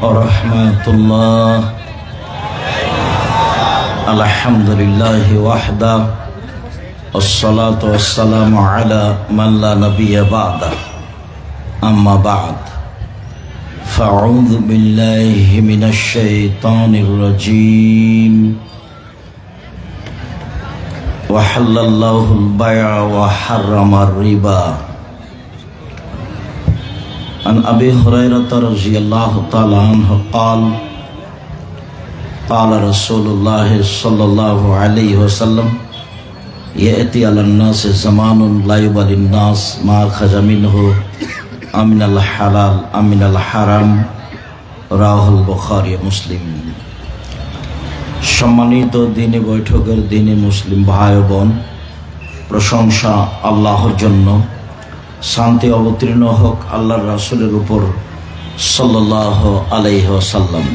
ওরহমাতুল্লাহ। আলহামদুলিল্লাহি ওয়াহদা ওয়াসসালাতু ওয়াসসালামু আলা মান লা নাবিয়্যা বা'দা, আম্মা বা'দ। ফাআউযু বিল্লাহি মিনাশ শাইতানির রাজীম। ওয়া হাল্লাল্লাহুল বাই'a ওয়া হাররামার রিবা। عن أبي هريرة رضي الله تعالى عنه قال قال رسول الله صلى الله عليه وسلم يأتي على الناس زمان لا يبالي الناس ما أخذ منه أمن الحلال أمن الحرام رواه البخاري مسلم। সম্মানিত দিনী বৈঠকের দিনী মুসলিম ভাই বোন, প্রশংসা আল্লাহর জন্য। শান্তি অবতীর্ণ হোক আল্লাহর রাসূলের উপর সাল্লাল্লাহু আলাইহি ওয়াসাল্লাম।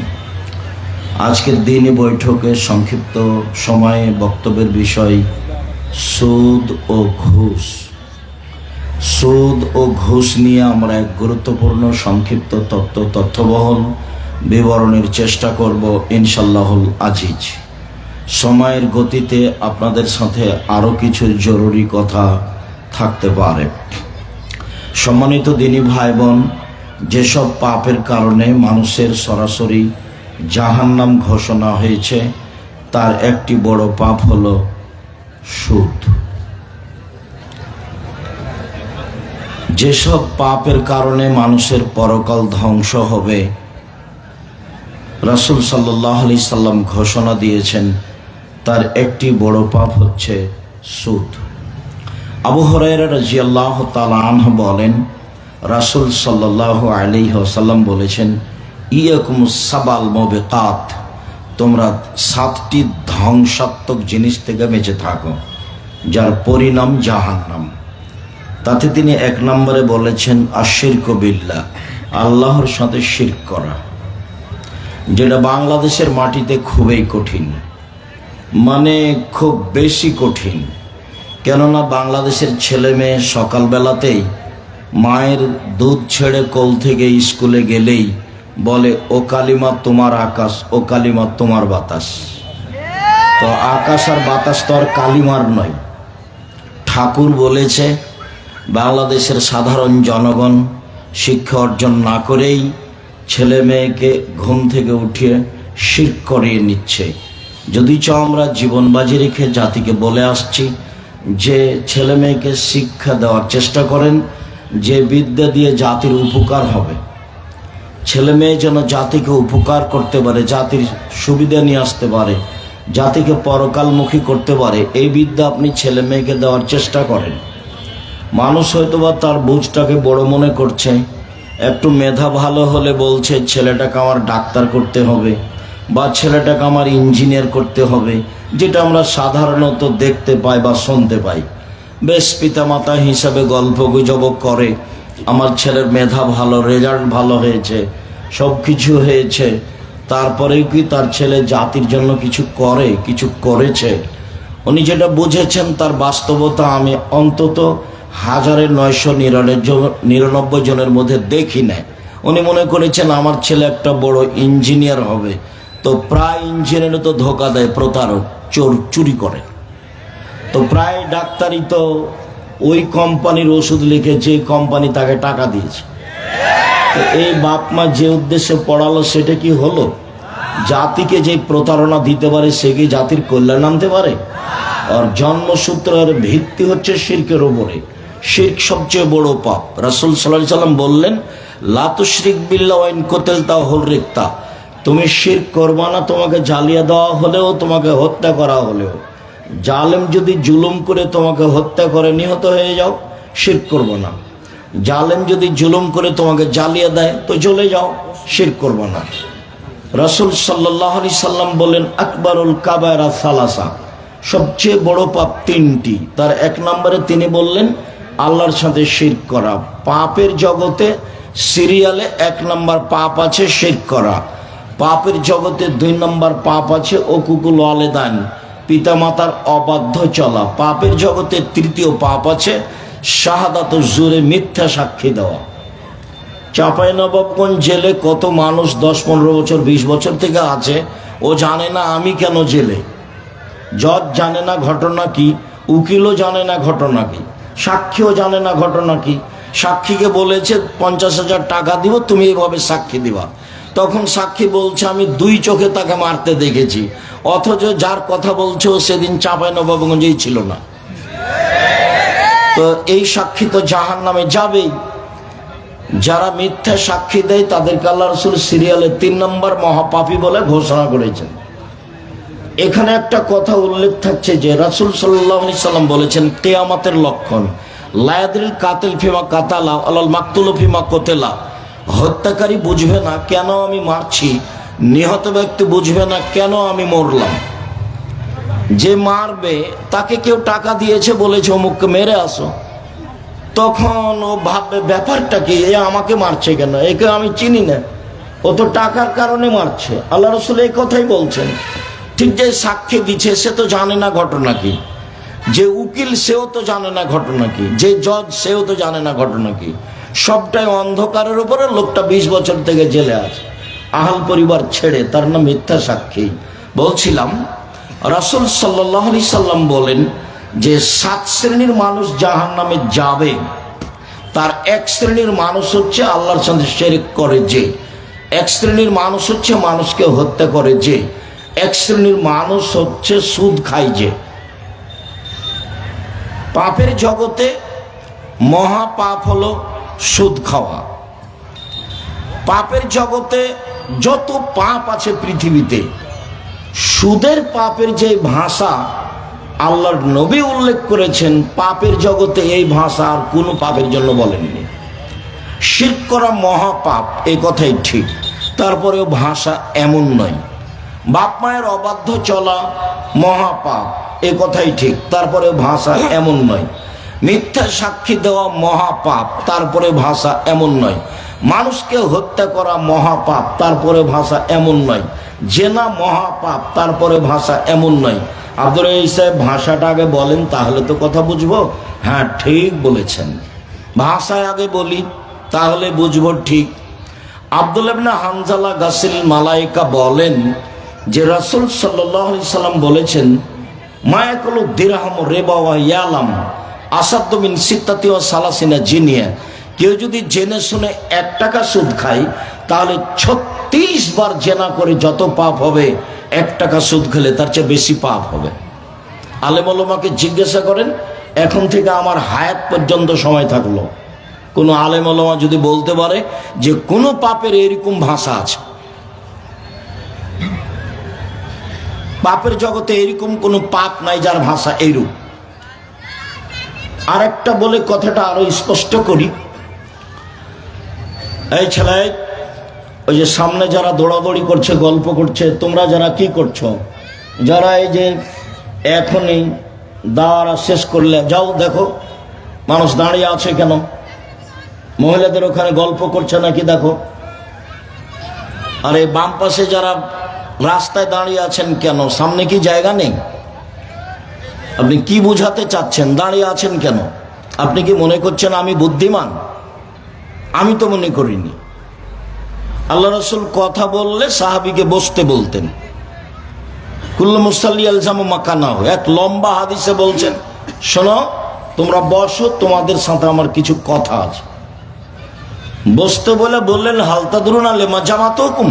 আজকের দিনই বৈঠকে সংক্ষিপ্ত সময়ে বক্তব্যের বিষয় সুদ ও ঘুষ। সুদ ও ঘুষ নিয়ে আমরা এক গুরুত্বপূর্ণ সংক্ষিপ্ত তথ্যবহল বিবরণের চেষ্টা করব ইনশাআল্লাহুল আজিজ। সময়ের গতিতে আপনাদের সাথে আরও কিছু জরুরি কথা থাকতে পারে। সম্মানিত দিনী ভাই বোন, যেসব পাপের কারণে মানুষের সরাসরি জাহান্নাম ঘোষণা হয়েছে তার একটি বড় পাপ হলো সুদ। যেসব পাপের কারণে মানুষের পরকাল ধ্বংস হবে রাসূল সাল্লাল্লাহু আলাইহি সাল্লাম ঘোষণা দিয়েছেন, তার একটি বড় পাপ হচ্ছে সুদ। আবু হুরায়রা রাদিয়াল্লাহু তাআলা আনহু বলেন, রাসূল সাল্লাল্লাহু আলাইহি ওয়াসাল্লাম বলেছেন, ইয়াকুমুস সাবাল মুবিকাত, তোমরা 7টি ধ্বংসাত্মক জিনিস থেকে বেঁচে থাকো যার পরিণাম জাহান্নাম। তাতে তিনি 1 নম্বরে বলেছেন আশিরকু বিল্লাহ, আল্লাহর সাথে শিরক করা, যেটা বাংলাদেশের মাটিতে খুবই কঠিন, মানে খুব বেশি কঠিন। কেননা বাংলাদেশের ছেলে মেয়ে সকালবেলাতেই মায়ের দুধ ছেড়ে কোল থেকে স্কুলে গেলেই বলে ও কালিমা তোমার আকাশ, ও কালিমা তোমার বাতাস। তো আকাশ আর বাতাস তো আর কালিমার নয়। ঠাকুর বলেছে বাংলাদেশের সাধারণ জনগণ শিক্ষা অর্জন না করেই ছেলে মেয়েকে ঘুম থেকে উঠিয়ে শিরক করিয়ে নিচ্ছে। যদিচ আমরা জীবন বাজি রেখে জাতিকে বলে আসছি যে ছেলে মেয়েকে শিক্ষা দেওয়ার চেষ্টা করেন, যে বিদ্যা দিয়ে জাতির উপকার হবে, ছেলে মেয়ে যেন জাতিকে উপকার করতে পারে, জাতির সুবিধা নিয়ে আসতে পারে, জাতিকে পরকালমুখী করতে পারে, এই বিদ্যা আপনি ছেলে মেয়েকে দেওয়ার চেষ্টা করেন। মানুষ হয়তোবা তার বুঝটাকে বড় মনে করছে, একটু মেধা ভালো হলে বলছে ছেলেটাকে আমার ডাক্তার করতে হবে বা ছেলেটাকে আমার ইঞ্জিনিয়ার করতে হবে, যেটা আমরা সাধারণত দেখতে পাই বা শুনতে পাই। বেশ পিতামাতা হিসাবে গল্প গুজব করে, আমার ছেলের মেধা ভালো, রেজাল্ট ভালো হয়েছে, সব কিছু হয়েছে, তারপরেও কি তার ছেলে জাতির জন্য কিছু করে, কিছু করেছে? উনি যেটা বুঝেছেন তার বাস্তবতা আমি অন্তত 1999 জনের মধ্যে দেখি না। উনি মনে করেছেন আমার ছেলে একটা বড় ইঞ্জিনিয়ার হবে, তো প্রায় ইঞ্জিনিয়ারে তো ধোকা দেয়, প্রতারক, চোর, চুরি করে। তো প্রায় ডাক্তারই তো ওই কোম্পানির ওষুধ লিখে যে কোম্পানি তাকে টাকা দিয়েছে। তো এই বাপ মা যে উদ্দেশ্যে পড়ালো সেটা কি হলো? জাতিকে যে প্রতারণা দিতে পারে সে কি জাতির কল্যাণ আনতে পারে? আর জন্মসূত্রের ভিত্তি হচ্ছে শিরকের উপরে। শিরক সবচেয়ে বড় পাপ। রাসূল সাল্লাল্লাহু আলাইহি সাল্লাম বললেন, লা তুশরিক বিল্লাহি ওয়া ইন কুতিলতা হুররিকতা, তুমি শিরক করবা না, তোমাকে জ্বালিয়ে দেওয়া হলেও, তোমাকে হত্যা করা হলেও। জালেম যদি জুলুম করে তোমাকে হত্যা করে নিহত হয়ে যাও, শিরক করবো না। জালেম যদি জুলুম করে তোমাকে জ্বালিয়ে দেয় তো চলে যাও, শিরক করবো না। রাসূল সাল্লাল্লাহু আলাইহি সাল্লাম বলেন, আকবারুল কাবায়রা সালাসা, সবচেয়ে বড় পাপ 3টি। তার 1 নম্বরে তিনি বললেন আল্লাহর সাথে শিরক করা। পাপের জগতে সিরিয়ালে 1 নম্বর পাপ আছে শিরক করা। পাপের জগতে 2 নম্বর পাপ আছে উকুকুল ওয়ালিদাইন, পিতামাতার অবাধ্য চলা। পাপের জগতে 3য় পাপ আছে শাহাদাতুজ জুরে, মিথ্যা সাক্ষী দেওয়া। চাঁপাইনবাবগঞ্জ জেলে কত মানুষ 10-15 বছর 20 বছর থেকে আছে, ও জানে না আমি কেন জেলে। জজ জানে না ঘটনা কি, উকিলও জানে না ঘটনা কি, সাক্ষীও জানে না ঘটনা কি। সাক্ষীকে বলেছে 50,000 টাকা দিব, তুমি এইভাবে সাক্ষী দিবা। তখন সাক্ষী বলছে আমি 2 চোখে তাকে মারতে দেখেছি, অথচ যার কথা বলছে ও সেদিন চাঁপাইনবাবগঞ্জেই ছিল না। তো এই সাক্ষী তো জাহান্নামে যাবেই। যারা মিথ্যা সাক্ষী দেয় তাদেরকে আল্লাহ রাসূল সিরিয়ালে 3 নম্বর মহাপাপী বলে ঘোষণা করেছেন। এখানে একটা কথা উল্লেখ থাকছে যে রাসূল সাল্লাল্লাহু আলাইহি সাল্লাম বলেছেন কিয়ামতের লক্ষণ লা ইয়াদরিল কাতিল ফিমা কাতালা আলাল মাকতুল ফিমা কুতিলা। হত্যাকারী বুঝবে না কেন আমি মারছি, নিহত ব্যক্তি বুঝবে না কেন আমি মরলাম। যে মারবে তাকে কেউ টাকা দিয়েছে, বলেছে অমুককে মেরে আসো, তখন ও ভাববে ব্যাপারটা কি, এ আমাকে মারছে কেন, একে আমি চিনি না, ও তো টাকার কারণে মারছে। আল্লাহ রাসূল এই কথাই বলছেন। ঠিক যে সাক্ষী দিচ্ছে সে তো জানে না ঘটনা কি, যে উকিল সেও তো জানে না ঘটনা কি, যে জজ সেও তো জানে না ঘটনা কি। সবটাই অন্ধকারের উপরে। লোকটা 20 বছর থেকে জেলে আছে, আহাল পরিবার ছেড়ে, তার নাম মিথ্যা সাক্ষী। বলছিলাম রাসূল সাল্লাল্লাহু আলাইহি সাল্লাম বলেন যে 7 শ্রেণীর মানুষ জাহান্নামে যাবে। তার 1 শ্রেণীর মানুষ হচ্ছে আল্লাহর সাথে শিরক করে যে, 1 শ্রেণীর মানুষ হচ্ছে মানুষকে হত্যা করে যে, 1 শ্রেণীর মানুষ হচ্ছে সুদ খায় যে। পাপের জগতে মহা পাপ হলো সুদ খাওয়া। পাপের জগতে যত পাপ আছে পৃথিবীতে, সুদের পাপের যে ভাষা আল্লাহর নবী উল্লেখ করেছেন, পাপের জগতে এই ভাষা আর কোনো পাপের জন্য বলেননি। শিরক করা মহাপাপ, এই কথাই ঠিক, তারপরেও ভাষা এমন নয়। বাপ মায়ের অবাধ্য চলা মহাপাপ, এ কথাই ঠিক, তারপরে ভাষা এমন নয়। মিথ্যা সাক্ষী দেওয়া মহাপাপ, তারপরে ভাষা এমন নয়। মানুষকে হত্যা করা মহাপাপ, তারপরে ভাষা এমন নয়। জেনা মহাপাপ, তারপরে ভাষা এমন নয়। আব্দুল রাজ্জাক সাহেব ভাষাটা আগে বলেন, তাহলে তো কথা বুঝবো। হ্যাঁ ঠিক বলেছেন, ভাষায় আগে বলি তাহলে বুঝবো ঠিক। আব্দুল্লাহ ইবনে হানজালা গাসিল মালাইকা বলেন যে রাসূল সাল্লাল্লাহু আলাইহি সাল্লাম বলেছেন মায়াকুলু দিরহাম রিবা ওয়া ইয়ালাম আসাদ্দু মিন সিত্তাতি ওয়া সালাসিনা জিনিয়া। কেউ যদি জেনে শুনে 1 টাকা সুদ খায়, তাহলে 36 বার জেনা করে যত পাপ হবে, 1 টাকা সুদ খেলে তার চেয়ে বেশি পাপ হবে। আলেম ওলামাকে জিজ্ঞাসা করেন, এখন থেকে আমার হায়াত পর্যন্ত সময় থাকলো, কোনো আলেম ওলামা যদি বলতে পারে যে কোনো পাপের এরকম ভাষা আছে, পাপের জগতে এরকম কোনো পাপ নাই যার ভাষা এইরূপ। আরেকটা বলে কথাটা আরো স্পষ্ট করি। এই ছেলে, ওই যে সামনে যারা দৌড়াদৌড়ি করছে, গল্প করছে, তোমরা যারা কি করছো, যারা এই যে এখনই দাওয়া শেষ করলে যাও দেখো মানুষ দাঁড়িয়ে আছে কেন, মহিলাদের ওখানে গল্প করছে নাকি দেখো। আর এই বাম পাশে যারা রাস্তায় দাঁড়িয়ে আছেন কেন, সামনে কি জায়গা নেই? আপনি কি বুঝাতে চাচ্ছেন? দাঁড়িয়ে আছেন কেন? আপনি কি মনে করছেন আমি বুদ্ধিমান? আমি তো মনে করিনি। আল্লাহ রাসূল কথা বললে সাহাবীকে বসতে বলতেন। কুল্লু মুসাল্লি আলজামু মাকানাহু, এক লম্বা হাদিসে বলছেন শোনো তোমরা বসো, তোমাদের সাথে আমার কিছু কথা আছে। বসতে বলে বললেন হালতাদরুনা লিমা জামাতুকুম,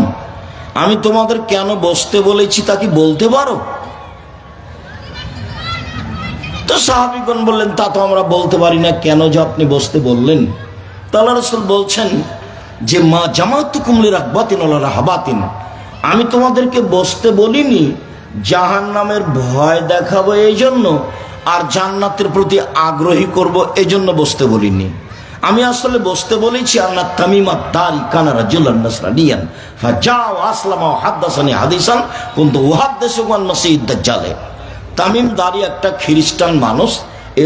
আমি তোমাদের কেন বসতে বলেছি তা কি বলতে পারো? তো সাহাবীগণ বললেন তা তো আমরা বলতে পারি না, কেন যে আপনি বসতে বললেন? তো আল্লাহ রাসূল বলছেন যে মা জামাতুকুম লিরাহবাতিন ওয়া রাহাবাতিন, আমি তোমাদেরকে বসতে বলিনি জাহান্নামের ভয় দেখাবো এই জন্য, আর জান্নাতের প্রতি আগ্রহী করব এই জন্য বসতে বলিনি। আমি আসলে বসতে বলেছি আন্না তামিমা দারি কানা রাজুলান নাসরানিয়ান ফাজাও আসলামা ওয়া হাদাসানি হাদিসান কুনতু উহাদ্দিসুকুম আন মাসিহিদ দাজ্জাল। তামিম দারি একটা খ্রিস্টান মানুষ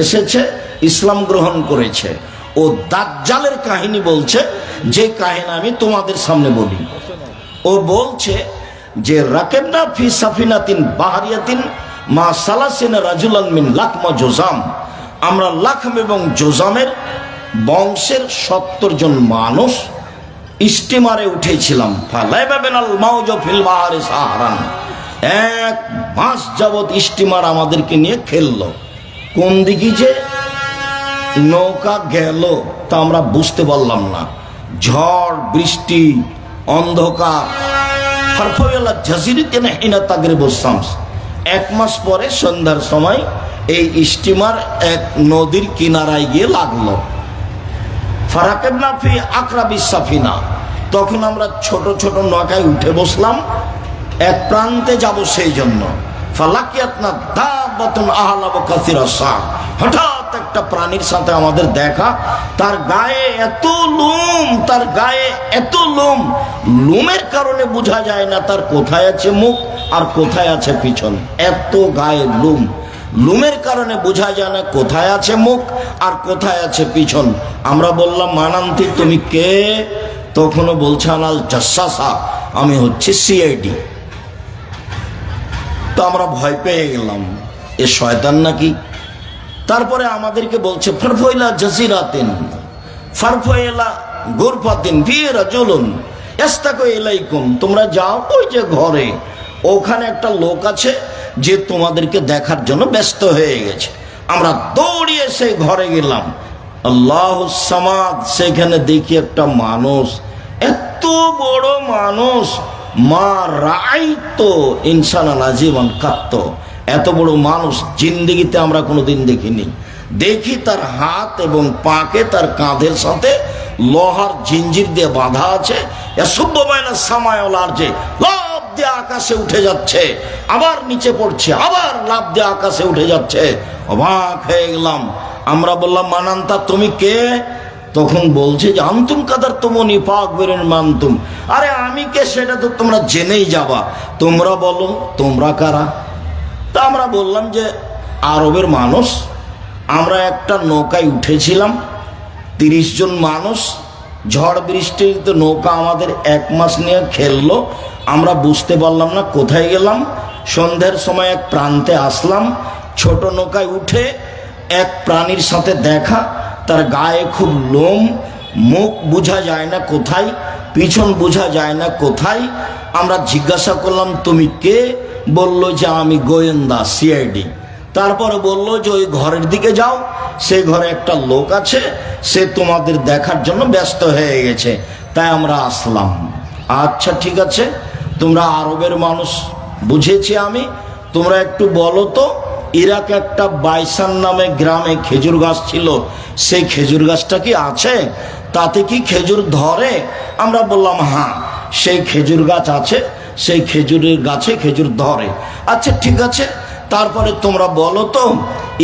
এসেছে, ইসলাম গ্রহণ করেছে, ও দাজ্জালের কাহিনী বলছে, যে কাহিনী আমি তোমাদের সামনে বলি। ও বলছে যে রাকেবনা ফি সাফিনাতিন বাহারিয়াতিন মা সালাসিনা রাজুলান মিন লাকমা জোজাম, আমরা লাখম এবং জোজামের বংশের 70 জন মানুষ স্টিমারে উঠেছিলাম। এক মাস যাবৎ স্টিমার আমাদেরকে নিয়ে খেললো। কোন দিকে যে নৌকা গেল তা আমরা বুঝতে পারলাম না। ঝড় বৃষ্টি অন্ধকার। এক মাস পরে সন্ধ্যার সময় এই স্টিমার এক নদীর কিনারায় গিয়ে লাগলো। ফারাকেবনা ফি আকরাবিস সাফিনা, তখন আমরা ছোট ছোট নৌকায় উঠে বসলাম, এক প্রান্তে যাব সেই জন্য। ফালাকিয়াতনা দাবাতুন আহলাবু কাসিরাসা, হঠাৎ একটা প্রাণীর সাথে আমাদের দেখা। তার গায়ে এত লোম, তার গায়ে এত লোম, লোমের কারণে বোঝা যায় না তার কোথায় আছে মুখ আর কোথায় আছে পিছন। এত গায়ে লোম, লোমের কারণে বোঝা যায় না কোথায় আছে মুখ আর কোথায় আছে পিছন। আমরা বললাম মানান্তি তুমি কে? তখনও বলছে আনাল জাসাসা, আমি হচ্ছে সিআইডি। তো আমরা ভয় পেয়ে গেলাম, এ শয়তান নাকি। তারপরে আমাদেরকে বলছে ফারফয়লা জাসিরাতিন ফারফয়লা গুরফাতিন ফি রাজুলুন ইস্তাকু ইলাইকুম, তোমরা যাও ওই যে ঘরে, ওখানে একটা লোক আছে যে তোমাদেরকে দেখার জন্য ব্যস্ত হয়ে গেছে। আমরা দৌড়িয়ে সেই ঘরে গেলাম। আল্লাহুস সামাদ, সেখানে দেখি একটা মানুষ, এত বড় মানুষ, মা রাইতো ইনসানান আজীবন কাত্ত, এত বড় মানুষ জিন্দেগিতে আমরা কোনোদিন দেখিনি। দেখি তার হাত এবং পাকে তার কাঁধের সাথে লোহার জিঞ্জির দিয়ে বাঁধা আছে। লাফ দিয়ে আকাশে উঠে যাচ্ছে, আবার নিচে পড়ছে, আবার লাফ দিয়ে আকাশে উঠে যাচ্ছে। অবাক হয়ে গেলাম। আমরা বললাম মানান্তা তুমি কে? তখন বলছে যে আন্তুম কাদার তোমনি পাক বেরেন মানতুম। আরে আমি কে সেটা তো তোমরা জেনেই যাবা, তোমরা বলো তোমরা কারা? তা আমরা বললাম যে আরবের মানুষ, আমরা একটা নৌকায় উঠেছিলাম 30 জন মানুষ। ঝড় বৃষ্টিতে নৌকা আমাদের এক মাস নিয়ে খেললো, আমরা বুঝতে পারলাম না কোথায় গেলাম। সন্ধ্যার সময় এক প্রান্তে আসলাম, ছোট নৌকায় উঠে এক প্রাণীর সাথে দেখা। তার গায়ে খুব লোম, মুখ বোঝা যায় না কোথায়, পিছন বোঝা যায় না কোথায়। আমরা জিজ্ঞাসা করলাম তুমি কে? বলল যে আমি গোয়েন্দা, সিআইডি। তারপরে বলল যে ওই ঘরের দিকে যাও, সেই ঘরে একটা লোক আছে, সে তোমাদের দেখার জন্য ব্যস্ত হয়ে গেছে, তাই আমরা আসলাম। আচ্ছা ঠিক আছে, তোমরা আরবের মানুষ বুঝেছি আমি, তোমরা একটু বলো তো ইরাকে একটা বাইসান নামে গ্রামে খেজুর গাছ ছিল, সেই খেজুর গাছটা কি আছে? তাতে কি খেজুর ধরে? আমরা বললাম হ্যাঁ, সেই খেজুর গাছ আছে, সেই খেজুরের গাছে খেজুর ধরে। আচ্ছা ঠিক আছে, তারপরে তোমরা বলো তো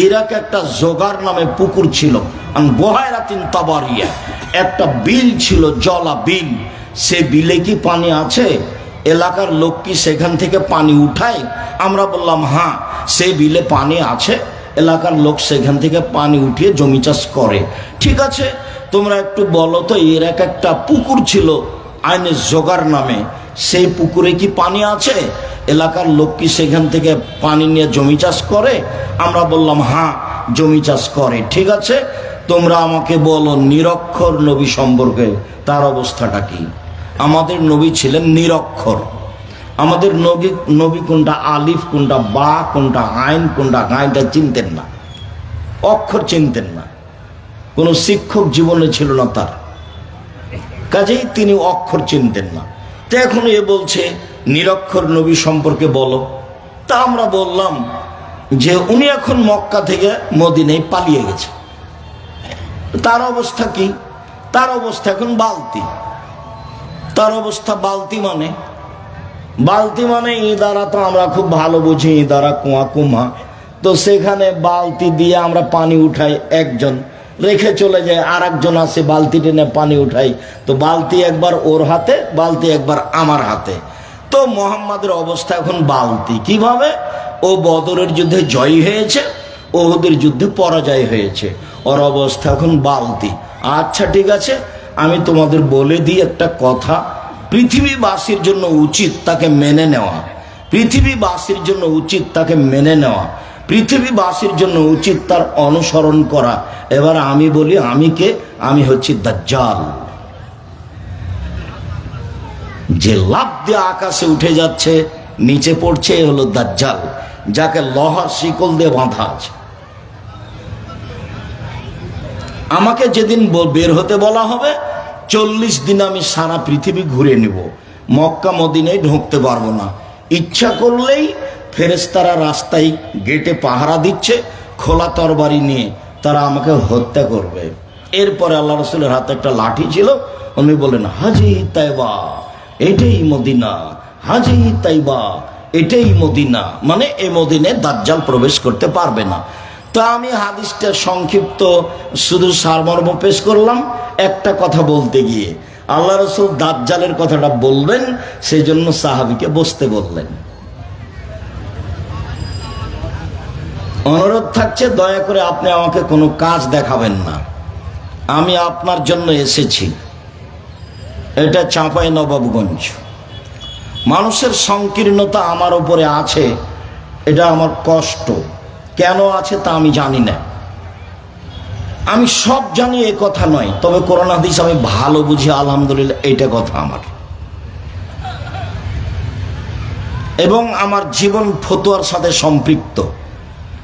ইরাকে একটা জোগার নামে পুকুর ছিল, বহায়রাতিন তাবারিয়া, একটা বিল ছিল, জলা বিল, সে বিলে কি পানি আছে? এলাকার লোক কি সেখান থেকে পানি উঠায়? আমরা বললাম হ্যাঁ, সেই বিলে পানি আছে, এলাকার লোক সেখান থেকে পানি উঠিয়ে জমি চাষ করে। ঠিক আছে, তোমরা একটু বলো তো এর একটা পুকুর ছিল আইনে জোগার নামে, সেই পুকুরে কি পানি আছে? এলাকার লোক কি সেখান থেকে পানি নিয়ে জমি চাষ করে? আমরা বললাম হ্যাঁ, জমি চাষ করে। ঠিক আছে, তোমরা আমাকে বলো নিরক্ষর নবী সম্পর্কে তার অবস্থাটা কি? আমাদের নবী ছিলেন নিরক্ষর। আমাদের নবী কোনটা আলিফ, কোনটা বা, কোনটা আইন, কোনটা গাইনটা চিনতেন না, অক্ষর চিনতেন না। কোনো শিক্ষক জীবনে ছিল না তার, কাজেই তিনি অক্ষর চিনতেন না। তো এখন এ বলছে নিরক্ষর নবী সম্পর্কে বলো। তা আমরা বললাম যে উনি এখন মক্কা থেকে মদিনায় পালিয়ে গেছে। তার অবস্থা কি? তার অবস্থা এখন বালতি। তার অবস্থা বালতি মানে ইদারা তো আমরা খুব ভালো বুঝি, ইদারা কুয়া কুমা, তো সেখানে বালতি দিয়ে আমরা পানি উঠাই, একজন রেখে চলে যায়, আর একজন আসে বালতি টেনে পানি উঠাই, তো বালতি একবার ওর হাতে, বালতি একবার আমার হাতে। তো মোহাম্মদের অবস্থা এখন বালতি। কিভাবে? ও বদরের যুদ্ধে জয়ী হয়েছে, ওহুদের যুদ্ধে পরাজয় হয়েছে, ওর অবস্থা এখন বালতি। আচ্ছা ঠিক আছে, আমি তোমাদের বলে দিই একটা কথা, পৃথিবীবাসীর জন্য উচিত তাকে মেনে নেওয়া, পৃথিবীবাসীর জন্য উচিত তাকে মেনে নেওয়া, পৃথিবীবাসীর জন্য উচিত তার অনুসরণ করা। এবার আমি বলি আমি কে? আমি হচ্ছি দাজ্জাল। যে লাফ দিয়ে আকাশে উঠে যাচ্ছে, নিচে পড়ছে, এ হলো দাজ্জাল, যাকে লোহার শিকল দিয়ে বাঁধা আছে। আমাকে যেদিন বের হতে বলা হবে, 40 দিন আমি সারা পৃথিবী ঘুরে নিব, মক্কা মদিনায় ঢুকতে পারবো না। ইচ্ছা করলেই ফেরেশতারা রাস্তায় গেটে পাহারা দিচ্ছে খোলা তরবারি নিয়ে, তারা আমাকে হত্যা করবে। এরপরে আল্লাহ রসুলের হাতে একটা লাঠি ছিল, উনি বলেন হাজি তাইবা এটাই মদিনা, হাজি তাইবা এটাই মদিনা, মানে এই মদিনায় দাজ্জাল প্রবেশ করতে পারবে না। তো আমি হাদিসটা সংক্ষিপ্ত শুধু সারমর্ম পেশ করলাম। একটা কথা বলতে গিয়ে আল্লাহ রসুল দাজ্জালের কথাটা বলবেন, সেই জন্য সাহাবীকে বসতে বললেন। অনুরোধ থাকছে, দয়া করে আপনি আমাকে কোনো কাজ দেখাবেন না, আমি আপনার জন্য এসেছি। এটা চাঁপাইনবাবগঞ্জ। মানুষের সংকীর্ণতা আমার উপরে আছে, এটা আমার কষ্ট। কেন আছে তা আমি জানি না, আমি সব জানি এ কথা নয়, তবে কোরআন হাদিস আমি ভালো বুঝি, আলহামদুলিল্লাহ এটা কথা আমার। এবং আমার জীবন ফতোয়ার সাথে সম্পৃক্ত।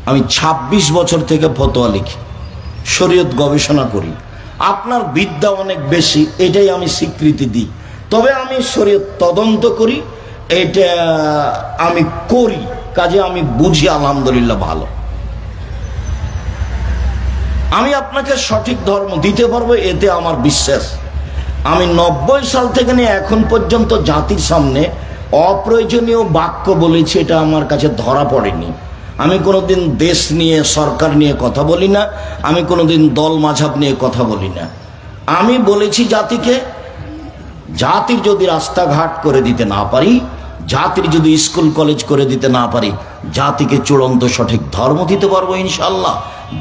আমি 26 বছর থেকে ফতোয়া লিখি, শরীয়ত গবেষণা করি। আপনার বিদ্যা অনেক বেশি, এটাই আমি স্বীকৃতি দিই, তবে আমি শরীয়ত তদন্ত করি, এটা আমি করি, কাজে আমি বুঝি, আলহামদুলিল্লাহ ভালো। আমি আপনাকে সঠিক ধর্ম দিতে পারবো, এতে আমার বিশ্বাস। আমি 90 সাল থেকে নিয়ে এখন পর্যন্ত জাতির সামনে অপ্রয়োজনীয় বাক্য বলেছি, এটা আমার কাছে ধরা পড়েনি। আমি কোনোদিন দেশ নিয়ে, সরকার নিয়ে কথা বলি না, আমি কোনোদিন দল মাঝাব নিয়ে কথা বলি না। আমি বলেছি জাতিকে, জাতির যদি রাস্তাঘাট করে দিতে না পারি, জাতির যদি স্কুল কলেজ করে দিতে না পারি, জাতিকে চূড়ান্ত সঠিক ধর্ম দিতে পারবো ইনশাআল্লাহ।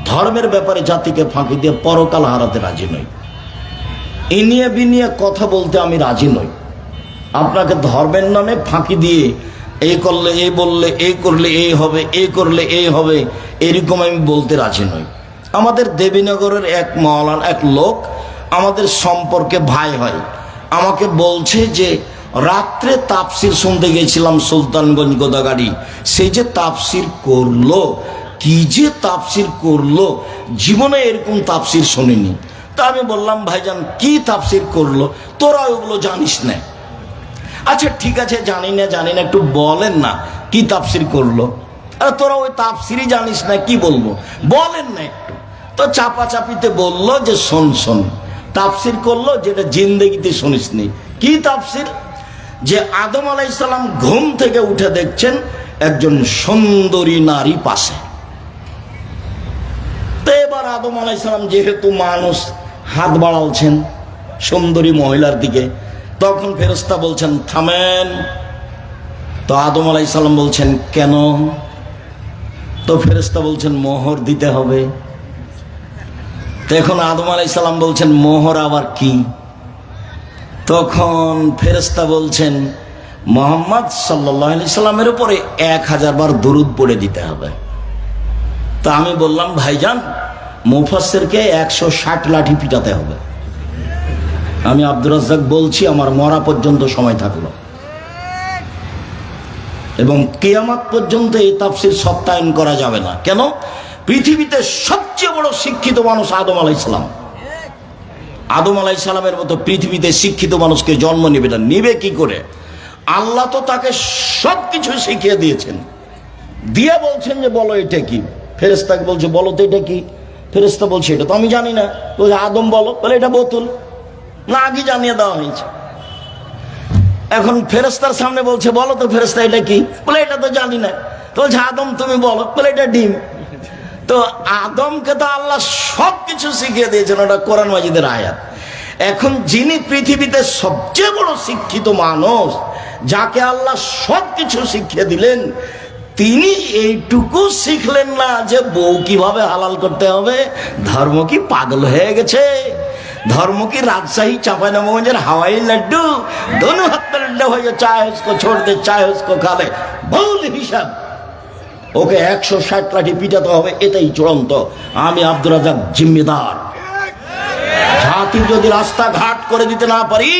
ধর্মের ব্যাপারে জাতিকে ফাঁকি দিয়ে পরকাল হারাতে রাজি নই, ইনিয়ে বিনিয়ে কথা বলতে আমি রাজি নই। আপনাকে ধর্মের নামে ফাঁকি দিয়ে এই করলে, এই বললে, এই করলে এই হবে, এই করলে এই হবে, এরকম আমি বলতে রাজি নই। আমাদের দেবীনগরের এক মাওলানা, এক লোক আমাদের সম্পর্কে ভাই হয়, আমাকে বলছে যে রাত্রে তাফসির শুনতে গেছিলাম সুলতানগঞ্জ গোদাগাড়ি, সেই যে তাফসির করলো, কি যে তাফসির করলো, জীবনে এরকম তাফসির শুনিনি। তা আমি বললাম, ভাইজান কি তাফসির করলো, তোরা ওগুলো জানিস না? আচ্ছা ঠিক আছে, জানি না, একটু বলেন না কি তাফসির করলো। আর তোরা ওই তাফসিরই জানিস না, কি বলবো, বলেন না একটু। তো চাপাচাপিতে বললো যে শোন, তাফসির করলো যেটা জিন্দেগিতে শুনিসনি। কি তাফসির? যে আদম আলাইহিস সালাম ঘুম থেকে উঠে দেখছেন একজন সুন্দরী নারী পাশে। তো এবার আদম আলাইহিস সালাম যেহেতু মানুষ, হাত বাড়ালছেন সুন্দরী মহিলার দিকে, তখন ফেরেশতা বলছেন থামেন। তো আদম আলাইহিস সালাম বলছেন কেন? তো ফেরেশতা বলছেন মোহর দিতে হবে। তখন আদম আলাইহিস সালাম বলছেন মোহর আবার কি? তখন ফেরেশতা বলছেন মুহাম্মদ সাল্লাল্লাহু আলাইহি সাল্লামের উপরে 1000 বার দুরূদ পড়ে দিতে হবে। তা আমি বললাম, ভাইজান মুফাসসিরকে 160 লাঠি পিটাতে হবে। আমি আব্দুর রাজ্জাক বলছি, আমার মরা পর্যন্ত সময় থাকলো, এবং কিয়ামত পর্যন্ত এই তাফসীর সত্যায়ন করা যাবে না। কেন? পৃথিবীতে সবচেয়ে বড় শিক্ষিত মানুষ আদম আলাইহিস সালাম। আদম আলাইহিস সালামের মতো পৃথিবীতে শিক্ষিত মানুষকে জন্ম নেবে না, নিবে কি করে? আল্লাহ তো তাকে সবকিছু শিখিয়ে দিয়েছেন, দিয়ে বলছেন যে বলো এটা কি। ফেরেশতাকে বলছে বলো তো এটা কি। ফেরেশতা বলছে এটা তো আমি জানি না। বলছে আদম বলো, বলে এটা বোতল। না, আগে জানিয়ে দেওয়া হয়েছে। এখন ফেরেশতার সামনে বলছে বলো তো ফেরেশতা এটা কি, বলে এটা তো জানি না। তো বলছে আদম তুমি বলো, বলে এটা ডিম। তো আদমকে তো আল্লাহ সবকিছু শিখিয়ে দিয়েছেন, ওটা কোরআন মাজিদের আয়াত। এখন যিনি পৃথিবীতে সবচেয়ে বড় শিক্ষিত মানুষ, যাকে আল্লাহ সবকিছু শিখিয়ে দিলেন, তিনি এইটুকু শিখলেন না যে বউ কিভাবে হালাল করতে হবে। ধর্ম কি পাগল হয়ে গেছে? धर्म की राजशाही चांपाइनबाबगंज हवाई लड्डू दोनों हाथ में लड्डू हो, चाहे उसको छोड़ दे चाहे उसको खा ले, ভুল হিসাব। ওকে 160 লাঠি পিটাতে হবে, এটাই চূড়ান্ত। আমি আব্দুর রাজ্জাক জিম্মেদার। জাতির যদি রাস্তাঘাট করে দিতে না পারি,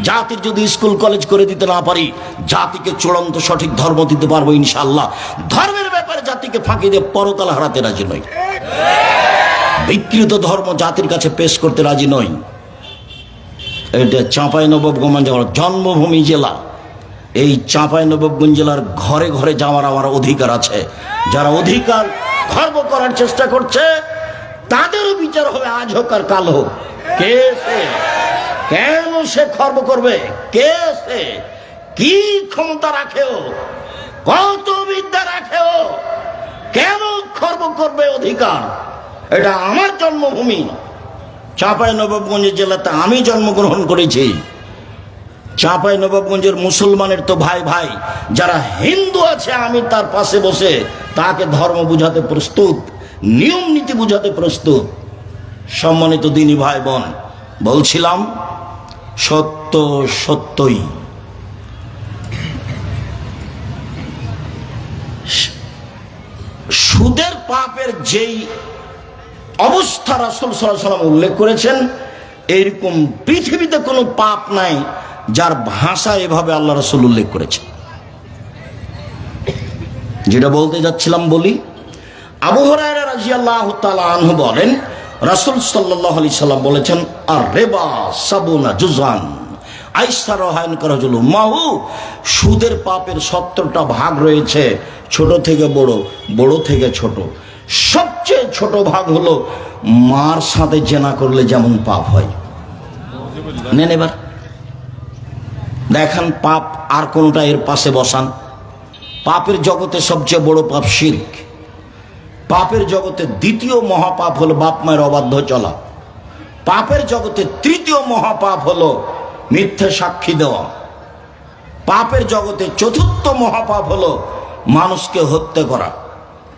জাতির যদি স্কুল কলেজ করে দিতে না পারি, জাতিকে চূড়ান্ত সঠিক ধর্ম দিতে পারবো ইনশাআল্লাহ। ধর্মের ব্যাপারে জাতিকে ফাঁকি দিয়ে পরকাল হারাতে রাজি নই। বিকৃত ধর্ম জাতির কাছে পেশ করতে রাজি নই। এটা চাঁপাইনবাবগঞ্জ আমার জন্মভূমি জেলা। এই চাঁপাইনবাবগঞ্জ জেলার ঘরে ঘরে যাওয়ার আমার অধিকার আছে। যারা অধিকার খর্ব করার চেষ্টা করছে তাদেরও বিচার হবে, আজ হোক আর কাল হোক। কে সে? কেন সে খর্ব করবে? কে সে? কি ক্ষমতা রাখেও? কত বিদ্যা রাখেও? কেন খর্ব করবে অধিকার? এটা আমার জন্মভূমি চাঁপাইনবাবগঞ্জ জেলাতে, আমি জন্মগ্রহণ করেছি। চাঁপাইনবাবগঞ্জের মুসলমানের তো ভাই ভাই, যারা হিন্দু আছে আমি তার পাশে বসে তাকে ধর্ম বুঝাতে প্রস্তুত, নিয়ম নীতি বুঝাতে প্রস্তুত। সম্মানিত দিনী ভাই বোন, বলছিলাম সত্য সত্যই। সুদের পাপের যেই অবস্থা রাসূল সাল্লাল্লাহু আলাইহি ওয়াসাল্লাম উল্লেখ করেছেন, এইরকম পৃথিবীতে কোনো পাপ নাই যার ভাষা এভাবে আল্লাহ রাসূল উল্লেখ করেছেন। যেটা বলতে যাচ্ছিলাম বলি, আবু হুরায়রা রাদিয়াল্লাহু তাআলা আনহু বলেন, রাসূল সাল্লাল্লাহু আলাইহি সাল্লাম বলেছেন, আর রিবা সাবুনা জুজান আইসারহান কারাজুল মাহু, সুদের পাপের 70টা ভাগ রয়েছে, ছোট থেকে বড়, বড় থেকে ছোট। সবচেয়ে ছোট ভাগ হলো মার সাথে জেনা করলে যেমন পাপ হয়। নেন এবার দেখান পাপ আর কোনটা এর পাশে বসান। পাপের জগতে সবচেয়ে বড় পাপ শিরক। পাপের জগতে দ্বিতীয় মহাপাপ হলো বাপ মায়ের অবাধ্য চলা। পাপের জগতে তৃতীয় মহাপাপ হলো মিথ্যে সাক্ষী দেওয়া। পাপের জগতে চতুর্থ মহাপাপ হলো মানুষকে হত্যা করা।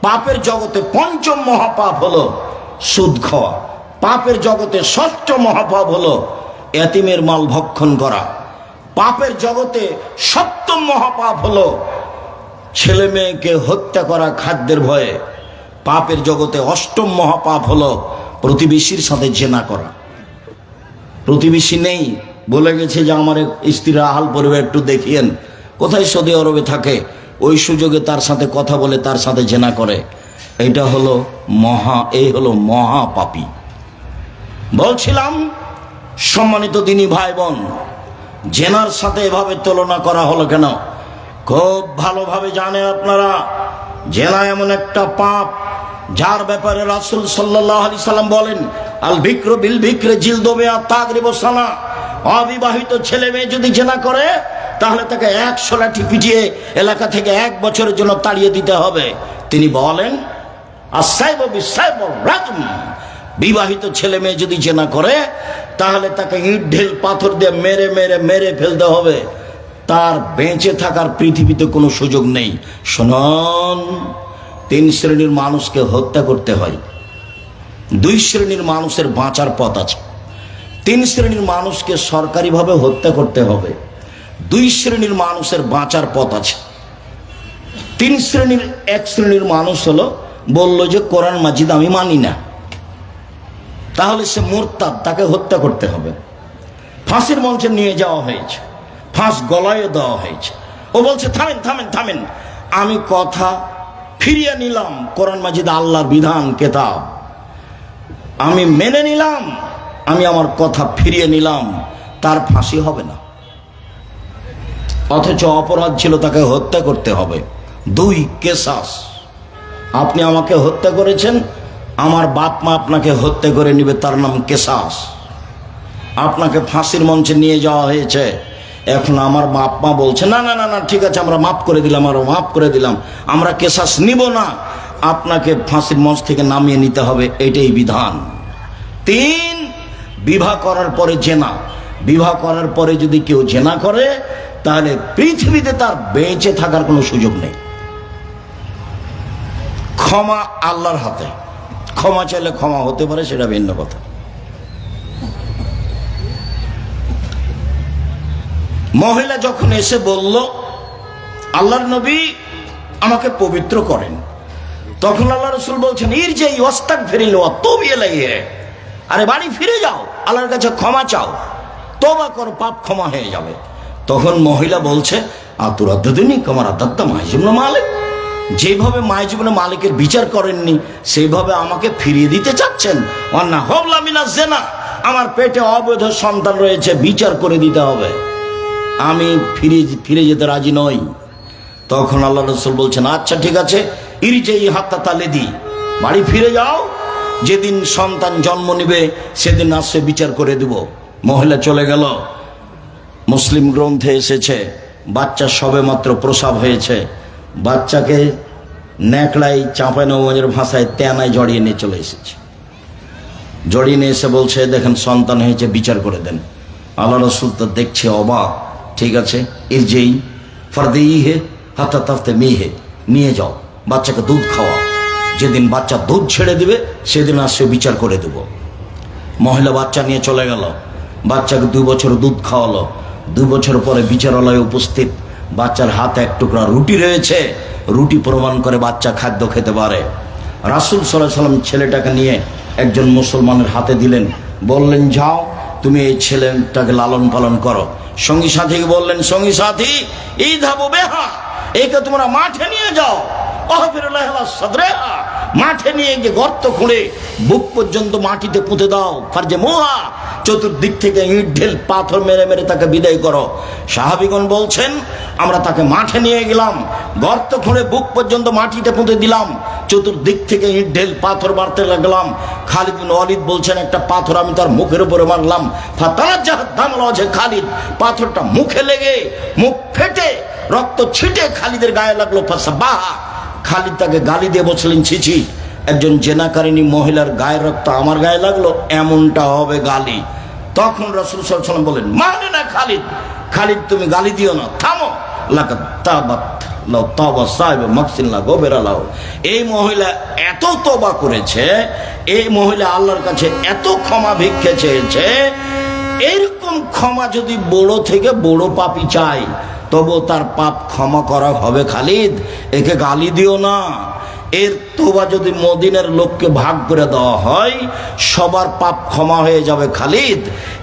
পাপের জগতে পঞ্চম মহাপাপ হলো সুদ খাওয়া। পাপের জগতে ষষ্ঠ মহাপাপ হলো এতিমের মাল ভক্ষণ করা। পাপের জগতে সপ্তম মহাপাপ হলো ছেলে মেয়েকে হত্যা করা খাদ্যের ভয়ে। পাপের জগতে অষ্টম মহাপাপ হলো প্রতিবেশীর সাথে জেনা করা। প্রতিবেশী নেই, বলে গেছে যে আমার স্ত্রীরা আহাল পরিবার একটু দেখিয়েন, কোথায় সৌদি আরবে থাকে, ওই সুযোগে তার সাথে কথা বলে তার সাথে জেনা করে। এটা হলো এই হলো মহাপাপী। বলছিলাম সম্মানিত দিনী ভাই বোন, জেনার সাথে এভাবে তুলনা করা হলো কেন? খুব ভালোভাবে জানেন আপনারা, জেনা এমন একটা পাপ যার ব্যাপারে রাসূল সাল্লাল্লাহু আলাইহি সাল্লাম বলেন, আল বিক্র বিল বিক্রে জিলদু বিহা তাগরিবু সানা। অবিবাহিত ছেলে মেয়ে যদি জেনা করে তাহলে তাকে 100 লাঠি পিটিয়ে এলাকা থেকে 1 বছরের জন্য তাড়িয়ে দিতে হবে। তিনি বলেন, আসাইবু বিসাইবু রাজম। বিবাহিত ছেলে মেয়ে যদি জেনা করে তাহলে তাকে ইট ঢেল পাথর দিয়ে মেরে মেরে মেরে ফেলতে হবে। তার বেঁচে থাকার পৃথিবীতে কোনো সুযোগ নেই। শুনুন, 3 শ্রেণীর মানুষকে হত্যা করতে হয়। 2 শ্রেণীর মানুষের বাঁচার পথ আছে। 3 শ্রেণীর মানুষকে সরকারিভাবে হত্যা করতে হবে। 2 শ্রেণীর মানুষের বাঁচার পথ আছে। 3 শ্রেণীর, 1 শ্রেণীর মানুষ হলো বললো যে কোরআন মাজিদ আমি মানি না, তাহলে সে মুরতাদ, তাকে হত্যা করতে হবে। ফাঁসির মঞ্চে নিয়ে যাওয়া হয়েছে, ফাঁস গলায় দেওয়া হয়েছে। ও বলছে থামেন থামেন থামেন, আমি কথা ফিরিয়ে নিলাম, কোরআন মাজিদ আল্লাহর বিধান কেতাব আমি মেনে নিলাম, আমি আমার কথা ফিরিয়ে নিলাম, তার ফাঁসি হবে না। অথচ অপরাধ ছিল তাকে হত্যা করতে হবে। 2 কেসাস, আপনি আমাকে হত্যা করেছেন, আমার বাপ মা আপনাকে হত্যা করে নিবে, তার নাম কেসাস। আপনাকে ফাঁসির মঞ্চে নিয়ে যাওয়া হয়েছে, এখন আমার বাপ মা বলছে না না না না ঠিক আছে আমরা মাফ করে দিলাম, আমরা মাফ করে দিলাম, আমরা কেসাস নিব না, আপনাকে ফাঁসির মঞ্চ থেকে নামিয়ে নিতে হবে, এটাই বিধান। 3, বিবাহ করার পরে জেনা। বিবাহ করার পরে যদি কেউ জেনা করে তাহলে পৃথিবীতে তার বেঁচে থাকার কোনো সুযোগ নেই। ক্ষমা আল্লাহর হাতে, ক্ষমা চাইলে ক্ষমা হতে পারে, সেটা ভিন্ন কথা। মহিলা যখন এসে বলল আল্লাহর নবী আমাকে পবিত্র করেন, তখন আল্লাহ রাসূল বলছেন ইরজি ওয়াস্তাগফিরিল্লাহ ওয়া তুবি ইলাইহি, আরে বাড়ি ফিরে যাও, আল্লাহর কাছে ক্ষমা চাও, তওবা করো, পাপ ক্ষমা হয়ে যাবে। তখন মহিলা বলছে, আতুরাদ্দুনি কামার আদাত্তা মাইজুবনে মালিক, যেভাবে মাইজুবনে মালিকের বিচার করেননি সেইভাবে আমাকে ফিরিয়ে দিতে চাচ্ছেন। অন্না হবলা মিনা জেনা, আমার পেটে অবৈধ সন্তান রয়েছে, বিচার করে দিতে হবে, আমি ফিরে যেতে রাজি নই। তখন আল্লাহ রাসূল বলছেন, আচ্ছা ঠিক আছে, ইরজিই হাত্তা তালিদি, বাড়ি ফিরে যাও, যেদিন সন্তান জন্ম নেবে সেদিন আসছে বিচার করে দেব। মহিলা চলে গেল। মুসলিম গ্রন্থে এসেছে, বাচ্চা সবে মাত্র প্রসব হয়েছে, বাচ্চাকে ন্যাকড়াই চাঁপাইনবাবগঞ্জের ভাষায় তেনায় জড়িয়ে নিয়ে চলে এসেছে। জড়িয়ে নিয়ে এসে বলছে, দেখেন সন্তান হয়েছে, বিচার করে দেন। আল্লাহ রাসূল তো দেখছে অবাক, ঠিক আছে, ইরজিই ফারদিই হে হাত্তা তাফতে মি হে, নিয়ে যাও, বাচ্চাকে দুধ খাওয়াও, যেদিন বাচ্চা দুধ ছেড়ে দিবে সেদিন আসছে বিচার করে দেব। মহিলা বাচ্চা নিয়ে চলে গেল, বাচ্চাকে 2 বছর দুধ খাওয়ালো। 2 বছর পরে বিচারালয়ে উপস্থিত, বাচ্চার হাতে এক টুকরা রুটি রয়েছে, রুটি প্রমাণ করে বাচ্চা খাদ্য খেতে পারে। রাসূল সাল্লাল্লাহু আলাইহি ওয়াসাল্লাম ছেলেটাকে নিয়ে একজন মুসলমানের হাতে দিলেন, বললেন, যাও তুমি এই ছেলেটাকে লালন পালন করো। সঙ্গী সাথীকে বললেন, সঙ্গী সাথী ইযহাবু বিহা, একে তোমরা মাঠে নিয়ে যাও, মাঠে নিয়ে গিয়ে গর্ত খুঁড়ে বুক পর্যন্ত মাটিতে পুঁতে দাও, ফারজে মোহা, চতুর্দিক থেকে ইট ঢেল পাথর মেরে মেরে তাকে বিদায় করো। সাহাবীগণ বলছেন, আমরা তাকে মাঠে নিয়ে গেলাম, গর্ত খুঁড়ে বুক পর্যন্ত মাটিতে পুঁতে দিলাম, চতুর্দিক থেকে ইট ঢেল পাথর মারতে লাগলাম। খালিদ বিন ওয়ালিদ বলছেন, একটা পাথর আমি তার মুখের উপরে মারলাম, খালিদ, পাথরটা মুখে লেগে মুখ ফেটে রক্ত ছিটে খালিদের গায়ে লাগলো। খালিদ তাকে গালি দিয়ে বলছিলেন, ছিছি, একজন জেনাকারিনী মহিলার গায়ের রক্ত আমার গায়ে লাগলো, এমনটা হবে গালি। তখন রাসূল সাল্লাল্লাহু আলাইহি ওয়াসাল্লাম বলেন, মানে না খালিদ, খালিদ তুমি গালি দিও না, থামো, লাকাত তাবাত লাউ তাওবা সাহিব মাকসিল্লা গোবেরালাহ। এই মহিলা এত তওবা করেছে, এই মহিলা আল্লাহর কাছে এত ক্ষমা ভিক্ষে চেয়েছে, এরকম ক্ষমা যদি বড় থেকে বড় পাপী চাই তবু তার পাপ ক্ষমা করা হবে। খালিদ, একে গালি দিও না, এর তোবা যদি মদিনার লোককে ভাগ করে দেওয়া হয় সবার পাপ ক্ষমা হয়ে যাবে। খালিদ,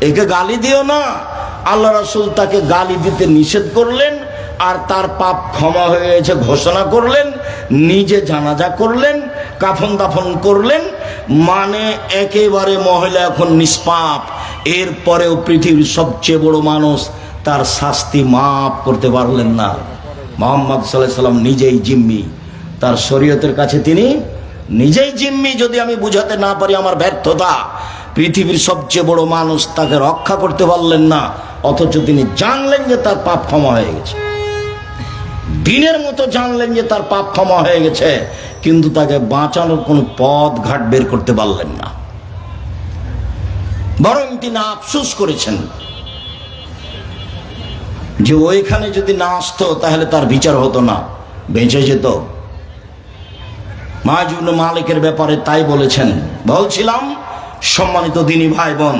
একে গালি দিও না। আল্লাহ রাসূল তাকে গালি দিতে নিষেধ করলেন, আর তার পাপ ক্ষমা হয়ে গেছে ঘোষণা করলেন, নিজে জানাজা করলেন, কাফন দাফন করলেন, মানে একেবারে মহিলা এখন নিষ্পাপ। এরপরেও পৃথিবীর সবচেয়ে বড় মানুষ তার শাস্তি মাফ করতে পারলেন না। মুহাম্মদ সাল্লাল্লাহু আলাইহি ওয়াসাল্লাম নিজেই জিম্মি, তার শরীয়তের কাছে তিনি নিজেই জিম্মি। যদি আমি বুঝাতে না পারি আমার ব্যর্থতা। পৃথিবীর সবচেয়ে বড় মানুষ তাকে রক্ষা করতে পারলেন না, অথচ তিনি জানলেন যে তার পাপ ক্ষমা হয়ে গেছে, দিনের মতো জানলেন যে তার পাপ ক্ষমা হয়ে গেছে, কিন্তু তাকে বাঁচানোর কোনো পথ ঘাট বের করতে পারলেন না। বরং তিনি আফসোস করেছেন যে ওইখানে যদি না আসতো তাহলে তার বিচার হতো না, বেঁচে যেত। মাইজুবনে মালিকের ব্যাপারে তাই বলেছেন, বলছিলাম সম্মানিত দিনী ভাই বোন,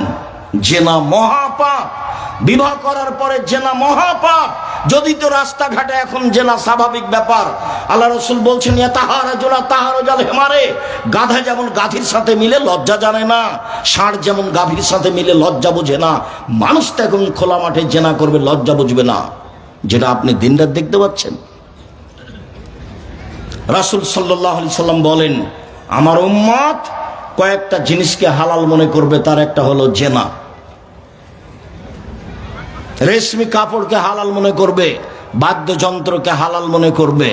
জেনা মহাপাপ, বিবাহ করার পরে জেনা মহাপাপ। যদি তো রাস্তাঘাটে এখন জেনা স্বাভাবিক ব্যাপার, আল্লাহ রাসূল বলছেন, তাহারজাল হেমারে, গাধা যেমন গাধীর সাথে মিলে লজ্জা জানে না, ষাঁড় যেমন গাভীর সাথে মিলে লজ্জা বোঝে না, মানুষ তো এখন খোলা মাঠে জেনা করবে, লজ্জা বুঝবে না, যেটা আপনি দিনরাত দেখতে পাচ্ছেন। রাসূল সাল্লাল্লাহু আলাইহি সাল্লাম বলেন, আমার উম্মত কয়েকটা জিনিসকে হালাল মনে করবে, তার একটা হলো জেনা। রেশমি কাপড়কে হালাল মনে করবে, বাদ্যযন্ত্রকে হালাল মনে করবে,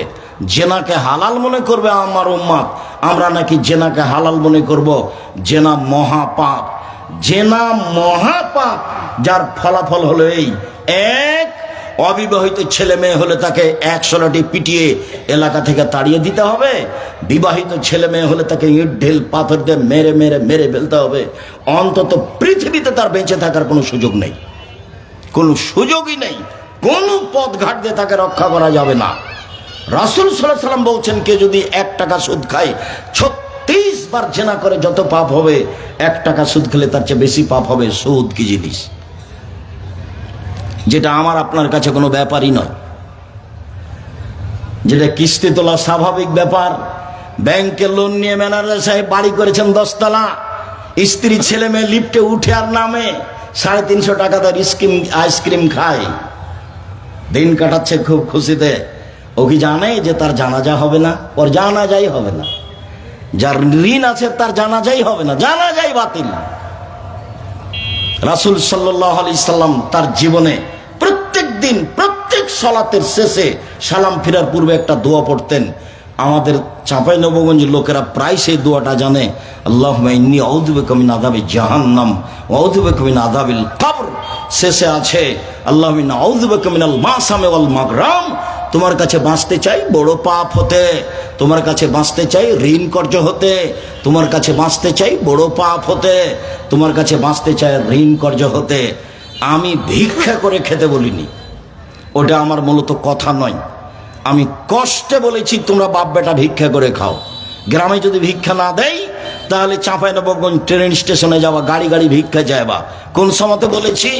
জেনাকে হালাল মনে করবে আমার উম্মত। আমরা নাকি জেনাকে হালাল মনে করব? জেনা মহাপাপ, জেনা মহাপাপ, যার ফলাফল হলো এই, এক, অবিবাহিত ছেলে মেয়ে হলে তাকে 100 লাঠি পিটিয়ে এলাকা থেকে তাড়িয়ে দিতে হবে, বিবাহিত ছেলে মেয়ে হলে তাকে ইট ঢেল পাথর দিয়ে মেরে মেরে মেরে ফেলতে হবে, অন্তত পৃথিবীতে তার বেঁচে থাকার কোনো সুযোগ নেই, কোনো সুযোগই নেই, কোনো পথ ঘাট দিয়ে তাকে রক্ষা করা যাবে না। রাসূল সাল্লাল্লাহু আলাইহি সাল্লাম বলছেন, কে যদি 1 টাকা সুদ খায় 36 বার জেনা করে যত পাপ হবে, 1 টাকা সুদ খেলে তার চেয়ে বেশি পাপ হবে। সুদ কি জিনিস, যেটা আমার আপনার কাছে কোনো ব্যাপারই নয়, যেটা কিস্তি তোলা স্বাভাবিক ব্যাপার। ব্যাংকে লোন নিয়ে ম্যানেজার সাহেব বাড়ি করেছেন 10 তলা, স্ত্রী ছেলে মেয়ে লিফটে উঠে আর নামে, 350 টাকা তার আইসক্রিম খায়, দিন কাটাচ্ছে খুব খুশিতে। ও কি জানে যে তার জানাজা হবে না? ওর জানাজাই হবে না। যার ঋণ আছে তার জানাজাই হবে না, জানাজাই বাতিল। রাসূল সাল্লাল্লাহু আলাইহি সাল্লাম তার জীবনে প্রত্যেক দিন প্রত্যেক সালাতের শেষে সালাম ফিরার পূর্বে একটা দোয়া পড়তেন। আমাদের চাঁপাইনবাবগঞ্জের লোকেরা প্রায় সেই দোয়াটা জানে, আল্লাহুম্মা ইন্নী আউযু বিকা মিন আযাবি জাহান্নাম ওয়া আউযু বিকা মিন আযাবিল কবর। শেষে আছে আল্লাহুম্মা ইন্নী আউযু বিকা মিনাল মাসামি ওয়াল মাগরাম। তোমার কাছে বাঁচতে চাই বড় পাপ হতে, তোমার কাছে বাঁচতে চাই ঋণ কর্য হতে, তোমার কাছে বাঁচতে চাই বড় পাপ হতে, তোমার কাছে বাঁচতে চাই ঋণ কর্য হতে। আমি ভিক্ষা করে খেতে বলিনি, ওটা আমার মূলত কথা নয়। আমি কষ্টে বলেছি তোমরা বাপ বেটা ভিক্ষা করে খাও। গ্রামে যদি ভিক্ষা না দেয় তাহলে চাঁপাইনবাবগঞ্জ ট্রেন স্টেশনে যাওয়া, গাড়ি গাড়ি ভিক্ষা যাবা। কোন সময়তে বলেছি?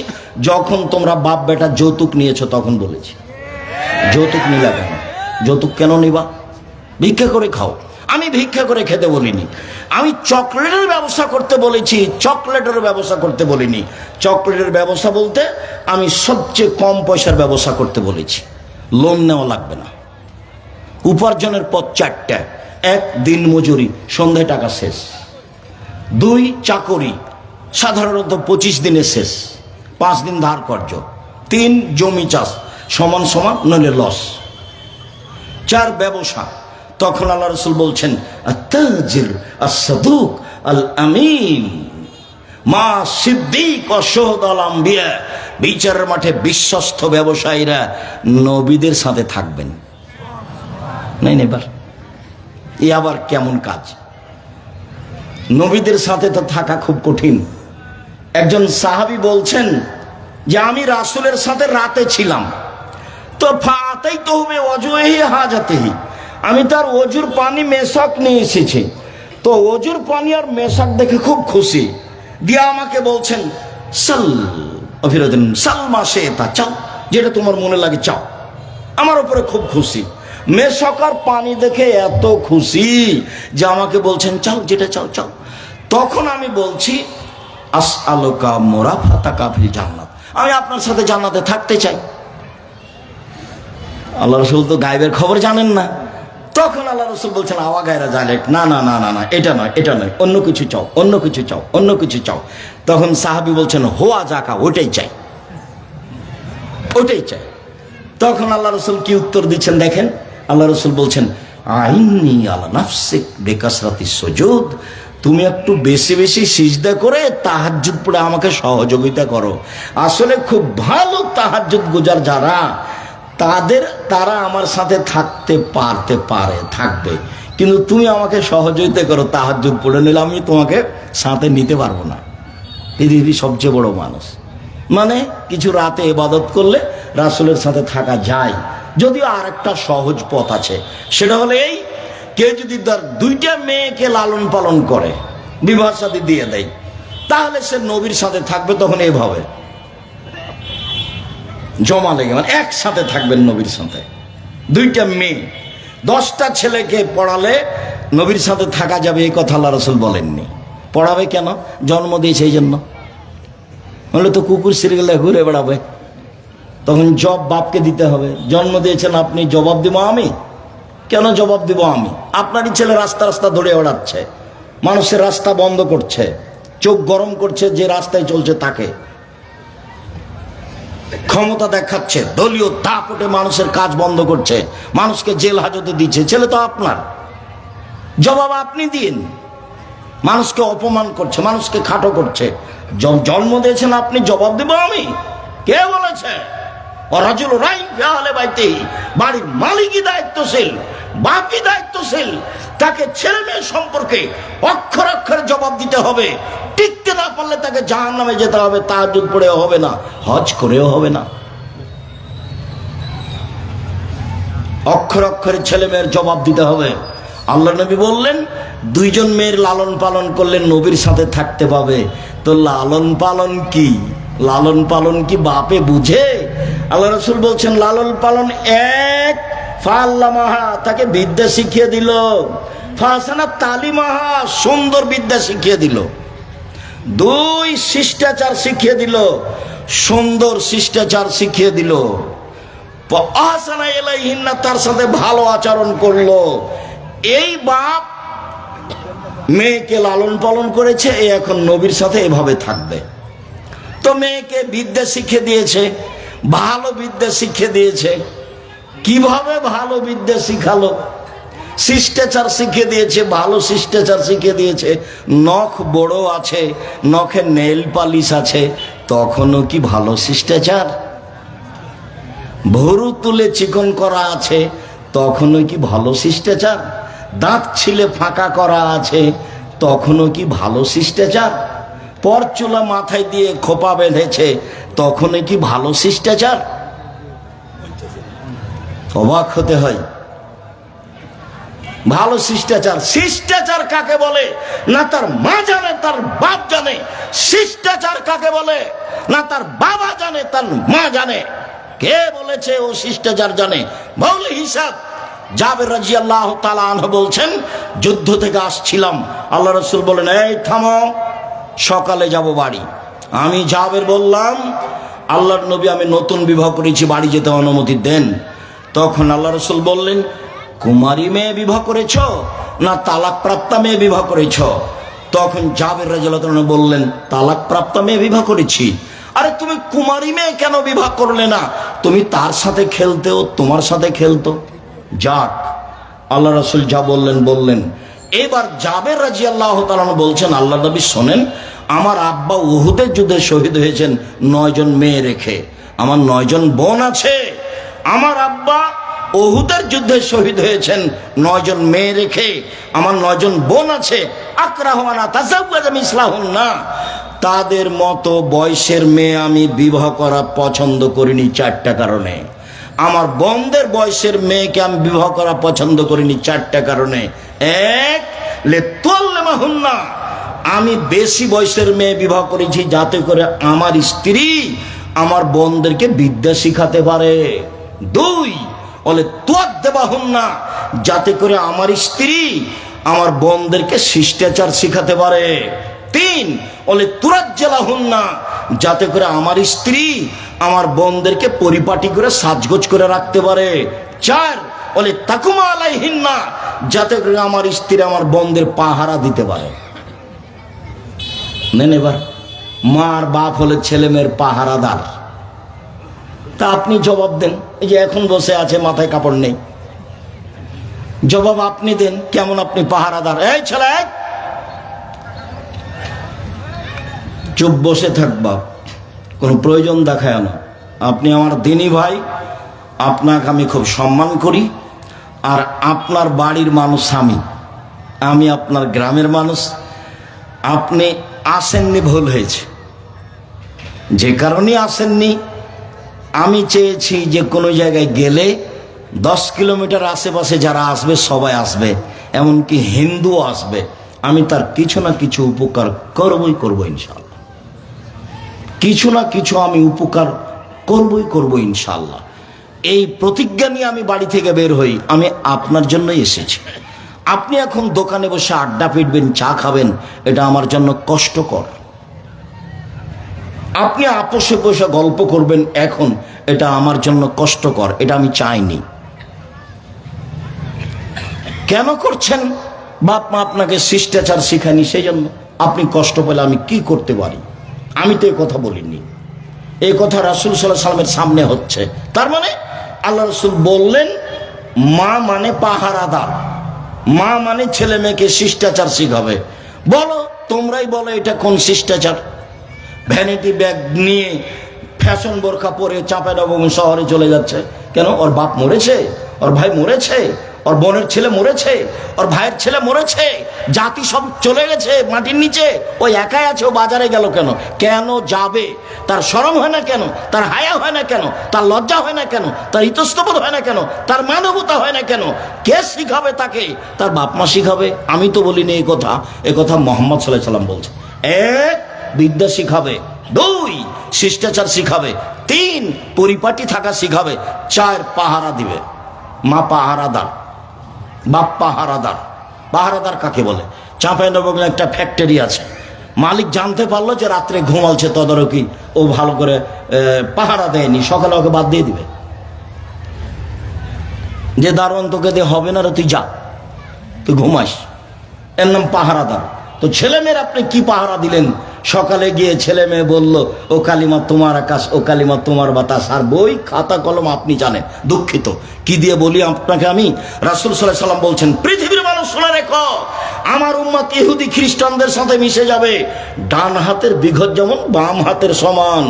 যখন তোমরা বাপ বেটা যৌতুক নিয়েছো তখন বলেছি। যৌতুক নিলা কেন? যৌতুক কেন নিবা? ভিক্ষা করে খাও। আমি ভিক্ষা করে খেতে বলিনি। আমি চকলেটের ব্যবসা করতে বলেছি, চকলেটের ব্যবসা করতে বলিনি। চকলেটের ব্যবসা বলতে আমি সবচেয়ে কম পয়সার ব্যবসা করতে বলেছি। লোন নেওয়া লাগবে না। উপার্জনের পথ 4টা। 1 দিন মজুরি, সন্ধ্যায় টাকা শেষ। 2 চাকরি, সাধারণত 25 দিনে শেষ, 5 দিন ধার কর্য। 3 জমি চাষ, সমান সমান নইলে লস। 4 ব্যবসা। তখন আল্লাহ রাসূল বলছেন আত-তাজির আস-সাদুক আল-আমিন মা সিদ্দিক ও শুহাদাল আম্বিয়া। বিচারের মাঠে বিশ্বস্ত ব্যবসায়ীরা নবীদের সাথে থাকবেন। নাই এবার এ আবার কেমন কাজ? নবীদের সাথে তো থাকা খুব কঠিন। একজন সাহাবী বলছেন যে আমি রাসূলের সাথে রাতে ছিলাম, তো ফাতাই তো হবে ওয়াজুহি হাজাতিহি, আমি তার ওজুর পানি মেশাক নিয়ে এসেছি। তো ওজুর পানি আর মেশাক দেখে খুব খুশি, দিয়া আমাকে বলছেন সাল অভিরদিন সালমা শেতা, চাও যেটা তোমার মনে লাগে চাও। আমার উপরে খুব খুশি। মেশাক আর পানি দেখে এত খুশি যে আমাকে বলছেন চাও যেটা চাও চাও। তখন আমি বলছি আসআলুকা মুরাফাতাকা ফিল জান্নাত, আমি আপনার সাথে জান্নাতে থাকতে চাই। আল্লাহ রাসূল তো গায়েবের খবর জানেন না। তখন আল্লাহ রাসূল বলছেন আওয়া গায়রা জালেক, না না না না না, এটা নয় এটা নয়, অন্য কিছু চাও, অন্য কিছু চাও, অন্য কিছু চাও। তখন সাহাবী বলছেন হোয়া জাকা, ওটাই চাই, ওটাই চাই। তখন আল্লাহ রাসূল কি উত্তর দিচ্ছেন দেখেন। আল্লাহ রাসূল বলছেন আইন্নী আলা নাফসিক বিকাসরাতিস সুজুদ, তুমি একটু বেশি বেশি সিজদা করে তাহাজ্জুদ পড়ে আমাকে সহযোগিতা করো। আসলে খুব ভালো তাহাজ্জুদ গুজার যারা, তারা আমার সাথে থাকতে পারে, থাকবে। কিন্তু তুমি আমাকে সহযোগিতা করো তাহাজ্জুদ পড়ে, নিলে আমি তোমাকে সাথে নিতে পারবো না। পৃথিবীর সবচেয়ে বড় মানুষ। মানে কিছু রাতে ইবাদত করলে রাসূলের সাথে থাকা যায়। যদিও আর একটা সহজ পথ আছে, সেটা হলো এই, কেউ যদি তার 2টা মেয়েকে লালন পালন করে, বিবাহ শাদী দিয়ে দেয়, তাহলে সে নবীর সাথে থাকবে। তখন এইভাবে জমা লেগে, মানে একসাথে থাকবেন নবীর সাথে। 2টা মেয়ে 10টা ছেলেকে পড়ালে নবীর সাথে থাকা যাবে, এই কথা আল্লাহ রাসূল বলেননি। পড়াবে কেন? জন্ম দিয়েছে এই জন্য। বলে তো কুকুর সিরিয়ালে ঘুরে বেড়াবে, তখন জব বাপকে দিতে হবে। জন্ম দিয়েছেন আপনি, জবাব দিব আমি? কেন জবাব দিব আমি? আপনারই ছেলে রাস্তা রাস্তা ধরে ওড়াচ্ছে, মানুষের রাস্তা বন্ধ করছে, চোখ গরম করছে যে রাস্তায় চলছে তাকে, ক্ষমতা দেখাচ্ছে, দলীয় দাপটে মানুষের কাজ বন্ধ করছে, মানুষকে জেল হাজতে দিচ্ছে। ছেলে তো আপনার, জবাব আপনি দিন। মানুষকে অপমান করছে, মানুষকে খাটো করছে, জন্ম দিয়েছেন আপনি, জবাব দেব আমি? কে বলেছে? রাজুল রাইন ফি আহলি বাইতি, বাড়ির মালিকই দায়িত্বশীল, বাপই দায়িত্বশীল। তাকে ছেলে মেয়ে সম্পর্কে অক্ষর অক্ষরে জবাব দিতে হবে। টিকতে না পারলে তাকে জাহান্নামে যেতে হবে, তাহাজ্জুদ পড়েও হবে না, হজ করেও হবে না। অক্ষর অক্ষরে ছেলে মেয়ের জবাব দিতে হবে। আল্লাহ নবী বললেন 2জন মেয়ের লালন পালন করলে নবীর সাথে থাকতে পাবে। তো লালন পালন কি? লালন পালন কি বাপে বুঝে? আল্লাহ রাসূল বলছেন লালন পালন 1, ফাল্লামাহা, তাকে বিদ্যা শিখিয়ে দিল, ফাসানা তালিমাহা, সুন্দর বিদ্যা শিখিয়ে দিল। দুই, শিষ্টাচার শিখিয়ে দিল, সুন্দর শিষ্টাচার শিখিয়ে দিল। আহসানা ইলাইহিন্না, তার সাথে ভালো আচরণ করলো। এই বাপ মেয়েকে লালন পালন করেছে, এই এখন নবীর সাথে এভাবে থাকবে। তো মেয়েকে বিদ্যা শিখিয়ে দিয়েছে, ভালো বিদ্যা শিখিয়ে দিয়েছে। কিভাবে ভালো বিদ্যা শিখালো? শিষ্টাচার শিখিয়ে দিয়েছে, ভালো শিষ্টাচার শিখিয়ে দিয়েছে। নখ বড় আছে, নখে নেল পালিশ আছে, তখনও কি ভালো শিষ্টাচার? ভরু তুলে চিকন করা আছে, তখনও কি ভালো শিষ্টাচার? দাঁত ছিলে ফাঁকা করা আছে, তখনও কি ভালো শিষ্টাচার? পরচুলা মাথায় দিয়ে খোপা বেঁধেছে, তখনও কি ভালো শিষ্টাচার? অবাক হতে হয়। ভালো শিষ্টাচার, শিষ্টাচার কাকে বলে না তার মা জানে, তার বাপ জানে। শিষ্টাচার কাকে বলে না তার বাবা জানে, তার মা জানে। কে বলেছে ও শিষ্টাচার জানে? মাওলা হিসাব জাবের রাদিয়াল্লাহু তাআলা আনহু বলছেন, যুদ্ধ থেকে আসছিলাম, আল্লাহ রাসূল বলেন, এই থামো, সকালে যাব বাড়ি। আমি জাবের বললাম, আল্লাহর নবী, আমি নতুন বিবাহ করেছি, বাড়ি যেতে অনুমতি দেন। তখন আল্লাহ রাসূল বললেন, কুমারী মেয়ে বিবাহ করেছ না তালাক প্রাপ্তা মেয়ে বিবাহ করেছ? তখন জাবের রাদিয়াল্লাহু তাআলা বললেন, তালাক প্রাপ্তা মেয়ে বিবাহ করেছি। আরে তুমি কুমারী মেয়ে কেন বিবাহ করলে না? তুমি তার সাথে খেলতেও, তোমার সাথে খেলতো। যাক, আল্লাহ রাসূল যা বললেন বললেন। এবার জাবের রাদিয়াল্লাহু তাআলা বলছেন, আল্লাহ নবী শোনেন, আমার আব্বা উহুদের যুদ্ধে শহীদ হয়েছেন 9 জন মেয়ে রেখে। আমার 9 জন বোন আছে। আমার আব্বা উহুদের যুদ্ধে শহীদ হয়েছেন 9 জন মেয়ে রেখে। আমার 9 জন বোন আছে। আকরাহু আন আতাযাওয়াজা মিসলাহুন্না, তাদের মতো বয়সের মেয়ে আমি বিবাহ করা পছন্দ করিনি 4টা কারণে। আমার বোনদের বয়সের মেয়েকে আমি বিবাহ করা পছন্দ করিনি 4টা কারণে। এক, লিতুল্লামাহুন্না, আমি বেশি বয়সের মেয়ে বিবাহ করেছি যাতে করে আমার স্ত্রী আমার বোনদেরকে বিদ্যা শিখাতে পারে। 2, বলে তুয়াদ্দাবাহুন্না, যাতে করে আমার স্ত্রী আমার বোনদেরকে শিষ্টাচার শিখাতে পারে। 3, বলে তুরাজ্জালাহুন্না, যাতে করে আমার স্ত্রী আমার বোনদেরকে পরিপাটি করে সাজগোজ করে রাখতে পারে। 4, বলে তাকুমা আলাইহিন্না, যাতে করে আমার স্ত্রী আমার বোনদের পাহারা দিতে পারে। নেন এবার, মার বাপ হলে ছেলে মেয়ের পাহারাদার। তা আপনি জবাব দেন। এই যে এখন বসে আছে, মাথায় কাপড় নেই, জবাব আপনি দেন, কেমন আপনি পাহারাদার? এই ছেলে, চুপ বসে থাকবা, কোনো প্রয়োজন দেখায় না। আপনি আমার দিনী ভাই, আপনাকে আমি খুব সম্মান করি, আর আপনার বাড়ির মানুষ আমি আপনার গ্রামের মানুষ। আপনি আসেননি, ভুল হয়েছে। যে কারণে আসেননি, আমি চেয়েছি যে কোনো জায়গায় গেলে 10 কিলোমিটার আশেপাশে যারা আসবে সবাই আসবে, এমনকি হিন্দুও আসবে। আমি তার কিছু না কিছু উপকার করবো ইনশাল্লাহ। কিছু না কিছু আমি উপকার করবই ইনশাল্লাহ। এই প্রতিজ্ঞা নিয়ে আমি বাড়ি থেকে বের হই। আমি আপনার জন্যই এসেছি। আপনি এখন দোকানে বসে আড্ডা পিটবেন, চা খাবেন, এটা আমার জন্য কষ্টকর। আপনি আপোষে বসে গল্প করবেন এখন, এটা আমার জন্য কষ্টকর, এটা আমি চাইনি। কেন করছেন? বাপ মা আপনাকে শিষ্টাচার শিখায়নি, সেই জন্য আপনি কষ্ট পেলে আমি কি করতে পারি? আমি তো এই কথা বলিনি, এই কথা রাসূল সাল্লাল্লাহু আলাইহি ওয়াসাল্লামের সামনে হচ্ছে। তার মানে আল্লাহ রাসূল বললেন, মা মানে পাহারাদার, মা মানে ছেলে মেয়েকে শিষ্টাচার শিখাবে। বলো, তোমরাই বলো, এটা কোন শিষ্টাচার? ভ্যানিটি ব্যাগ নিয়ে ফ্যাশন বোরখা পরে চাঁপাইনবাবগঞ্জ শহরে চলে যাচ্ছে কেন? ওর বাপ মরেছে, ওর ভাই মরেছে, ওর বোনের ছেলে মরেছে, ওর ভাইয়ের ছেলে মরেছে, জাতি সব চলে গেছে মাটির নিচে, ওই একাই আছে। ও বাজারে গেল কেন? কেন যাবে? তার শরম হয় না কেন? তার হায়া হয় না কেন? তার লজ্জা হয় না কেন? তার ইতস্তবোধ হয় না কেন? তার মানবতা হয় না কেন? কে শিখাবে তাকে? তার বাপ মা শিখাবে। আমি তো বলিনি এই কথা, এ কথা মুহাম্মদ সাল্লাল্লাহু আলাইহি ওয়াসাল্লাম বলছে। 1, বিদ্যা শিখাবে। 2, শিষ্টাচার শিখাবে। 3, পরিপাটি থাকা শিখাবে। 4, পাহারা দিবে। মা পাহারাদার, বাপ পাহারাদার। পাহারাদার কাকে বলে? চাঁপাইনবাবগঞ্জে একটা ফ্যাক্টরি আছে, মালিক জানতে পারলো যে রাত্রে ঘুমালছে, তদারকি ও ভালো করে পাহারা দেয়নি, সকালে ওকে বাদ দিয়ে দিবে, যে দারোয়ান তোকে দিয়ে হবে না রে, তুই যা, তুই ঘুমাস, এর নাম পাহারাদার। তো ছেলে মেয়ের আপনি কি পাহারা দিলেন? সকালে গিয়ে ছেলে মেয়ে বললো ও কালিমা তোমার আকাশ, ও কালিমা তোমার বাতাস, আর বই খাতা কলম আপনি জানেন। দুঃখিত, কি দিয়ে বলি আপনাকে আমি? রাসূল সাল্লাল্লাহু আলাইহি ওয়াসাল্লাম বলছেন, পৃথিবীর মানুষ শুনে রেখো, আমার উম্মত ইহুদি খ্রিস্টানদের সাথে মিশে যাবে, ডান হাতের বিঘত যেমন বাম হাতের সমান।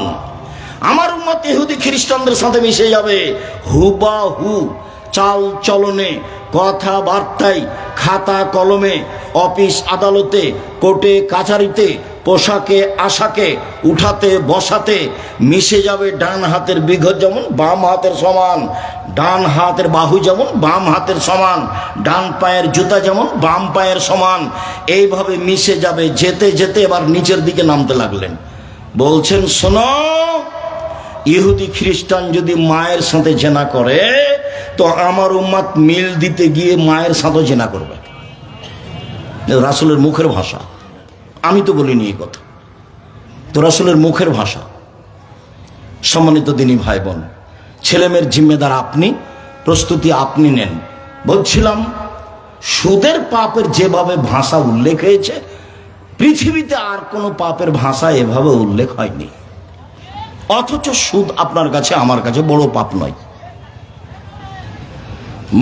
আমার উম্মত ইহুদি খ্রিস্টানদের সাথে মিশে যাবে, হুবাহু চাল চলনে, কথাবার্তায়, খাতা কলমে, অফিস আদালতে, কোর্টে কাছারিতে, পোশাকে আশাকে, উঠাতে বসাতে মিশে যাবে। ডান হাতের বিঘত যেমন বাম হাতের সমান, ডান হাতের বাহু যেমন বাম হাতের সমান, ডান পায়ের জুতা যেমন বাম পায়ের সমান, এইভাবে মিশে যাবে। যেতে যেতে এবার নিচের দিকে নামতে লাগলেন, বলছেন শোনো, ইহুদি খ্রিস্টান যদি মায়ের সাথে জেনা করে তো আমার উম্মত মিল দিতে গিয়ে মায়ের সাথে জেনা করবে। রাসূলের মুখের ভাষা, আমি তো বলিনি এই কথা, তো রাসূলের মুখের ভাষা। সম্মানিত দিনী ভাই বোন, ছেলেমেয়ের জিম্মেদার আপনি, প্রস্তুতি আপনি নেন। বলছিলাম সুদের পাপের যেভাবে ভাষা উল্লেখ হয়েছে, পৃথিবীতে আর কোনো পাপের ভাষা এভাবে উল্লেখ হয়নি। অথচ সুদ আপনার কাছে আমার কাছে বড় পাপ নয়।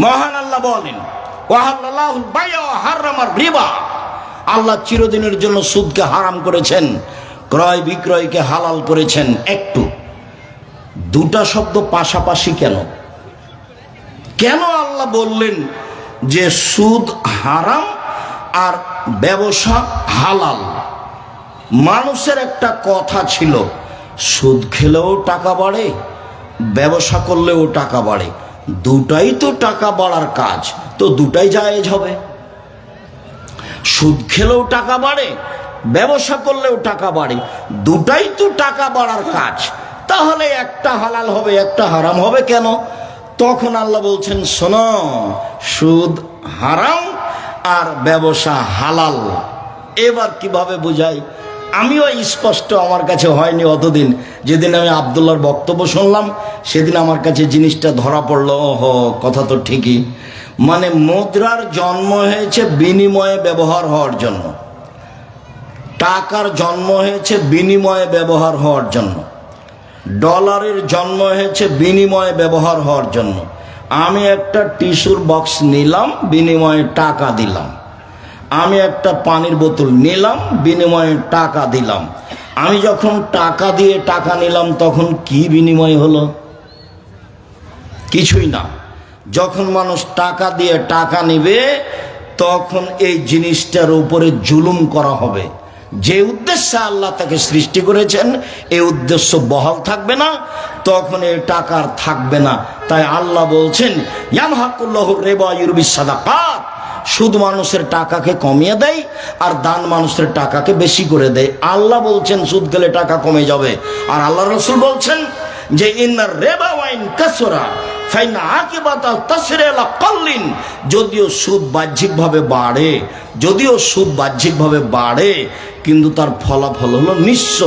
মহান আল্লাহ বলেন, ওয়াহাল্লাল্লাহুল বাই'a ওয়া হাররামার রিবা, আল্লাহ চিরদিনের জন্য সুদকে হারাম করেছেন, ক্রয় বিক্রয়কে হালাল করেছেন। একটু দুটা শব্দ পাশাপাশি কেন? কেন আল্লাহ বললেন যে সুদ হারাম আর ব্যবসা হালাল? মানুষের একটা কথা ছিল, সুদ খেলেও টাকা বাড়ে, ব্যবসা করলেও টাকা বাড়ে, দুটাই তো টাকা বাড়ার কাজ, তো দুটাই জায়েজ হবে। সুদ খেলেও টাকা বাড়ে, ব্যবসা করলেও টাকা বাড়ে, দুটাই তো টাকা বাড়ার কাজ, তাহলে একটা হালাল হবে একটা হারাম হবে কেন? তখন আল্লাহ বলছেন শোনো, সুদ হারাম আর ব্যবসা হালাল। এবার কিভাবে বুঝাই? আমিও স্পষ্ট আমার কাছে হয়নি অতদিন। যেদিন আমি আব্দুল্লাহর বক্তব্য শুনলাম সেদিন আমার কাছে জিনিসটা ধরা পড়লো, ওহো কথা তো ঠিকই। মানে মুদ্রার জন্ম হয়েছে বিনিময়ে ব্যবহার হওয়ার জন্য, টাকার জন্ম হয়েছে বিনিময়ে ব্যবহার হওয়ার জন্য, ডলারের জন্ম হয়েছে বিনিময়ে ব্যবহার হওয়ার জন্য। আমি একটা টিস্যুর বক্স নিলাম, বিনিময়ে টাকা দিলাম। আমি একটা পানির বোতল নিলাম, বিনিময়ে টাকা দিলাম। আমি যখন টাকা দিয়ে টাকা নিলাম তখন কি বিনিময় হলো? কিছুই না। যখন মানুষ টাকা দিয়ে টাকা নেবে তখন এই জিনিসটার উপরে জুলুম করা হবে। যে উদ্দেশ্যে আল্লাহ তাকে সৃষ্টি করেছেন এই উদ্দেশ্য বহাল থাকবে না, তখন এই টাকার থাকবে না। তাই আল্লাহ বলছেন ইয়ামহাকুল্লাহু রিবা ইউরবিস সাদাকাত, সুদ মানুষের টাকাকে কমিয়ে দেয় আর দান মানুষের টাকাকে বেশি করে দেয়। আল্লাহ বলছেন সুদ খেলে টাকা কমে যাবে, আর আল্লাহ রাসূল বলছেন যে ইন্নার রিবা ওয়াইন কাসরা ফাইন আকিবাতা তাসরিলা কাল্লিন, যদিও সুদ বাহ্যিকভাবে বাড়ে, যদিও সুদ বাহ্যিকভাবে বাড়ে কিন্তু তার ফলাফল হলো নিঃস্ব।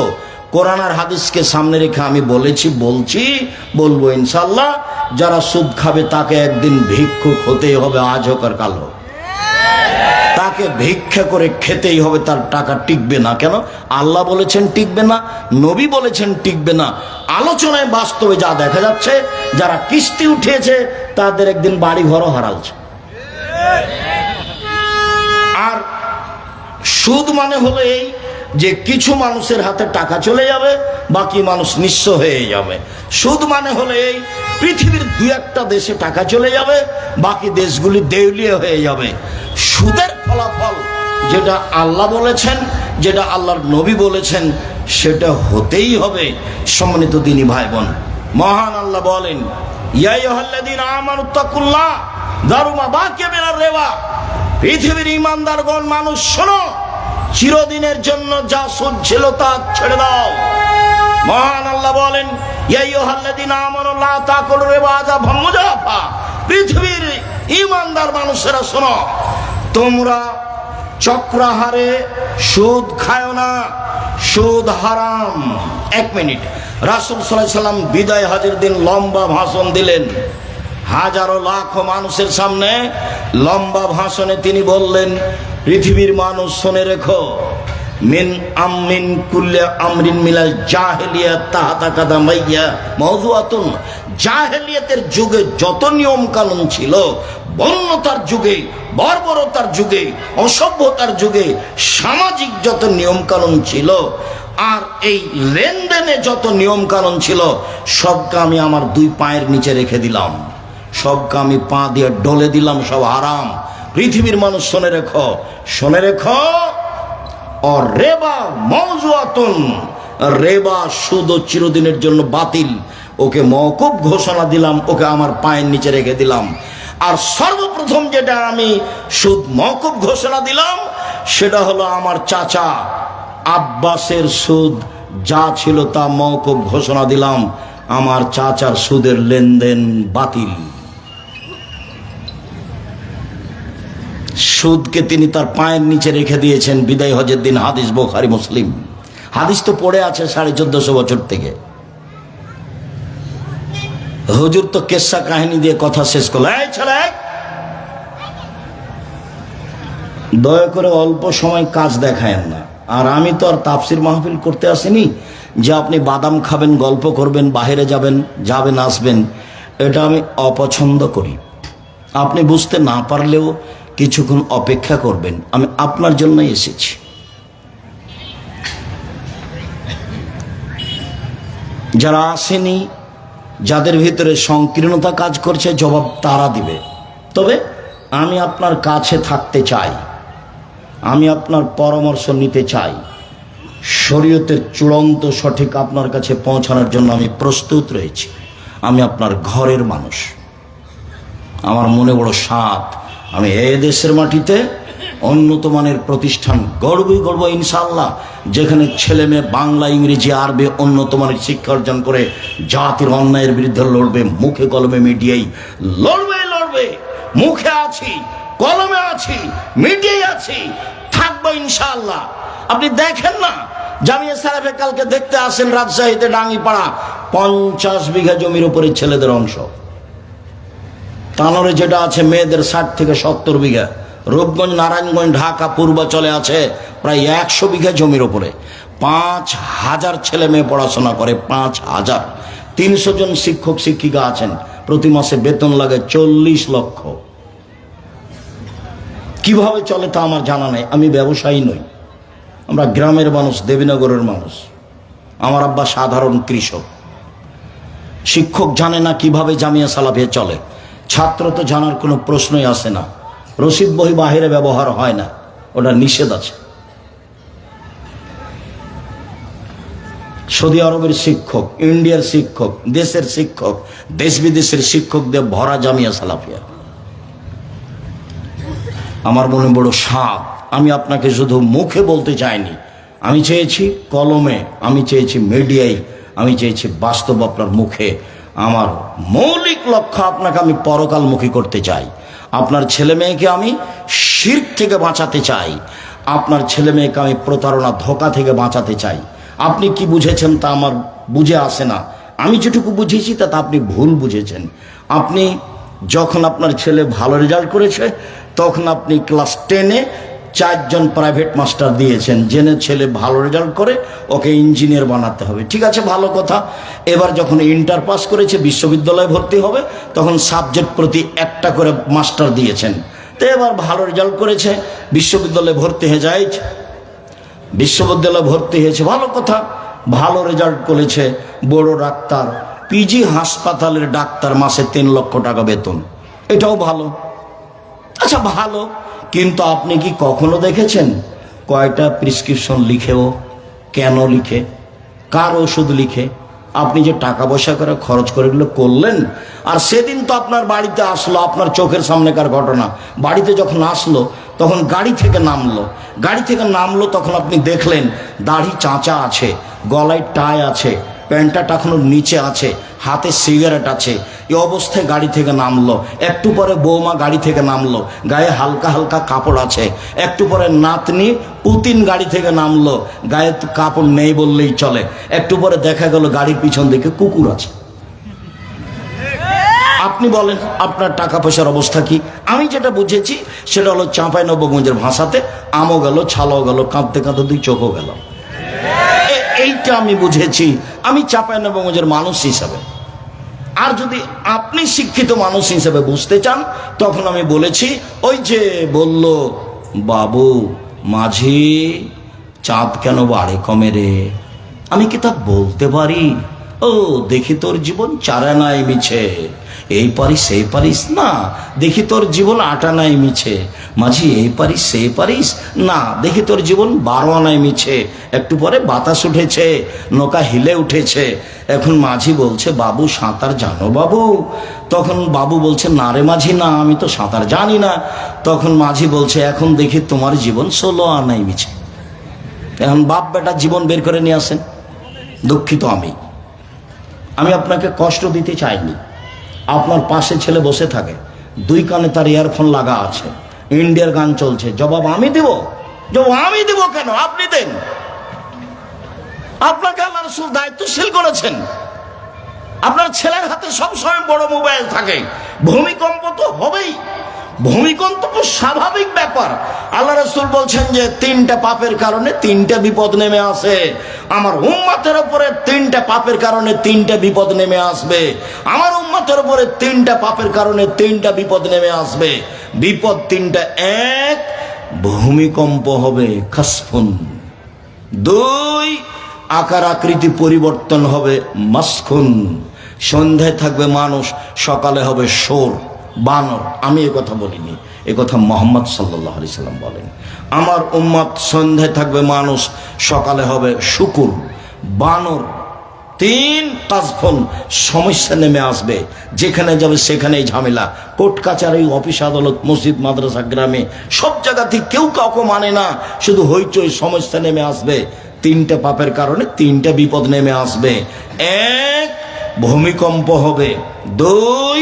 কোরআন আর হাদিসকে সামনে রেখে আমি বলবো ইনশাআল্লাহ, যারা সুদ খাবে তাকে একদিন ভিক্ষুক হতেই হবে, আজ হোক আর কাল হোক। তাকে ভিক্ষা করে খেতেই হবে, তার টাকা টিকবে না। কেন? আল্লাহ বলেছেন টিকবে না, নবী বলেছেন টিকবে না। আলোচনায় বাস্তবে যা দেখা যাচ্ছে, যারা কিস্তি উঠিয়েছে তাদের একদিন বাড়ি ঘরও হারালছে। আর সুদ মানে হলো এই যে কিছু মানুষের হাতে টাকা চলে যাবে, বাকি মানুষ নিঃস্ব হয়ে যাবে। সুদ মানে হলো এই পৃথিবীর দু একটা দেশে টাকা চলে যাবে, বাকি দেশগুলি দেউলিয়া হয়ে যাবে। সুদের ফলাফল যেটা আল্লাহ বলেছেন, যেটা আল্লাহর নবী বলেছেন, সেটা হতেই হবে। সম্মানিত দিনী ভাই বোন, মহান আল্লাহ বলেন ইয়া আইয়ুহাল্লাযীনা আমানুত্তাকুল্লাহ যারু মা বাকিয়া মিনার রিবা, পৃথিবীর ঈমানদারগণ মানুষ শোনো, চিরদিনের জন্য যা সুদ ছিল তা ছেড়ে দাও। মহান আল্লাহ বলেন ইয়া আইয়ুহাল্লাযীনা আমানু লা তাকুলু রিবা আযাফাম মুযাফা, পৃথিবীর ঈমানদার মানুষেরা শোনো, তোমরা চক্রাহারে সুদ খায় না, সুদ হারাম। 1 মিনিট। রাসূল সাল্লাল্লাহু আলাইহি সাল্লাম বিদায় হজের দিন লম্বা ভাষণ দিলেন, হাজারো লাখো মানুষের সামনে লম্বা ভাষণে তিনি বললেন, পৃথিবীর মানুষ শুনে রেখো, মিন আমমিন কুল্লে আমরিন মিলাল জাহেলিয়াত তাহাতা কাদামাইয়া মাওযুআতুন। জাহেলিয়াতের যুগে যত নিয়ম কানুন ছিল, বন্যতার যুগে, বর্বরতার যুগে, অসভ্যতার যুগে সামাজিক যত নিয়ম কানুন ছিল, আর এই লেনদেনে যত নিয়ম কানুন ছিল, সবকে আমি আমার 2 পায়ের নিচে রেখে দিলাম, সবকে আমি পা দিয়ে ডলে দিলাম, সব হারাম। পৃথিবীর মানুষ শুনে রেখো, শুনে রেখো, আর রেবা মাওযুআতুন, রেবা সুদ চিরদিনের জন্য বাতিল, ওকে মওকুফ ঘোষণা দিলাম, ওকে আমার পায়ের নিচে রেখে দিলাম। আর সর্বপ্রথম যেটা আমি সুদ মওকুফ ঘোষণা দিলাম, সেটা হলো আমার চাচা আব্বাসের সুদ যা ছিল তা মওকুফ ঘোষণা দিলাম, আমার চাচার সুদের লেনদেন বাতিল। সুদকে তিনি তার পায়ের নিচে রেখে দিয়েছেন বিদায় হজের দিন। হাদিস বুখারী মুসলিম। হাদিস তো পড়ে আছে 1450 বছর থেকে। হুজুর তো কেসা কাহিনী দিয়ে কথা শেষ করলো। এই ছেলে, দয়া করে অল্প সময় কাজ দেখায়েন না। আর আমি তো আর তাফসির মাহফিল করতে আসিনি যে আপনি বাদাম খাবেন, গল্প করবেন, বাইরে যাবেন আসবেন। এটা আমি অপছন্দ করি। আপনি বুঝতে না পারলেও কিছুক্ষণ অপেক্ষা করবেন, আমি আপনার জন্যই এসেছি। যারা আসেনি, যাদের ভিতরে সংকীর্ণতা কাজ করছে, জবাব তারা দিবে। তবে আমি আপনার কাছে থাকতে চাই, আমি আপনার পরামর্শ নিতে চাই, শরীয়তের চূড়ান্ত সঠিক আপনার কাছে পৌঁছানোর জন্য আমি প্রস্তুত রয়েছি। আমি আপনার ঘরের মানুষ। আমার মনে বড় সাধ, আমি এই দেশের মাটিতে উন্নত মানের প্রতিষ্ঠান গড়ব ইনশাআল্লাহ, যেখানে ছেলে মেয়ে বাংলা, ইংরেজি, আরবি উন্নত মানের শিক্ষা অর্জন করে জাতির অন্যায়ের বিরুদ্ধে লড়বে। মুখে কলমে মিডিয়াই লড়বে। মুখে আছি, কলমে আছি, মিডিয়াই আছি, থাকবো ইনশাআল্লাহ। আপনি দেখেন না, জামিয়া সালাফে কালকে দেখতে আসেন রাজশাহীতে ডাঙ্গিপাড়া, 50 বিঘা জমির উপরে ছেলেদের অংশ। তানোরে যেটা আছে মেয়েদের 60 থেকে 70 বিঘা। রূপগঞ্জ, নারায়ণগঞ্জ, ঢাকা, পূর্বাচলে আছে প্রায় 100 বিঘা জমির উপরে। 5000 ছেলে মেয়ে পড়াশোনা করে, 5000। 300 জন শিক্ষক শিক্ষিকা আছেন, প্রতি মাসে বেতন লাগে 40 লক্ষ। কিভাবে চলে তা আমার জানা নেই। আমি ব্যবসায়ী নই, আমরা গ্রামের মানুষ, দেবীনগরের মানুষ। আমার আব্বা সাধারণ কৃষক। শিক্ষক জানে না কিভাবে জামিয়া সালাফিয়া চলে, ছাত্র তো জানার কোনো প্রশ্নই আসে না। রসিদ বই বাহিরে ব্যবহার হয় না, ওটা নিষেধ আছে। সৌদি আরবের শিক্ষক, ইন্ডিয়ার শিক্ষক, দেশের শিক্ষক, দেশ বিদেশের শিক্ষকদের ভরা জামিয়া সালাফিয়া। আমার মনে বড় সাধ। আমি আপনাকে শুধু মুখে বলতে চাইনি, আমি চেয়েছি কলমে, আমি চেয়েছি মিডিয়ায়, আমি চেয়েছি বাস্তব আপনার মুখে। আমার মৌলিক লক্ষ্য, আপনাকে আমি পরকালমুখী করতে চাই। আপনার ছেলে মেয়েকে আমি শিরক থেকে বাঁচাতে চাই। আপনার ছেলে মেয়েকে আমি প্রতারণা, ধোঁকা থেকে বাঁচাতে চাই। আপনি কি বুঝেছেন তা আমার বুঝে আসে না। আমি যেটুকু বুঝেছি তা আপনি ভুল বুঝেছেন। আপনি যখন আপনার ছেলে ভালো রেজাল্ট করেছে, তখন আপনি ক্লাস 10-এ 4 জন প্রাইভেট মাস্টার দিয়েছেন, জেনে ছেলে ভালো রেজাল্ট করে ওকে ইঞ্জিনিয়ার বানাতে হবে। ঠিক আছে, ভালো কথা। এবার যখন ইন্টার পাস করেছে, বিশ্ববিদ্যালয়ে ভর্তি হবে, তখন সাবজেক্ট প্রতি 1টা করে মাস্টার দিয়েছেন। তো এবার ভালো রেজাল্ট করেছে, বিশ্ববিদ্যালয়ে ভর্তি হয়ে যায়, বিশ্ববিদ্যালয়ে ভর্তি হয়েছে, ভালো কথা। ভালো রেজাল্ট করেছে, বড় ডাক্তার, পিজি হাসপাতালের ডাক্তার, মাসে 3 লক্ষ টাকা বেতন, এটাও ভালো। আচ্ছা ভালো, কিন্তু আপনি কি কখনো দেখেছেন কয়টা প্রেসক্রিপশন লিখেও, কেন লিখে, কার ওষুধ লিখে? আপনি যে টাকা পয়সা করে খরচ করে এগুলো করলেন, আর সেদিন তো আপনার বাড়িতে আসলো, আপনার চোখের সামনেকার ঘটনা। বাড়িতে যখন আসলো, তখন গাড়ি থেকে নামলো, তখন আপনি দেখলেন দাড়ি চাঁচা আছে, গলায় টাই আছে, প্যান্টটা এখনো নিচে আছে, হাতে সিগারেট আছে, এই অবস্থায় গাড়ি থেকে নামলো। একটু পরে বৌমা গাড়ি থেকে নামলো, গায়ে হালকা হালকা কাপড় আছে। একটু পরে নাতনি পুতিন গাড়ি থেকে নামলো, গায়ে কাপড় নেই বললেই চলে। একটু পরে দেখা গেল গাড়ির পিছন দিকে কুকুর আছে। আপনি বলেন আপনার টাকা পয়সার অবস্থা কি? আমি যেটা বুঝেছি সেটা হলো চাঁপাইনবাবগঞ্জের ভাষাতে আমও গেল, ছালাও গেল, কাঁদতে কাঁদতে দুই চোখও গেল। এইটা আমি বুঝেছি আমি চাঁপাইনবাবগঞ্জের মানুষ হিসাবে। আর যদি আপনি শিক্ষিত মানুষ হিসেবে বুঝতে চান, তখন আমি বলেছি ওই যে বলল বাবু মাঝি চাঁদ কেন বাড়ে কমে রে, আমি কি তা বলতে পারি? ও দেখি তোর জীবন চারা নাই মিছে, এই পারিস সেই পারিস না, দেখি তোর জীবন আটা নাই মিছে। মাঝি এই পারিস সেই পারিস না, দেখি তোর জীবন 12 আনায় মিছে। একটু পরে বাতাস উঠেছে, নৌকা হিলে উঠেছে। এখন মাঝি বলছে বাবু সাঁতার জানো বাবু? তখন বাবু বলছে না রে মাঝি, না আমি তো সাঁতার জানি না। তখন মাঝি বলছে এখন দেখি তোমার জীবন 16 আনায় মিছে। এখন বাপ বেটা জীবন বের করে নিয়ে আসেন। দুঃখিত আমি আপনাকে কষ্ট দিতে চাইনি। আপনার পাশে ছেলে বসে থাকে, দুই কানে তার ইয়ারফোন লাগা আছে, ইন্ডিয়ার গান চলছে, জবাব আমি দেব? জবাব আমি দেব কেন? আপনি দেন। আপনাকে আল্লাহ রাসূল দায়িত্বশীল করেছেন। আপনার ছেলের হাতে সবসময় বড় মোবাইল থাকে, ভূমিকম্প তো হবেই। ভূমিকম্প তো স্বাভাবিক ব্যাপার। আল্লাহ রাসূল বলছেন যে 3টা পাপের কারণে 3টা বিপদ নেমে আসে। আমার উম্মতের উপরে 3টা পাপের কারণে 3টা বিপদ নেমে আসবে। আমার উম্মতের উপরে 3টা পাপের কারণে 3টা বিপদ নেমে আসবে। বিপদ 3টা। 1, ভূমিকম্প হবে, খাসফুন। 2, আকার আকৃতি পরিবর্তন হবে, মাসখুন। সন্ধ্যায় থাকবে মানুষ, সকালে হবে শোর, বানর। আমি এ কথা বলিনি, এ কথা মুহাম্মদ সাল্লাল্লাহু আলাইহি সাল্লাম বলেন। আমার উম্মত সন্ধ্যায় থাকবে মানুষ, সকালে হবে শুকুর, বানর। 3, কাজফুন, সমস্যা নেমে আসবে। যেখানে যাবে সেখানেই ঝামেলা। কোর্ট কাচারি, অফিস আদালত, মসজিদ মাদ্রাসা, গ্রামে সব জায়গাতে কেউ কাউকে মানে না, শুধু হইচই, সমস্যা নেমে আসবে। 3টা পাপের কারণে 3টা বিপদ নেমে আসবে। 1, ভূমিকম্প হবে। 2,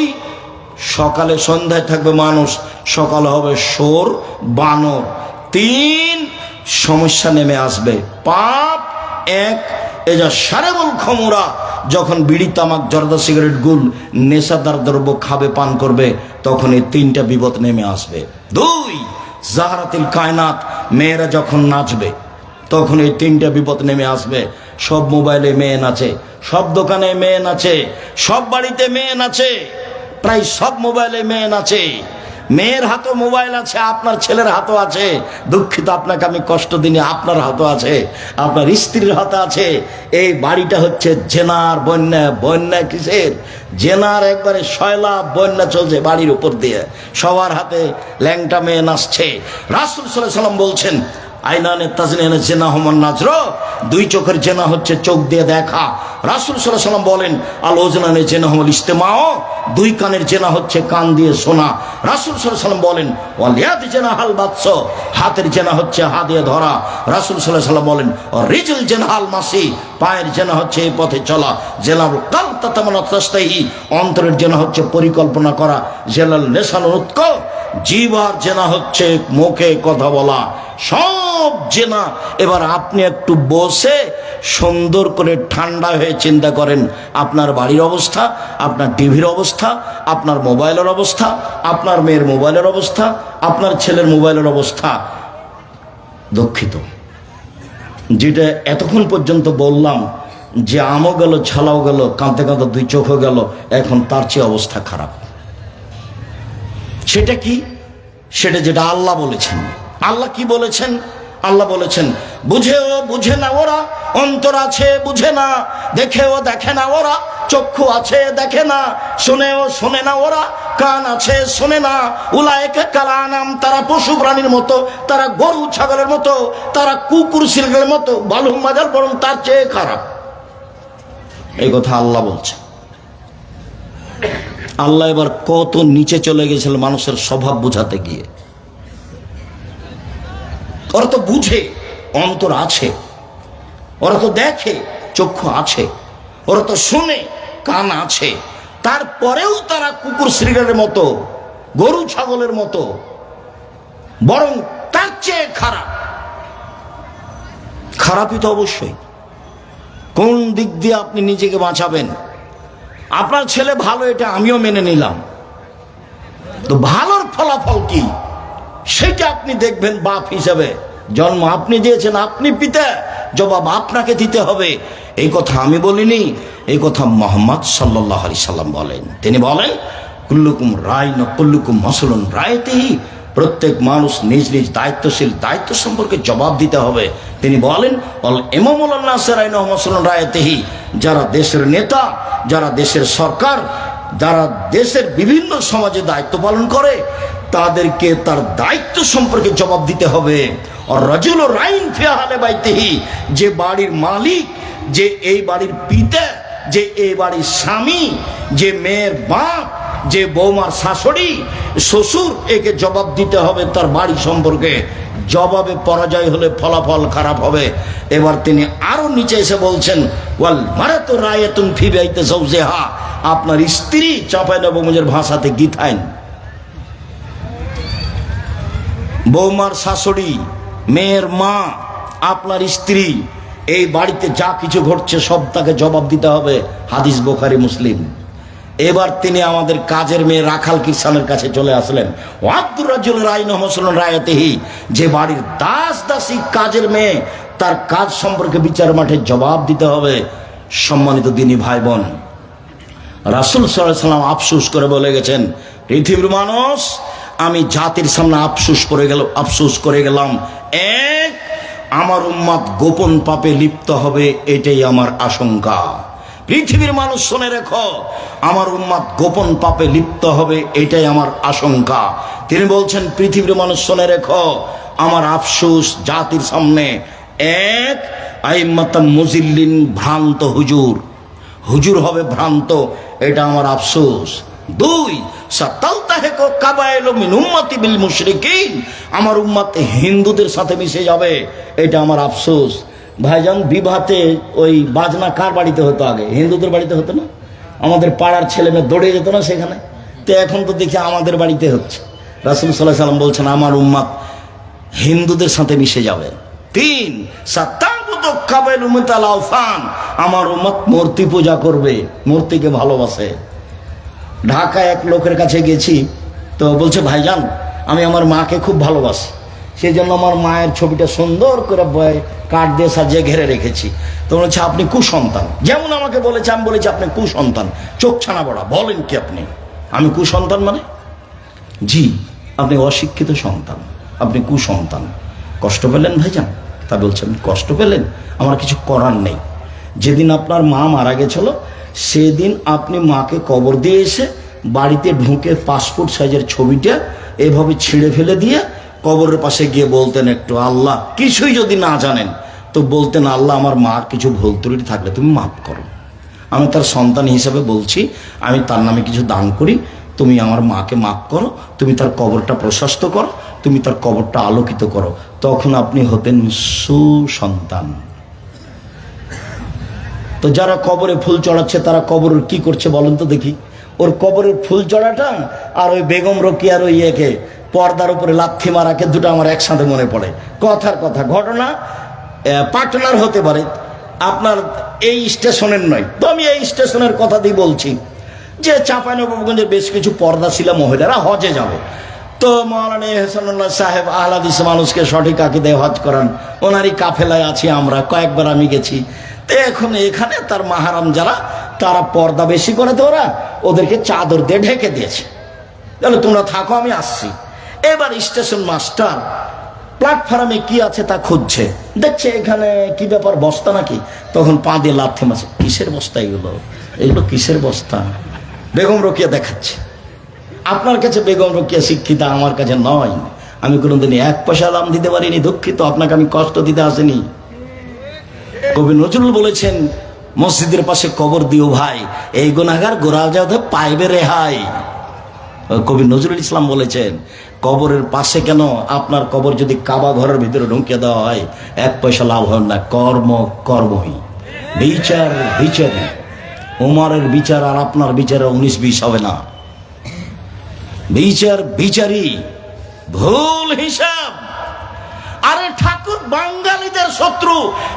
সকালে সন্ধ্যায় থাকবে মানুষ, সকালে হবে শোর, বানর। 3, সমস্যা নেমে আসবে। পাপ 1, এজা সারেবুল খমুরা, যখন বিড়ি তামাক জর্দা সিগারেট গুল নেশাদার দ্রব্য খাবে, পান করবে, তখন এই 3টা বিপদ নেমে আসবে। 2, জাহারাতিল কায়নাত, মেয়েরা যখন নাচবে, তখন এই 3টা বিপদ নেমে আসবে। সব মোবাইলে মেয়ে নাচে, সব দোকানে মেয়ে নাচে, সব বাড়িতে মেয়ে নাচে, প্রায় সব মোবাইলে মেয়ে নাচে। মেয়ের হাতে মোবাইল আছে, আপনার ছেলের হাতও আছে। দুঃখিত, আপনাকে আমি কষ্ট দিনে, আপনার হাতও আছে, আপনার স্ত্রীর হাতে আছে। এই বাড়িটা হচ্ছে জেনার বন্যা। বন্যা কিসের? জেনার একবারে শয়লা বন্যা চলছে বাড়ির উপর দিয়ে। সবার হাতে ল্যাংটা মেয়ে নাচছে। রাসূল সাল্লাল্লাহু আলাইহি সাল্লাম বলছেন আইনানে তাজনিয়ানে জেনা হমান নাজর, 2 চোখের জেনা হচ্ছে চোখ দিয়ে দেখা। রাসূল সাল্লাল্লাহু আলাইহি সাল্লাম বলেন আল ওজনানে জেনা হল ইস্তেমাও, 2 কানের জেনা হচ্ছে কান দিয়ে শোনা। রাসূল সাল্লাল্লাহু আলাইহি সাল্লাম বলেন ওয়াল ইয়াদ জেনা হাল বাতস, হাতের জেনা হচ্ছে হাত দিয়ে ধরা। রাসূল সাল্লাল্লাহু আলাইহি সাল্লাম বলেন রিজল জেনা হাল মাসি, পায়ের জেনা হচ্ছে এই পথে চলা। জেনাল কাল তাতামানা তাস্তাহি, অন্তরের জেনা হচ্ছে পরিকল্পনা করা। জেলাল লিসান উৎক, জিহ্বার জেনা হচ্ছে মুখে কথা বলা। সব জেনা। এবার আপনি একটু বসে সুন্দর করে ঠান্ডা হয়ে চিন্তা করেন, আপনার বাড়ির অবস্থা, আপনার টিভির অবস্থা, আপনার মোবাইলের অবস্থা, আপনার মেয়ের মোবাইলের অবস্থা, আপনার ছেলের মোবাইলের অবস্থা। দুঃখিত, যেটা এতক্ষণ পর্যন্ত বললাম যে আমও গেল, ছালাও গেল, কাঁদতে কাঁদতে 2 চোখও গেল, এখন তার চেয়ে অবস্থা খারাপ। সেটা কি? সেটা যেটা আল্লাহ বলেছেন। আল্লাহ কি বলেছেন? আল্লাহ বলেছেন বুঝেও বুঝে না ওরা, অন্তর আছে বুঝে না, দেখেও দেখে না ওরা, চক্ষু আছে দেখে না, শুনেও শোনে না ওরা, কান আছে শোনে না। উলায়েকা কালানাম, তারা পশু প্রাণীর মতো, তারা গরু ছাগলের মতো, তারা কুকুর শিল্পের মতো, বালুম মাজার, বরং তার চেয়ে খারাপ। এই কথা আল্লাহ বলছে। আল্লাহ এবার কত নিচে চলে গেছিল মানুষের স্বভাব বুঝাতে গিয়ে। ওরা তো বুঝে, অন্তর আছে, ওরা তো দেখে, চক্ষু আছে, ওরা তো শুনে, কান আছে, তারপরেও তারা কুকুর শ্রীগারের মতো, গরু ছাগলের মতো, বরং তার চেয়ে খারাপ। খারাপই তো অবশ্যই। কোন দিক দিয়ে আপনি নিজেকে বাঁচাবেন? আপনার ছেলে ভালো, এটা আমিও মেনে নিলাম, তো ভালোর ফলাফল কি সেটা আপনি দেখবেন। বাপ হিসাবে জন্ম আপনি দিয়েছেন, আপনি পিতা, জবাব আপনাকে দিতে হবে। এই কথা আমি বলিনি, এই কথা মুহাম্মদ সাল্লাল্লাহু আলাইহি সাল্লাম বলেন। তিনি বলেন, কুল্লুকুম রাইন কুল্লুকুম মাসউলুন রাইতিহি, প্রত্যেক মানুষ নিজ নিজ দায়িত্বশীল, দায়িত্ব সম্পর্কে জবাব দিতে হবে। তিনি বলেন, অল ইমামুল নাস রাইন মাসউলুন রাইতিহি, যারা দেশের নেতা, যারা দেশের সরকার, যারা দেশের বিভিন্ন সমাজে দায়িত্ব পালন করে, তাদেরকে তার দায়িত্ব সম্পর্কে জবাব দিতে হবে। আর রাজুল রাইন ফি আহলি বাইতিহি, যে বাড়ির মালিক, যে এই বাড়ির পিতা, যে এই বাড়ির স্বামী, যে মেয়ের বাপ, যে বৌমার শাশুড়ি, শ্বশুর, একে জবাব দিতে হবে তার বাড়ি সম্পর্কে। জবাবে পরাজয় হলে ফলাফল খারাপ হবে। এবার তিনি আরো নিচে এসে বলছেন, ওয়াল মারাতু রায়াতুন ফি বাইতি যাওজিহা, আপনার স্ত্রী, চাঁপাইনবাবগঞ্জের ভাষাতে গীতাইন, বৌমার শাশুড়ি, মেয়ের মা, আপনার স্ত্রী, এই বাড়িতে যা কিছু ঘটছে সব তাকে জবাব দিতে হবে। হাদিস বুখারী মুসলিম। এবার তিনি আমাদের কাজের মেয়ে রাখাল কিষানের কাছে চলে আসলেন। ওয়াব্দুর রাজুল রাইন মাসউলুন রায়াতিহি, যে বাড়ির দাস দাসী কাজের মেয়ে, তার কাজ সম্পর্কে বিচার মাঠে জবাব দিতে হবে। সম্মানিত দিনী ভাই বোন, রাসূল সাল্লাল্লাহু আলাইহি সাল্লাম আফসোস করে বলে গেছেন, পৃথিবীর মানুষ, আমি জাতির সামনে আফসোস করে গেলাম। এক, আমার উম্মত গোপন পাপে লিপ্ত হবে, এটাই আমার আশঙ্কা। পৃথিবীর মানুষ শুনে রেখো, আমার উম্মত গোপন পাপে লিপ্ত হবে, এটাই আমার আশঙ্কা। তিনি বলছেন, পৃথিবীর মানুষ শুনে রেখো, আমার আফসোস জাতির সামনে। এক, আইম্মাতাম মুজিল্লিন, ভ্রান্ত হুজুর, হুজুর হবে ভ্রান্ত, এটা আমার আফসোস। দুই, সাতালতাহিকু কাবাইলু মিন উম্মতি বিল মুশরিকিন, আমার উম্মত হিন্দুদের সাথে মিশে যাবে, এটা আমার আফসোস। ভাইজান, বিবাহতে ওই বাজনা কার বাড়িতে হতো আগে? হিন্দুদের বাড়িতে হতো না? আমাদের পাড়ার ছেলে মেয়ে দৌড়ে যেত না সেখানে? তো এখন তো দেখি আমাদের বাড়িতে হচ্ছে। রাসূল সাল্লাল্লাহু আলাইহি সাল্লাম বলছেন, আমার উম্মত হিন্দুদের সাথে মিশে যাবে। তিন, সাতাবুদু কাবাইলু মিনাল আওসান, আমার উম্মত মূর্তি পূজা করবে, মূর্তিকে ভালোবাসে। ঢাকায় এক লোকের কাছে গেছি, তো বলছে, ভাইজান, আমি আমার মাকে খুব ভালোবাসি, সেই জন্য আমার মায়ের ছবিটা সুন্দর করে কাঠ দিয়ে সাজিয়ে ঘিরে রেখেছি। তো বলছে, আপনি কুসন্তান। যেমন আমাকে বলেছে, আমি বলেছি আপনি কুসন্তান। চোখ ছানা বড়া, বলেন কি আপনি? আমি কুসন্তান মানে? জি, আপনি অশিক্ষিত সন্তান, আপনি কুসন্তান। কষ্ট পেলেন ভাইজান? তা বলছেন, কষ্ট পেলেন? আমার কিছু করার নেই। যেদিন আপনার মা মারা গেছিল, সেদিন আপনি মাকে কবর দিয়ে এসে বাড়িতে ঢুকে পাসপোর্ট সাইজের ছবিটা এভাবে ছিঁড়ে ফেলে দিয়ে কবরের পাশে গিয়ে বলতেন একটু, আল্লাহ, কিছুই যদি না জানেন তো বলতেন, আল্লাহ, আমার মার কিছু ভুল ত্রুটি থাকলে তুমি মাফ করো। আমি তার সন্তান হিসাবে বলছি, আমি তার নামে কিছু দান করি, তুমি আমার মাকে মাফ করো, তুমি তার কবরটা প্রশস্ত করো, তুমি তার কবরটা আলোকিত করো। তখন আপনি হতেন সুসন্তান। তো যারা কবরে ফুল চড়াচ্ছে, তারা কবরের কি করছে বলেন তো দেখি? ওর কবরের ফুল চড়াটা আর ওই বেগম রোকেয়ার ওই একে পর্দার উপরে লাথি মারাকে, দুটো আমার একসাথে মনে পড়ে। কথার কথা, ঘটনা পাটনার হতে পারে, আপনার এই স্টেশনের নয়। তো আমি এই স্টেশনের কথা দিয়ে বলছি যে চাঁপাইনবাবগঞ্জের বেশ কিছু পর্দাশীলা মহিলারা হজে যাবে। তো মাওলানা ইহসানুল্লাহ সাহেব আহলাদিস মানুষকে সঠিক আকীদায় হজ করান, ওনারই কাফেলায় আছি আমরা, কয়েকবার আমি গেছি। তো এখন এখানে তার মাহারাম যারা, তারা পর্দা বেশি করে, তো ওদেরকে চাদর দিয়ে ঢেকে দিয়েছে। তাহলে তোমরা থাকো, আমি আসছি। এবার স্টেশন মাস্টার প্ল্যাটফর্মে কি আছে তা খুঁজছে, দেখছে এখানে কি ব্যাপার, বস্তা নাকি? তখন পা দিয়ে লাথি মারছে, কিসের বস্তা এগুলো? এগুলো কিসের বস্তা? বেগম রোকেয়া দেখাচ্ছে। আপনার কাছে বেগম রোকেয়া শিক্ষিতা, আমার কাছে নয়। আমি কোনোদিন এক পয়সা দাম দিতে পারিনি, দুঃখিত, আপনাকে আমি কষ্ট দিতে আসিনি। কবি নজরুল বলেছেন, মসজিদের পাশে কবর দিও ভাই, এই গুনাহগার গোরা যাতে পাইবে রেহাই। কবি নজরুল ইসলাম বলেছেন, কবরের পাশে কেন? আপনার কবর যদি কাবা ঘরের ভিতরে ঢুকিয়ে দেওয়া হয়, এক পয়সা লাভ হয় না। কর্ম কর্মই, বিচার বিচারই। উমরের বিচার আর আপনার বিচারে 19-20 হবে না। বিচার বিচারই, ভুল হিসাব। আরে ঠাকুর বাঙালিদের শত্রু,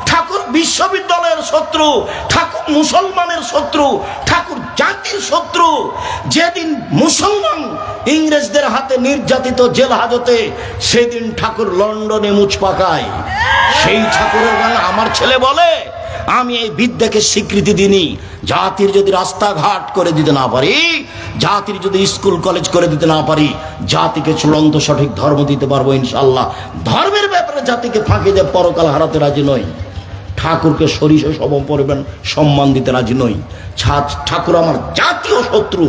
ঠাকুর বিশ্ববিদ্যালয়ের শত্রু, ঠাকুর মুসলমানের শত্রু, ঠাকুর জাতির শত্রু। যেদিন মুসলমান ইংরেজদের হাতে নির্যাতিত জেল হাজতে, সেদিন ঠাকুর লন্ডনে মুচ পাকায়। সেই ঠাকুরের গান আমার ছেলে বলে, আমি এই বিদ্যাকে স্বীকৃতি দিইনি। জাতির যদি রাস্তাঘাট করে দিতে না পারি, জাতির যদি স্কুল কলেজ করে দিতে না পারি, জাতিকে চূড়ান্ত সঠিক ধর্ম দিতে পারবো ইনশাআল্লাহ। ধর্মের ব্যাপারে জাতিকে ফাঁকি দিয়ে পরকাল হারাতে রাজি নই। ঠাকুরকে সরিষা সম পরিমাণ সম্মান দিতে রাজি নই। ঠাকুর আমার জাতীয় শত্রু,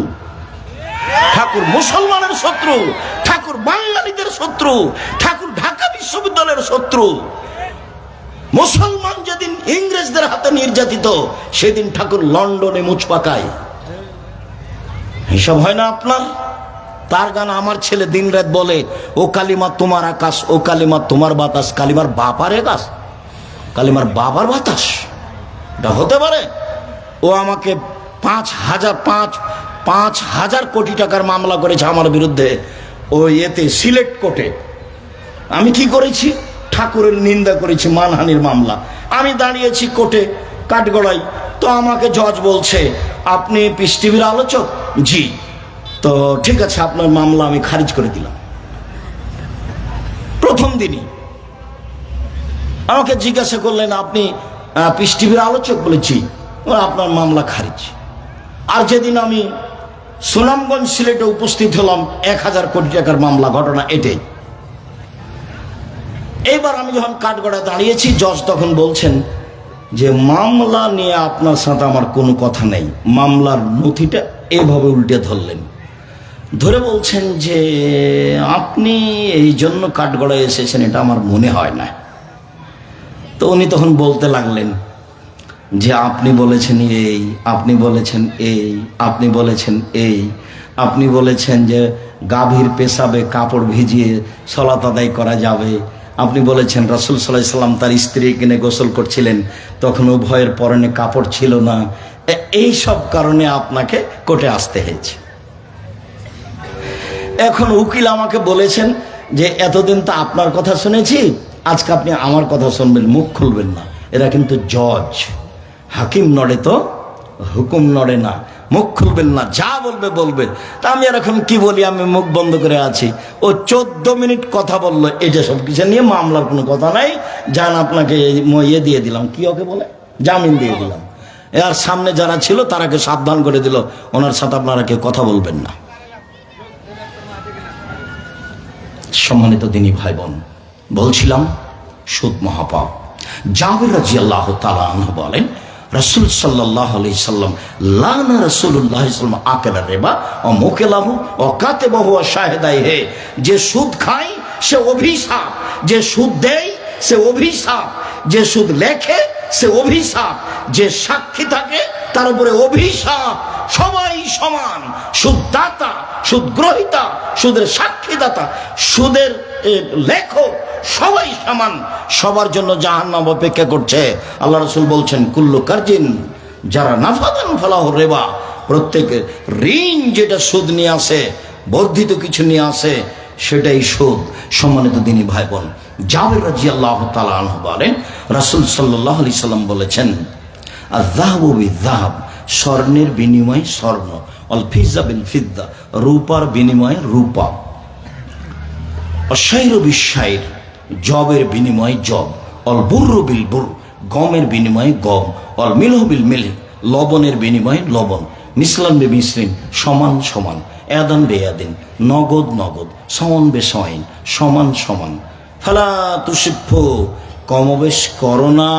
ঠাকুর মুসলমানের শত্রু, ঠাকুর বাঙালিদের শত্রু, ঠাকুর ঢাকা বিশ্ববিদ্যালয়ের শত্রু। মুসলমান যেদিন ইংরেজদের হাতে নির্যাতিত, সেদিন ঠাকুর লন্ডনে মুচ পাকায়। হিসাব হয় না আপনার? তার গান আমার ছেলে দিন রাত বলে, ও কালিমা তোমার আকাশ, ও কালিমা তোমার বাতাস। কালিমার বাবার আকাশ, কালিমার বাবার বাতাস, এটা হতে পারে? ও আমাকে 5,000 কোটি টাকার মামলা করেছে আমার বিরুদ্ধে, ওই এতে সিলেট কোর্টে। আমি কি করেছি? ঠাকুরের নিন্দা করেছি, মানহানির মামলা। আমি দাঁড়িয়েছি কোর্টে কাঠগড়াই, তো আমাকে জজ বলছে, আপনি পিস টিভির আলোচক? জি। তো ঠিক আছে, আপনার মামলা আমি খারিজ করে দিলাম। প্রথম দিনই আমাকে জিজ্ঞাসা করলেন, আপনি পিস টিভির আলোচক? বলেছি, আপনার মামলা খারিজ। আর যেদিন আমি সুনামগঞ্জ সিলেটে উপস্থিত হলাম, 1,000 কোটি টাকার মামলা, ঘটনা এটাই। এইবার আমি যখন কাঠগড়ায় দাঁড়িয়েছি, জজ তখন বলছেন যে মামলা নিয়ে আপনার সাথে আমার কোনো কথা নেই। মামলার নথিটা এইভাবে উল্টে ধরলেন, ধরে বলছেন যে আপনি এই জন্য কাঠগড়ায় এসেছেন এটা আমার মনে হয় না। তো উনি তখন বলতে লাগলেন যে আপনি বলেছেন এই, আপনি বলেছেন এই, আপনি বলেছেন এই, আপনি বলেছেন যে গাভীর পেশাবে কাপড় ভিজিয়ে সলাত আদায় করা যাবে, আপনি বলেছেন রাসূল সাল্লাল্লাহু আলাইহি ওয়াসাল্লাম তার স্ত্রী কিনে গোসল করছিলেন, তখন উভয়ের পরনে কাপড় ছিল না। এই সব কারণে আপনাকে কোর্টে আসতে হয়েছে। এখন উকিল আমাকে বলেছেন যে এতদিন তো আপনার কথা শুনেছি, আজকে আপনি আমার কথা শুনবেন, মুখ খুলবেন না। এরা কিন্তু জজ, হাকিম নড়ে তো হুকুম নড়ে না, মুখ খুলবেন না, যা বলবে বলবে। তা আমি আর এখন কি বলি, আমি মুখ বন্ধ করে আছি। ও 14 মিনিট কথা বললো, এটা সব কিছু নিয়ে মামলার কোনো কথা নাই, যান আপনাকে ইয়ে দিয়ে দিলাম, কি ওকে বলে, জামিন দিয়ে দিলাম। এর সামনে যারা ছিল তারাকে সাবধান করে দিল, ওনার সাথে আপনারা কেউ কথা বলবেন না। সম্মানিত দিনী ভাই বোন, বলছিলাম সুদ মহাপাপ। জাবের রাদিয়াল্লাহু তাআলা আনহু বলেন, রাসূল সাল্লাল্লাহু আলাইহি সাল্লাম লানা রাসূলুল্লাহ সাল্লাল্লাহু আকালা রিবা ও মুকিলাহু ও কাতিবাহু ও শাহিদাইহি। যে সুদ খায় সে অভিশাপ, যে সুদ দেয় সে অভিশাপ, যে সুদ লেখে সে অভিশাপ, যে সাক্ষী থাকে তার উপরে অভিশাপ। সবাই সমান, সুদদাতা, সুদ গ্রহীতা, সুদের সাক্ষীদাতা, সুদের লেখক, সবাই সমান। সবার জন্য জাহান্নাম অপেক্ষা করছে। আল্লাহ রাসূল বলছেন, কুল্লু কারজিন যারা নাফাদান ফালাহু রিবা, প্রত্যেক ঋণ যেটা সুদ নিয়ে আসে, বর্ধিত কিছু নিয়ে আসে, সেটাই সুদ। সম্মানিত দিনী ভাই বোন, জাবের রাদিয়াল্লাহু তাআলা আনহু বলেন, রাসূল সাল্লাল্লাহু আলাইহি সাল্লাম বলেছেন, আয-যাহাবু বিয-যাহাব, স্বর্ণের বিনিময়ে স্বর্ণ, অল ফিজ্জা বিল ফিজ্জা, রূপার বিনিময়ে রূপা, অশাইর বিশাইর, জবের বিনিময়ে জব, অল বুররু বিল বুর, গমের বিনিময়ে গম, অল মিলহু বিল মিলহ, লবণের বিনিময়ে লবণ, মিসলান বে মিসলিন, সমান সমান, এদান বে এদিন, নগদ নগদ, সমান বে সমান, সমান সমান। ফালা তুসিফু, কমবেশ করো না,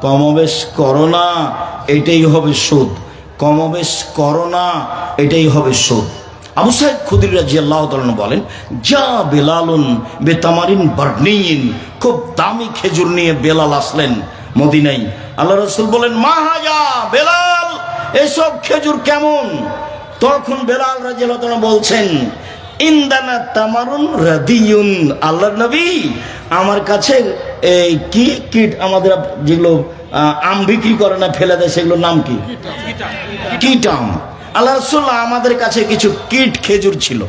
কমবেশ করো না, এটাই হবে সুদ। কমবেশ করো না, এটাই হবে সুদ। আবু সাঈদ খুদরি রাদিয়াল্লাহু তাআলা বলেন, যা বেলালুন বেতামারিন বারনিন, খুব দামি খেজুর নিয়ে বেলাল আসলেন মদিনায়। আল্লাহ রাসূল বলেন, মা হাজা বেলাল, এসব খেজুর কেমন? তখন বেলাল রাদিয়াল্লাহু তাআলা বলছেন, ইনদানা তামারুন রাদিয়ুন, আল্লাহর নবী আমার কাছে এই কি কিট, আমাদের যেগুলো আম বিক্রি করে না, ফেলে দেয়, সেগুলোর নাম কি? কিট আম। আল্লাহ রাসূল আমাদের কাছে কিছু কিট খেজুর ছিল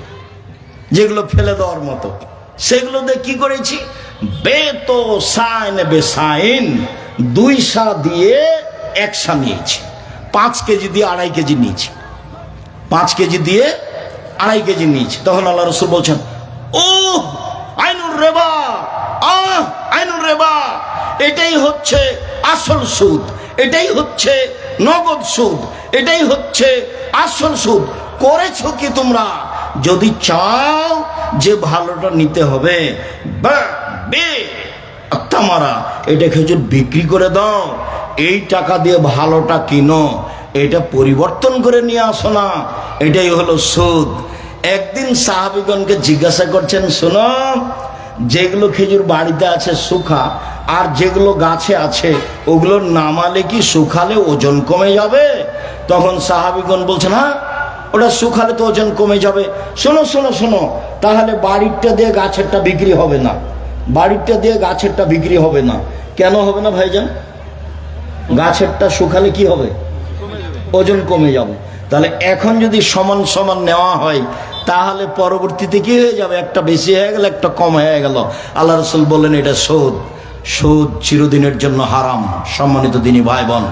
যেগুলো ফেলে দেওয়ার মতো, সেগুলো দিয়ে কি করেছি, বেতো সাইন বেসাইন, 2 সা দিয়ে 1 সা নিয়েছি, 5 কেজি দিয়ে 2.5 কেজি নিয়েছি, 5 কেজি দিয়ে 2.5 কেজি নিয়েছি। তখন আল্লাহ রাসূল বলছেন, ও আইনুর রেবা, আইনুর রেবা, এটাই হচ্ছে আসল সুদ, এটাই হচ্ছে নগদ সুদ, এটাই হচ্ছে আসল সুদ। করেছো কি তোমরা? যদি চাও যে ভালোটা নিতে হবে, তামারা এটা খেজুর বিক্রি করে দাও, এই টাকা দিয়ে ভালোটা কিনো, এটা পরিবর্তন করে নিয়ে আসো না, এটাই হলো সুদ। একদিন সাহাবীগণকে জিজ্ঞাসা করছেন, শোনো, যেগুলো খেজুর বাড়িতে আছে শুকা, আর যেগুলো গাছে আছে ওগুলো নামালে কি শুকালে ওজন কমে যাবে? তখন সাহাবীগণ বলছেন, হ্যাঁ, ওটা শুকালে তো ওজন কমে যাবে। শোনো শোনো শোনো, তাহলে বাড়িরটা দিয়ে গাছেরটা বিক্রি হবে না, বাড়িরটা দিয়ে গাছেরটা বিক্রি হবে না। কেন হবে না ভাইজান? গাছেরটা শুকালে কি হবে? ওজন কমে যাবে। তাহলে এখন যদি সমান সমান নেওয়া হয় তাহলে পরবর্তীতে কি হয়ে যাবে? একটা বেশি হয়ে গেল, একটা কম হয়ে গেল। আল্লাহ রাসূল বললেন এটা সুদ, সুদ চিরদিনের জন্য হারাম। সম্মানিত দিনী ভাই বোন,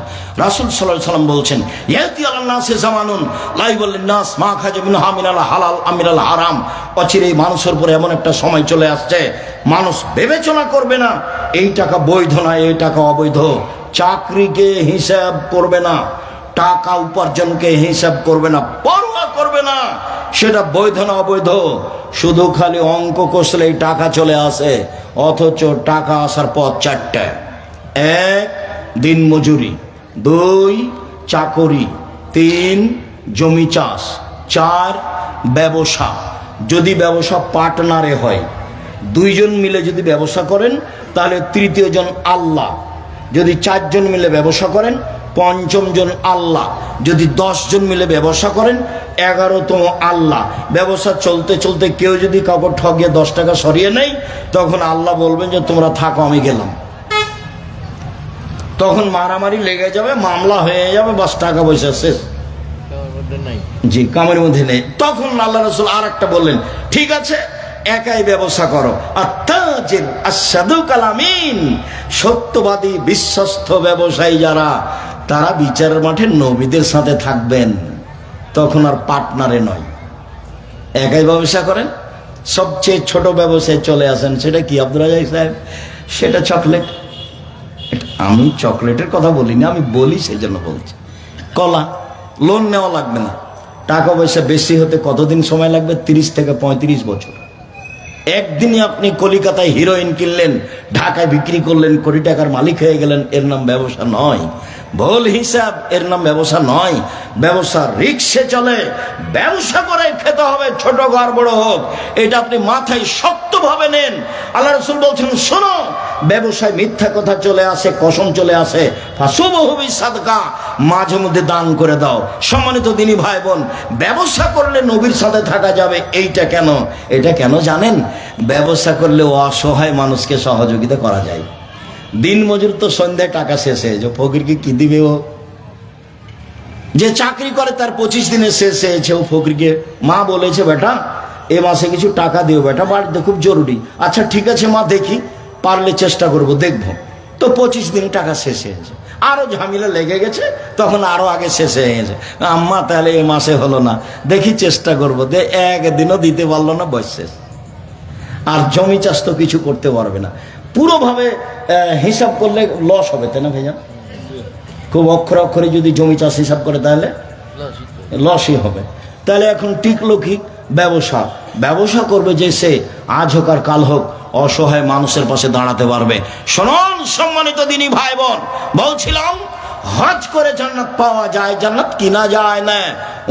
রাসূল সাল্লাল্লাহু আলাইহি সাল্লাম বলছেন, ইয়াতি আলান নাসে জামানুন লা ইয়াবুলিন নাস মা খাজা মিনহা মিনাল হালাল আমিরাল হারাম। অচিরেই মানুষের উপরে এমন একটা সময় চলে আসছে, মানুষ বিবেচনা করবে না এই টাকা বৈধ না, এই টাকা অবৈধ, চাকরিকে হিসাব করবে না, টাকা উপার্জনকে হিসাব করবে না, পরোয়া করবে না সেটা বৈধ না অবৈধ, শুধু খালি অঙ্ক কষলেই টাকা চলে আসে। অথচ টাকা আসার পথ 4টা: 1 দিন মজুরি, 2 চাকরি, 3 জমি চাষ, 4 ব্যবসা। যদি ব্যবসা পার্টনারে হয়, 2 জন মিলে যদি ব্যবসা করেন তাহলে তৃতীয় জন আল্লাহ, যদি 4 জন মিলে ব্যবসা করেন 5ম জন আল্লাহ, যদি 10 জন মিলে ব্যবসা করেন 11তম আল্লাহ। ব্যবসা চলতে চলতে কেউ যদি কাউকে ঠগিয়ে 10 টাকা সরিয়ে নেয়, তখন আল্লাহ বলবেন যে তোমরা থাকো, আমি গেলাম। তখন মারামারি লেগে যাবে, মামলা হয়ে যাবে, বাস টাকা পয়সা শেষ। জি, কামের মধ্যে নেই। তখন আল্লাহ রাসূল আর একটা বললেন, ঠিক আছে একাই ব্যবসা করো। আত্তাজির আসাদুকাল আমিন, সত্যবাদী বিশ্বস্ত ব্যবসায়ী যারা, তারা বিচারের মাঠে নবীদের সাথে থাকবেন, তখন আর পার্টনারে নয়। একাই ব্যবসা করেন, সবচেয়ে ছোট ব্যবসায় চলে আসেন, সেটা কি আব্দুল রাজ্জাক সাহেব? সেটা চকলেট। আমি চকলেটের কথা বলিনি, আমি বলি সেই জন্য বলছি। কলা, লোন নেওয়া লাগবে না, টাকা পয়সা বেশি হতে কতদিন সময় লাগবে? 30 থেকে 35 বছর। একদিনই আপনি কলিকাতায় হিরোইন কিনলেন, ঢাকায় বিক্রি করলেন, কোটি টাকার মালিক হয়ে গেলেন, এর নাম ব্যবসা নয়। ভুল হিসাব, এর নাম ব্যবসা নয়। ব্যবসা রিক্সে চলে, ব্যবসা করে খেতে হবে, ছোট ঘর বড় হোক, এটা আপনি মাথায় শক্তভাবে নেন। আল্লাহ রাসূল বলছেন, শোনো, ব্যবসায় মিথ্যা কথা চলে আসে, কসম চলে আসে, ফাসুবহুবি সাদকা, মাঝে মধ্যে দান করে দাও। সম্মানিত দিনী ভাই বোন, ব্যবসা করলে নবীর সাথে থাকা যাবে। এইটা কেন? এটা কেন জানেন? ব্যবসা করলে অসহায় মানুষকে সহযোগিতা করা যায়। দিন মজুর তো সন্ধ্যায় টাকা শেষ হয়ে যায়, ফকিরকে কি দিবে? ও যে চাকরি করে তার 25 দিনে শেষ হয়েছে, ও ফকিরকে মা বলেছে, বেটা এ মাসে কিছু টাকা দিও, বেটা বাড়িতে খুব জরুরি। আচ্ছা ঠিক আছে মা, দেখি, পারলে চেষ্টা করব, দেখবো। তো 25 দিন টাকা শেষ হয়েছে, আরো ঝামেলা লেগে গেছে, তখন আরো আগে শেষ হয়ে গেছে। আম্মা তাহলে এ মাসে হলো না, দেখি চেষ্টা করবো, একদিনও দিতে পারলো না, বয়স শেষ। আর জমি চাষ তো কিছু করতে পারবে না, পুরোভাবে হিসাব করলে লস হবে, তাই না ভাইয়া? খুব অক্ষরে অক্ষরে যদি জমি চাষ হিসাব করে তাহলে লসই হবে। তাহলে এখন টিকলো কি? ব্যবসা। ব্যবসা করবে যে সে আজ হোক আর কাল হোক অসহায় মানুষের পাশে দাঁড়াতে পারবে। শুনুন সম্মানিত দিনী ভাই বোন, বলছিলাম হজ করে জান্নাত পাওয়া যায়, জান্নাত কিনা যায় না।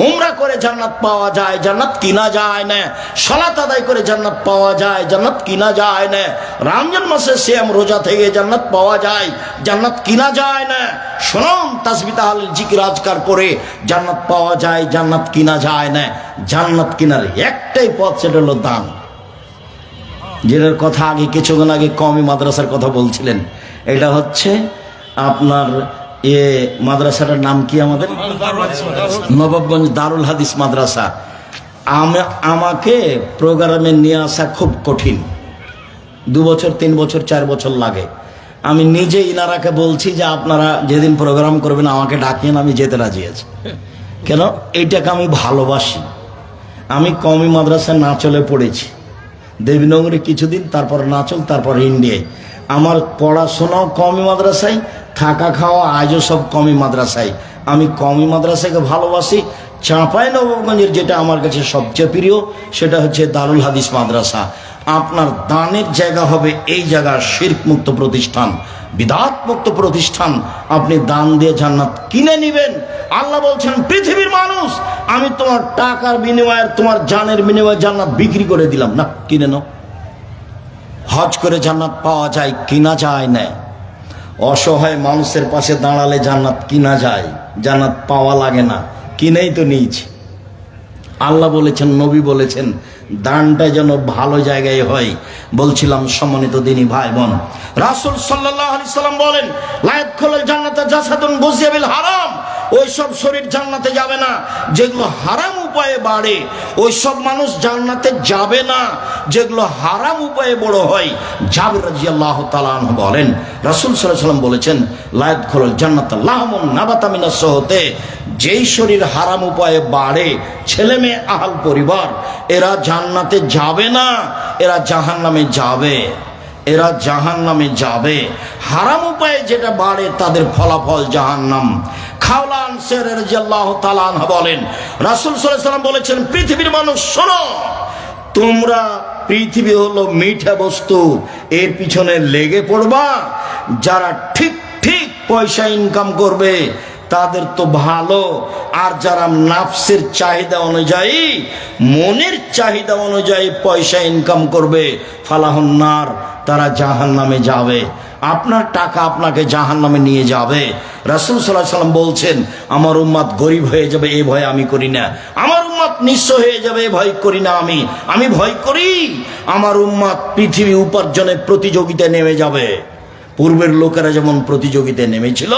উমরা করে জান্নাত পাওয়া যায়, জান্নাত কিনা যায় না। সালাত আদায় করে জান্নাত পাওয়া যায়, জান্নাত কিনা যায় না। রমজান মাসে সিয়াম রোজা থেকে জান্নাত পাওয়া যায়, জান্নাত কিনা যায় না। শুনুন, তাসবিহ তাহলিল জিকির আজকার করে জান্নাত পাওয়া যায়, জান্নাত কিনা যায় না। জান্নাত কিনার একটাই পথ, সেটা হলো দান। যেটার কথা আগে কিছুক্ষণ আগে কওমি মাদ্রাসার কথা বলছিলেন, এটা হচ্ছে আপনার মাদ্রাসাটার নাম কি আমাদের? নবাবগঞ্জ দারুল হাদিস মাদ্রাসা। আমাকে প্রোগ্রামে নিয়ে আসা খুব কঠিন, 2 বছর 3 বছর 4 বছর লাগে। আমি নিজে ইনারাকে বলছি যে আপনারা যেদিন প্রোগ্রাম করবেন আমাকে ডাকিয়েন, আমি যেতে রাজি আছি। কেন? এইটাকে আমি ভালোবাসি। আমি কওমি মাদ্রাসায় নাচলে পড়েছি, দেবীনগরে কিছুদিন, তারপর নাচল, তারপর ইন্ডিয়ায়। আমার পড়াশোনাও কওমি মাদ্রাসায়, থাকা খাওয়া আজও সব কওমি মাদ্রাসায়। আমি কওমি মাদ্রাসাকে ভালোবাসি। চাঁপাইনবাবগঞ্জের যেটা আমার কাছে সবচেয়ে প্রিয় সেটা হচ্ছে দারুল হাদিস মাদ্রাসা। আপনার দানের জায়গা হবে এই জায়গা শিরক মুক্ত প্রতিষ্ঠান, বিদআত মুক্ত প্রতিষ্ঠান। আপনি দান দিয়ে জান্নাত কিনে নেবেন। আল্লাহ বলছেন, পৃথিবীর মানুষ, আমি তোমার টাকার বিনিময়ে, তোমার জানের বিনিময়ে জান্নাত বিক্রি করে দিলাম না, কিনে নাও। হজ করে জান্নাত পাওয়া যায়, কিনা যায় না। অসহায় মানুষের পাশে দাঁড়ালে জান্নাত কিনা যায়, জান্নাত পাওয়া লাগে না, কিনেই তো নিয়েছি। আল্লাহ বলেছেন, নবী বলেছেন, দানটা যেন ভালো জায়গায় হয়। বলছিলাম সম্মানিত দিনী ভাই বোন, রাসূল সাল্লাল্লাহু আলাইহি সাল্লাম বলেন, লা ইয়াদখুলুল জান্নাতা জাসাদুন গুযিয়া বিল হারাম। ওইসব শরীর জান্নাতে যাবে না যেগুলো হারাম উপায়ে বাড়ে। ওইসব মানুষ জান্নাতে যাবে না যেগুলো হারাম উপায়ে বড় হয়। জাবির রাদিয়াল্লাহু তাআলা আনহু বলেন, রাসূল সাল্লাল্লাহু আলাইহি সাল্লাম বলেছেন, লা ইয়াদখুলুল জান্নাতা লাহমুন নাবাতা মিনাস সুহতে। যেই শরীর হারাম উপায়ে বাড়ে, ছেলে মেয়ে আহাল পরিবার, এরা জান্নাতে যাবে না, এরা জাহান্নামে যাবে, এরা জাহান্নামে যাবে। হারাম উপায়ে যেটা বাড়ে তাদের ফলাফল জাহান্নাম। খাওলা আনসারী রাদিয়াল্লাহু তাআলা আনহা বলেন, রাসূল সাল্লাল্লাহু আলাইহি সাল্লাম বলেছেন, পৃথিবীর মানুষ শোনো, তোমরা পৃথিবী হলো মিঠা বস্তু, এর পিছনে লেগে পড়বা। যারা ঠিক ঠিক পয়সা ইনকাম করবে তাদের তো ভালো, আর যারা নাফসের চাহিদা অনুযায়ী, মনের চাহিদা অনুযায়ী পয়সা ইনকাম করবে, ফালাহুন্নার, তারা জাহান্নামে যাবে। আপনার টাকা আপনাকে জাহান্নামে নিয়ে যাবে। রাসূল সাল্লাল্লাহু আলাইহি সাল্লাম বলছেন, আমার উম্মত গরিব হয়ে যাবে এই ভয় আমি করি না, আমার উম্মত নিঃস্ব হয়ে যাবে এই ভয় করি না। আমি ভয় করি আমার উম্মত পৃথিবী উপার্জনের প্রতিযোগিতায় নেমে যাবে। পূর্বের লোকেরা যেমন প্রতিযোগিতায় নেমেছিল,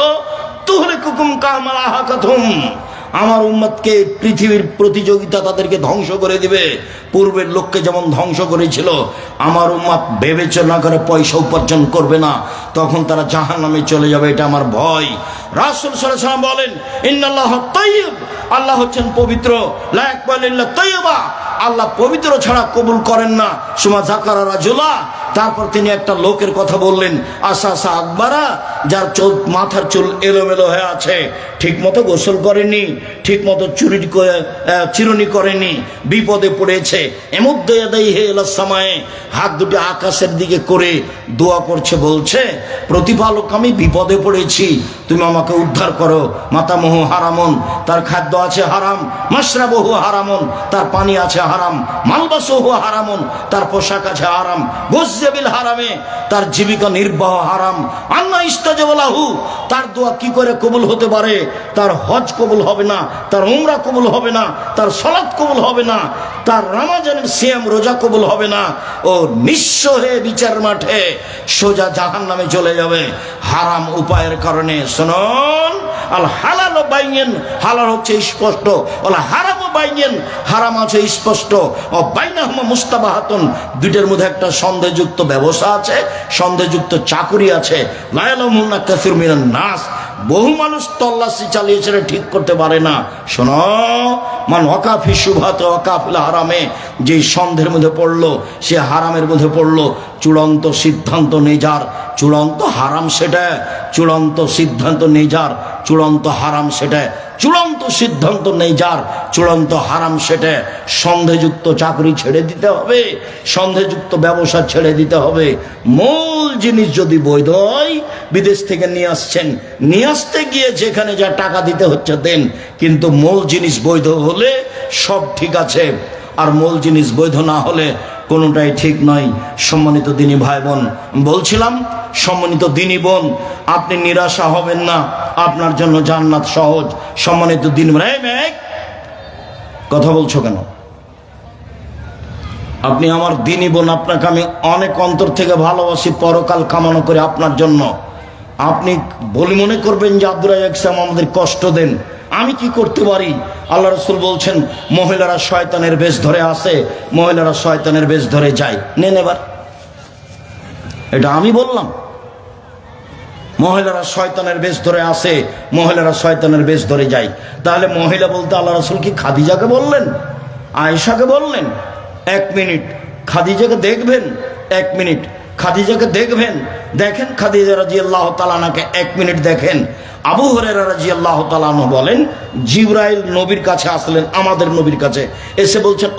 তুহলিকুকুম কামা আহাকাতুম, আমার উম্মতকে পৃথিবীর প্রতিযোগিতা তাদেরকে ধ্বংস করে দিবে। পূর্বের লোককে যেমন ধ্বংস করেছিল, আমার উম্মত বিবেচনা করে পয়সা উপার্জন করবে না, তখন তারা জাহান্নামে চলে যাবে। এটা আমার ভয়। রাসূল সাল্লাল্লাহু আলাইহি ওয়াসাল্লাম বলেন, ইন্নাল্লাহা তাইয়্যিব, আল্লাহ হচ্ছেন পবিত্র, লা ইয়াকবালু ইল্লা তাইয়্যিবা, আল্লাহ পবিত্র ছাড়া কবুল করেন না। সুমা যাকারা রাজুলা, তারপর তিনি একটা লোকের কথা বললেন, আসাসা আকবারা, যার মাথার চুল এলোমেলো হয়ে আছে, ঠিক মতো গোসল করেনি, ঠিক মতো চিরুনি করেনি, বিপদে পড়েছে। এমুদ্দে ইয়াদাইহি ইলাস সামায়ে, হাত দুটি আকাশের দিকে করে দোয়া করছে, বলছে, প্রতিপালক, আমি বিপদে পড়েছি, তুমি আমাকে উদ্ধার করো। মাতামুহু হারামুন, তার খাদ্য আছে হারাম, মাশরাবুহু হারামুন, তার পানি আছে হারাম, মালবাসুহু হারামুন, তার পোশাক আছে হারাম, গুযিবিল হারামে, তার জীবিকা নির্বাহ হারাম। আন্না ইস্তাজাবা লাহু, তার দোয়া কি করে কবুল হতে পারে? তার হজ কবুল হবে না, তার উমরা কবুল হবে না, তার সালাত কবুল হবে না, তার রমজানের সিয়াম রোজা কবুল হবে না। ও নিঃস্ব হয়ে বিচার মাঠে সোজা জাহান্নামে চলে যাবে হারাম উপায়ের কারণে। শুনুন, আল হালাল বাইয়িন, হালাল হচ্ছে স্পষ্ট, আল হারাম বাইয়িন, হারাম আছে স্পষ্ট। ও বাইনাহুমা মুস্তাবাহাতুন, দুইটার মধ্যে একটা সন্দেহযুক্ত ব্যবসা আছে, সন্দেহযুক্ত চাকরি আছে। লা ইয়ালামুনা কাসীরুম মিনান নাস, বহু মানুষ তল্লাশি চালিয়েছে, ঠিক করতে পারে না। শোনো, মান ওয়াকাফি শুবহাত ওয়াকাফিল হারামে, যে সন্দেহের মধ্যে পড়লো সে হারামের মধ্যে পড়লো। চূড়ান্ত সিদ্ধান্ত নেজার, চূড়ান্ত হারাম সেটা, চূড়ান্ত সিদ্ধান্ত নেজার, চূড়ান্ত হারাম সেটা, চূড়ান্ত সিদ্ধান্ত নেই যার, চূড়ান্ত হারাম সেটা। সন্দেহযুক্ত চাকরি ছেড়ে দিতে হবে, সন্দেহযুক্ত ব্যবসা ছেড়ে দিতে হবে। মূল জিনিস যদি বৈধ হয়, বিদেশ থেকে নিয়ে আসছেন, নিয়ে আসতে গিয়ে যেখানে যা টাকা দিতে হচ্ছে দেন, কিন্তু মূল জিনিস বৈধ হলে সব ঠিক আছে, আর মূল জিনিস বৈধ না হলে কোনোটাই ঠিক নয়। সম্মানিত দিনী ভাই বোন, বলছিলাম, সম্মানিত দিনী বোন, আপনি নিরাশা হবেন না, আপনার জন্য জান্নাত সহজ। সম্মানিত দিনী বোন, কথা বলছো কেন? আপনি আমার দিনী বোন, আপনাকে আমি অনেক অন্তর থেকে ভালোবাসি, পরকাল কামনা করে আপনার জন্য। আপনি বলে মনে করবেন যে আব্দুর রাজ্জাক সাহেব আমাদের কষ্ট দেন, আমি কি করতে পারি? আল্লাহ রসুল বলছেন মহিলারা শয়তানের বেশ ধরে আসে, মহিলারা শয়তানের বেশ ধরে যায়। নেন এবার, এটা আমি বললাম? মহিলারা শয়তানের বেশ ধরে আসে, মহিলারা শয়তানের বেশ ধরে যায়। তাহলে মহিলা বলতে আল্লাহ রসুল কি খাদিজাকে বললেন, আয়েশাকে বললেন? এক মিনিট খাদিজাকে দেখবেন, এক মিনিট খাদিজাকে দেখবেন। দেখেন খাদিজা রাদিয়াল্লাহু তাআলা আনহাকে এক মিনিট দেখেন। আবু হুরায়রা রাদিয়াল্লাহু তাআলা আনহু বলেন জিবরাইল নবীর কাছে আসলেন, আমাদের নবীর কাছে এসে বলছেন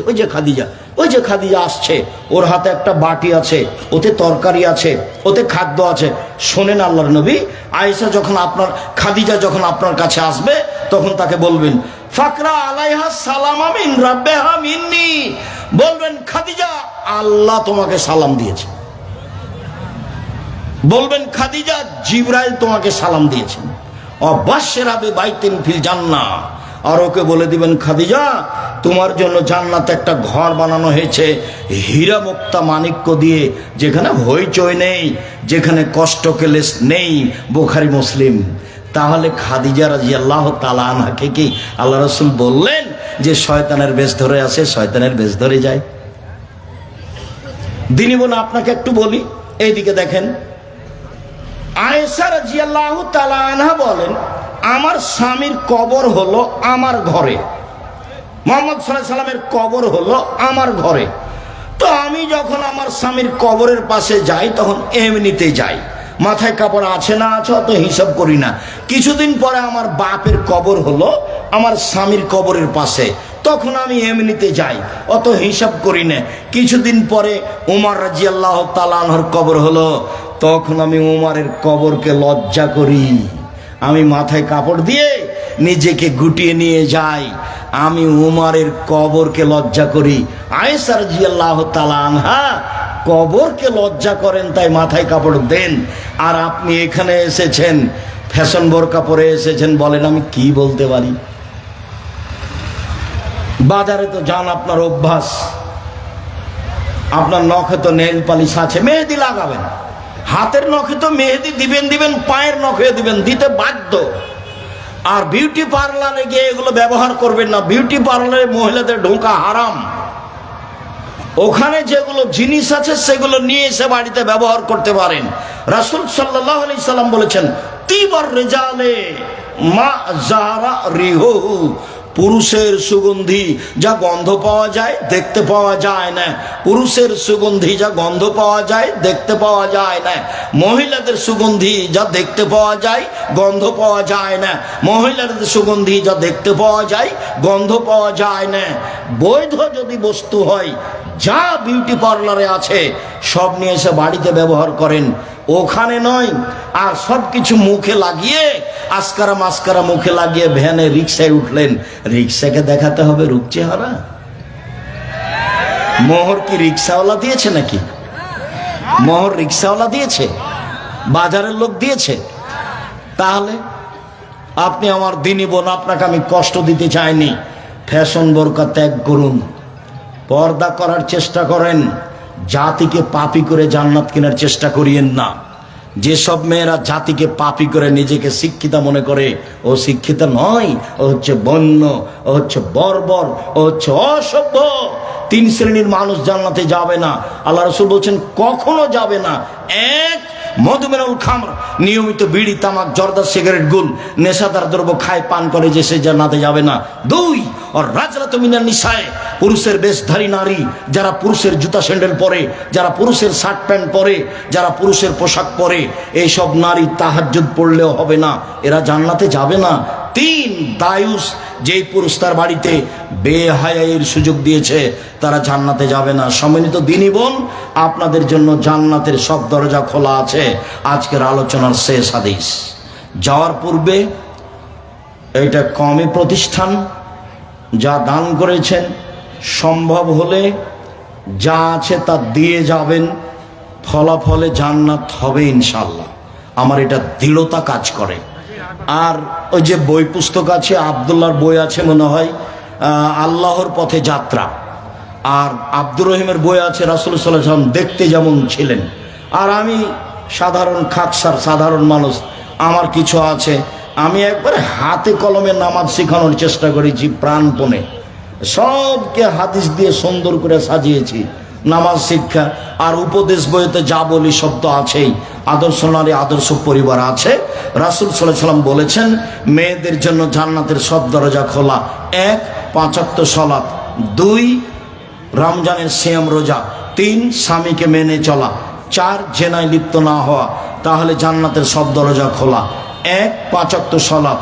ওই যে খাদিজা, ওই যে খাদিজা আসছে, ওর হাতে একটা বাটি আছে, ওতে তরকারি আছে, ওতে খাদ্য আছে। শোনেন আল্লাহর নবী, আয়েশা যখন খাদিজা যখন আপনার কাছে আসবে তখন তাকে বলবেন ফাকরা আলাইহা সালামা মিন রাব্বিহা মিন্নি, বলবেন খাদিজা আল্লাহ তোমাকে সালাম দিয়েছে। বলবেন খাদিজা জিবরাইল তোমাকে সালাম দিয়েছেন। অবাশশিরা বিবাইতিন ফিল জান্নাহ, আর ওকে বলে দিবেন খাদিজা তোমার জন্য জান্নাতে একটা ঘর বানানো হয়েছে হীরা মুক্তা মাণিক্য দিয়ে, যেখানে হইচই নেই, যেখানে কষ্ট ক্লেশ নেই। বুখারী মুসলিম। তাহলে খাদিজা রাদিয়াল্লাহু তাআলা আনহাকে কি আল্লাহ রাসূল বললেন যে শয়তানের বেশ ধরে আসে, শয়তানের বেশ ধরে যায়? দিনই বলে আপনাকে একটু বলি, এইদিকে দেখেন। আয়েশা রাদিয়াল্লাহু তাআলা আনহা বলেন আমার স্বামীর কবর হলো আমার ঘরে, মুহাম্মদ সাল্লাল্লাহু আলাইহি সাল্লামের কবর হলো আমার ঘরে। তো আমি যখন আমার স্বামীর কবরের পাশে যাই তখন এমনিতে যাই, মাথায় কাপড় আছে না আছে অত হিসাব করি না। কিছুদিন পরে আমার বাপের কবর হলো আমার স্বামীর কবরের পাশে, তখন আমি এমনিতে যাই, অত হিসাব করি না। কিছুদিন পরে উমর রাদিয়াল্লাহু তাআলা আনহুর কবর হলো, তখন আমি উমরের কবরকে লজ্জা করি, আমি মাথায় কাপড় দিয়ে নিজেকে গুটিয়ে নিয়ে যাই, আমি উমরের কবরকে লজ্জা করি। আয়েশা রাদিয়াল্লাহু তাআলা আনহা কবরকে লজ্জা করেন তাই মাথায় কাপড় দেন, আর আপনি এখানে এসেছেন ফ্যাশন বোরকা পরে এসেছেন, বলেন আমি কি বলতে পারি? বাজারে তো যান, আপনার অভ্যাস, আপনার নখে তো নেইল পালিশ আছে, মেহেদি লাগাবেন, হাতের নখে তো মেহেদি দিবেন, পায়ের নখে দিবেন, দিতে বাধ্য। আর বিউটি পার্লারে গিয়ে এগুলো ব্যবহার করবেন না, বিউটি পার্লারে মহিলাদের ঢোকা হারাম। ওখানে যেগুলো জিনিস আছে সেগুলো নিয়ে এসে বাড়িতে ব্যবহার করতে পারেন। রাসূল সাল্লাল্লাহু আলাইহি সাল্লাম বলেছেন তিবার রিজালে মা জারা রিহুহু, পুরুষের সুগন্ধি যা গন্ধ পাওয়া যায় দেখতে পাওয়া যায় না, পুরুষের সুগন্ধি যা গন্ধ পাওয়া যায় দেখতে পাওয়া যায় না, মহিলাদের সুগন্ধি যা দেখতে পাওয়া যায় গন্ধ পাওয়া যায় না, মহিলাদের সুগন্ধি যা দেখতে পাওয়া যায় গন্ধ পাওয়া যায় না। বৈধ যদি বস্তু হয় যা বিউটি পার্লারে আছে সব নিয়ে এসে বাড়িতে ব্যবহার করেন, ওখানে নয়। আর সব কিছু মুখে লাগিয়ে আস্কারা মাস্কারা মুখে লাগিয়ে ভ্যানে রিক্সায় উঠলেন, রিক্সাকে দেখাতে হবে রূপ চেহারা? মোহর কি রিক্সাওয়ালা দিয়েছে নাকি? মোহর রিক্সাওয়ালা দিয়েছে? বাজারের লোক দিয়েছে? তাহলে আপনি আমার দিনী বোন, আপনাকে আমি কষ্ট দিতে চাইনি। ফ্যাশন বোরকা ত্যাগ করুন, পর্দা করার চেষ্টা করেন, জাতিকে পাপী করে জান্নাত কেনার চেষ্টা করিয়েন না। যেসব মেয়েরা জাতিকে পাপী করে নিজেকে শিক্ষিতা মনে করে, ও শিক্ষিতা নয়, ও হচ্ছে বন্য, ও হচ্ছে বর্বর, ও হচ্ছে অসভ্য। 3 শ্রেণীর মানুষ জান্নাতে যাবে না, আল্লাহ রাসূল বলছেন কখনো যাবে না। এক, মধুমেনুল খামর, নিয়মিত বিড়ি তামাক জর্দা সিগারেট গুল নেশাদার দ্রব্য খায় পান করে, যে সে জান্নাতে যাবে না। 2, আর রাজরাতু মিনান নিসায়ে, পুরুষের বেশধারী নারী, যারা পুরুষের জুতা স্যান্ডেল পরে, যারা পুরুষের শার্ট প্যান্ট পরে, যারা পুরুষের পোশাক পরে, এইসব নারী তাহাজ্জুদ পড়লেও হবে না, এরা জান্নাতে যাবে না। 3, দায়ুস, যেই পুরুষ তার বাড়িতে বেহায়াইয়ের সুযোগ দিয়েছে তারা জান্নাতে যাবে না। সম্মানিত দিনী বোন, আপনাদের জন্য জান্নাতের সব দরজা খোলা আছে। আজকের আলোচনার শেষ হাদিস। যাওয়ার পূর্বে এইটা কমই প্রতিষ্ঠান, যা দান করেছেন সম্ভব হলে যা আছে তা দিয়ে যাবেন, ফলাফলে জান্নাত হবে ইনশাল্লাহ। আমার এটা দৃঢ়তা কাজ করে। আর ওই যে বই পুস্তক আছে, আব্দুল্লাহর বই আছে মনে হয়, আল্লাহর পথে যাত্রা, আর আব্দুর রহিমের বই আছে রাসূল সাল্লাল্লাহু আলাইহি ওয়াসাল্লাম দেখতে যেমন ছিলেন। আর আমি সাধারণ খাকসার সাধারণ মানুষ, আমার কিছু আছে, আমি একবারে হাতে কলমে নামাজ শেখানোর চেষ্টা করেছি প্রাণপণে, সবকে হাদিস দিয়ে সুন্দর করে সাজিয়েছি নামাজ শিক্ষা। আর উপদেশ বইতে যা বলি সব তো আছেই, আদর্শ নারী আদর্শ পরিবার আছে। রাসূল সাল্লাল্লাহু আলাইহি ওয়াসাল্লাম বলেছেন মেয়েদের জন্য জান্নাতের সব দরজা খোলা। 1 5 ওয়াক্ত সালাত, 2 রমজানের সিয়াম রোজা, 3 স্বামীকে মেনে চলা, 4 জেনায় লিপ্ত না হওয়া, তাহলে জান্নাতের সব দরজা খোলা। 1 5 ওয়াক্ত সালাত,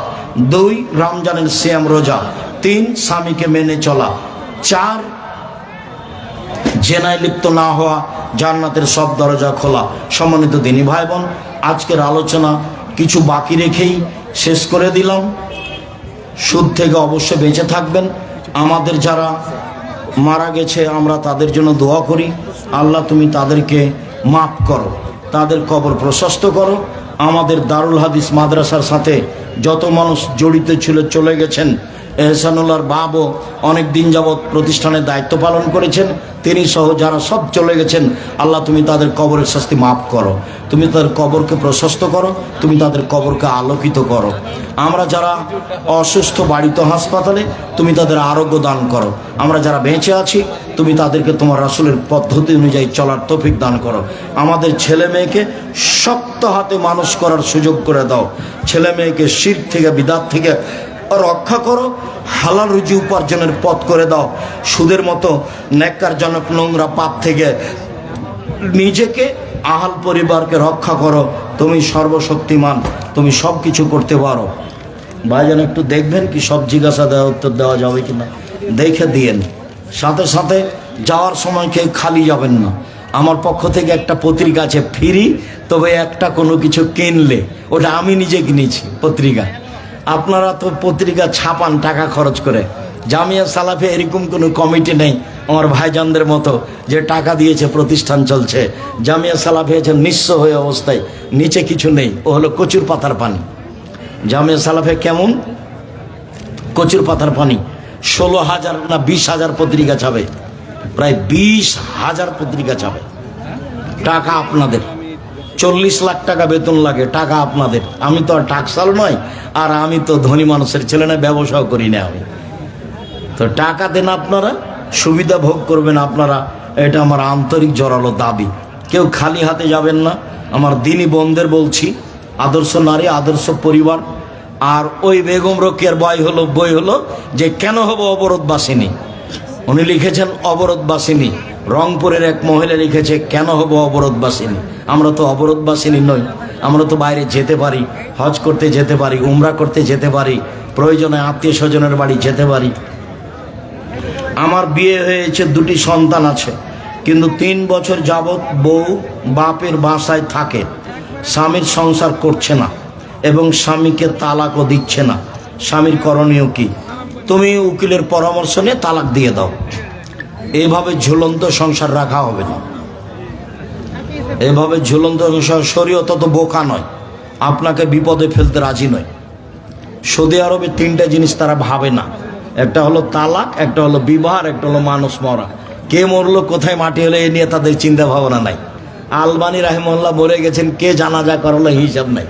2 রমজানের সিয়াম রোজা, 3 স্বামীকে মেনে চলা, 4 জেনায় লিপ্ত না হওয়া, জান্নাতের সব দরজা খোলা। সম্মানিত দিনী ভাই বোন, আজকের আলোচনা কিছু বাকি রেখেই শেষ করে দিলাম। সুদ থেকে অবশ্যই বেঁচে থাকবেন। আমাদের যারা মারা গেছে আমরা তাদের জন্য দোয়া করি, আল্লাহ তুমি তাদেরকে মাফ করো, তাদের কবর প্রশস্ত করো। আমাদের দারুল হাদিস মাদ্রাসার সাথে যত মানুষ জড়িত ছিল চলে গেছেন, এহসানুল্লাহর বাবও অনেক দিন যাবৎ প্রতিষ্ঠানের দায়িত্ব পালন করেছেন, তিনি সহ যারা সব চলে গেছেন, আল্লাহ তুমি তাদের কবরের শাস্তি মাফ করো, তুমি তাদের কবরকে প্রশস্ত করো, তুমি তাদের কবরকে আলোকিত করো। আমরা যারা অসুস্থ বাড়িতে হাসপাতালে, তুমি তাদের আরোগ্য দান করো। আমরা যারা বেঁচে আছি, তুমি তাদেরকে তোমার রাসূলের পদ্ধতি অনুযায়ী চলার তৌফিক দান করো। আমাদের ছেলে মেয়েকে শক্ত হাতে মানুষ করার সুযোগ করে দাও। ছেলে মেয়েকে শিরক থেকে বিদআত থেকে রক্ষা করো, হালাল রুজি উপার্জনের পথ করে দাও। সুদের মতো নেককারজনক নোংরা পাপ থেকে নিজেকে আহাল পরিবারকে রক্ষা করো। তুমি সর্বশক্তিমান, তুমি সব কিছু করতে পারো। ভাইজান একটু দেখবেন কি সব জিজ্ঞাসা দেওয়া উত্তর দেওয়া যাবে কিনা দেখে দিয়েন। সাথে সাথে যাওয়ার সময় কেউ খালি যাবেন না। আমার পক্ষ থেকে একটা পত্রিকা আছে ফ্রি, তবে একটা কোনো কিছু কিনলে ওটা আমি নিজে কিনেছি পত্রিকা। আপনারা তো পত্রিকা ছাপান টাকা খরচ করে। জামিয়া সালাফে এরকম কোনো কমিটি নেই আমার ভাইজানদের মতো যে টাকা দিয়েছে প্রতিষ্ঠান চলছে। জামিয়া সালাফে আছে নিঃস্ব হয়ে অবস্থায়, নিচে কিছু নেই, ও হলো কচুর পাতার পানি। জামিয়া সালাফে কেমন? কচুর পাতার পানি। 16,000 না 20,000 পত্রিকা ছাপে, প্রায় 20,000 পত্রিকা ছাপে। টাকা আপনাদের, 40 লাখ টাকা বেতন লাগে, টাকা আপনাদের। আমি তো আর টাকসাল নয়, আর আমি তো ধনী মানুষের ছেলে না, ব্যবসাও করি না আমি। তো টাকা দেন আপনারা, সুবিধা ভোগ করবেন আপনারা, এটা আমার আন্তরিক জোরালো দাবি। কেউ খালি হাতে যাবেন না। আমার দিনী বোনদের বলছি, আদর্শ নারী আদর্শ পরিবার। আর ওই বেগম রোকেয়ার বই হলো যে কেন হব অবরোধবাসিনী। উনি লিখেছেন অবরোধবাসিনী। রংপুরের এক মহিলা লিখেছে কেন হব অবরোধবাসিনী। আমরা তো অবরোধবাসিনী নই, আমরা তো বাইরে যেতে পারি, হজ করতে যেতে পারি, উমরা করতে যেতে পারি, প্রয়োজনে আত্মীয় স্বজনের বাড়ি যেতে পারি। আমার বিয়ে হয়েছে, 2টি সন্তান আছে, কিন্তু 3 বছর যাবৎ বউ বাপের বাসায় থাকে, স্বামীর সংসার করছে না এবং স্বামীকে তালাকও দিচ্ছে না। স্বামীর করণীয় কি? তুমি উকিলের পরামর্শ নিয়ে তালাক দিয়ে দাও। এইভাবে ঝুলন্ত সংসার রাখা হবে না। এভাবে ঝুলন্ত সংসার, শরীয়ত তো বোকা নয়, আপনাকে বিপদে ফেলতে রাজি নয়। সৌদি আরবে 3টা জিনিস তারা ভাবে না, একটা হলো তালাক, একটা হলো বিবাহ, একটা হলো মানুষ মরা। কে মরলো, কোথায় মাটি হলো, এ নিয়ে তাদের চিন্তা ভাবনা নাই। আলবানী রাহিমাহুল্লাহ বলে গেছেন কে জানাজা করলো হিসাব নাই।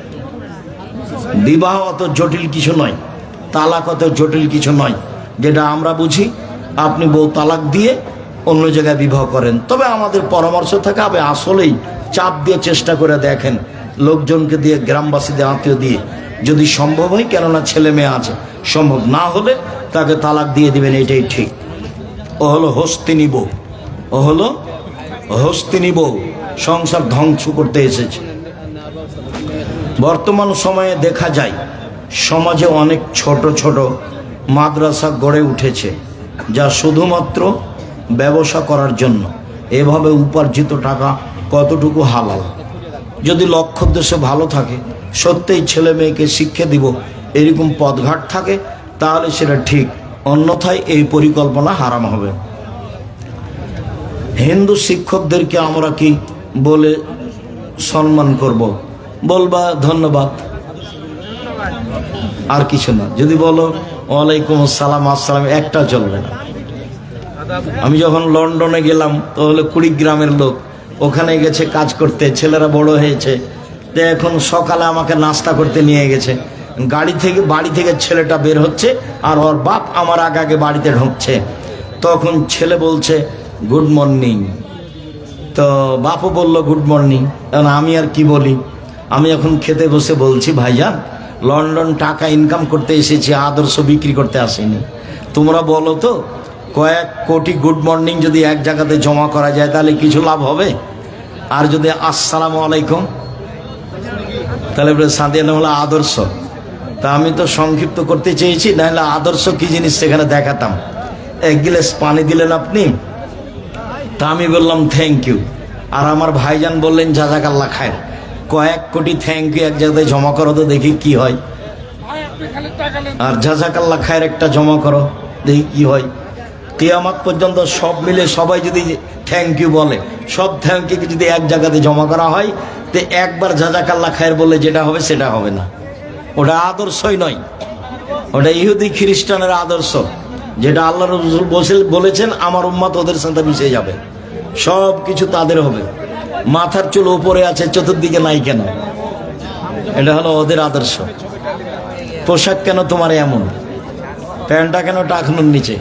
বিবাহ অত জটিল কিছু নয়, তালাক অত জটিল কিছু নয়। যেটা আমরা বুঝি, আপনি বউ তালাক দিয়ে অন্য জায়গায় বিবাহ করেন, তবে আমাদের পরামর্শ থাকে আপনি আসলেই চাপ দিয়ে চেষ্টা করে দেখেন, লোকজনকে দিয়ে, গ্রামবাসীদের আত্মীয় দিয়ে, যদি সম্ভব হয়, কেননা ছেলে মেয়ে আছে। সম্ভব না হলে তাকে তালাক দিয়ে দিবেন, এটাই ঠিক। ও হলো হস্তিনী বউ, ও হলো হস্তিনী বউ, সংসার ধ্বংস করতে এসেছে। বর্তমান সময়ে দেখা যায় সমাজে অনেক ছোট ছোট মাদ্রাসা গড়ে উঠেছে, যা শুধুমাত্র ব্যবসা করার জন্য। এভাবে উপার্জিত টাকা কতটুকু হালাল? যদি লক্ষ্য উদ্দেশ্য ভালো থাকে, সত্যিই ছেলে মেয়েকে শিক্ষা দিব, এরকম পথঘাট থাকে, তাহলে সেটা ঠিক, অন্যথায় এই পরিকল্পনা হারাম হবে। হিন্দু শিক্ষকদেরকে আমরা কি বলে সম্মান করব? বলবা ধন্যবাদ, আর কিছু না। যদি বলো ওয়ালাইকুম আসসালাম, আসসালাম, একটা চলবে না। আমি যখন লন্ডনে গেলাম, তাহলে কুড়িগ্রামের লোক ওখানে গেছে কাজ করতে, ছেলেরা বড় হয়েছে। তো এখন সকালে আমাকে নাস্তা করতে নিয়ে গেছে, বাড়ি থেকে ছেলেটা বের হচ্ছে আর ওর বাপ আমার আগে আগে বাড়িতে ঢুকছে। তখন ছেলে বলছে গুড মর্নিং। তো বাপও বলল গুড মর্নিং। এখন আমি আর কি বলি, আমি এখন খেতে বসে বলছি ভাইজান, লন্ডন টাকা ইনকাম করতে এসেছি, আদর্শ বিক্রি করতে আসিনি। তোমরা বলো তো, কয়েক কোটি গুড মর্নিং যদি এক জায়গাতে জমা করা যায় তাহলে কিছু লাভ হবে? আর যদি আসসালামু আলাইকুম, তাহলে সাদিয়ানা হলো আদর্শ। তা আমি তো সংক্ষিপ্ত করতে চেয়েছি, নাহলে আদর্শ কি জিনিস সেখানে দেখাতাম। এক গ্লাস পানি দিলেন আপনি, তা আমি বললাম থ্যাংক ইউ, আর আমার ভাইজান বললেন জাযাকাল্লাহ খায়ের। কয়েক কোটি থ্যাংক ইউ এক জায়গায় জমা করো তো দেখি কি হয়, আর জাযাকাল্লাহ খায়ের একটা জমা করো দেখি কি হয়। কিয়ামত পর্যন্ত সব মিলে সবাই যদি থ্যাংক ইউ বলে, সব থ্যাংক ইউ যদি এক জায়গাতে জমা করা হয়, তো একবার জাযাকাল্লাহ খায়ের বলে যেটা হবে সেটা হবে না। ওটা আদর্শই নয়, ওটা ইহুদি খ্রিস্টানের আদর্শ, যেটা আল্লাহ রাসূল বলেছেন আমার উম্মত ওদের সাথে মিশে যাবে, সব কিছু তাদের হবে। মাথার চুল উপরে আছে, চতুর্দিকে নাই কেন? এটা হলো ওদের আদর্শ। পোশাক কেন তোমার এমন, প্যান্টটা কেন টাকনুর নিচে?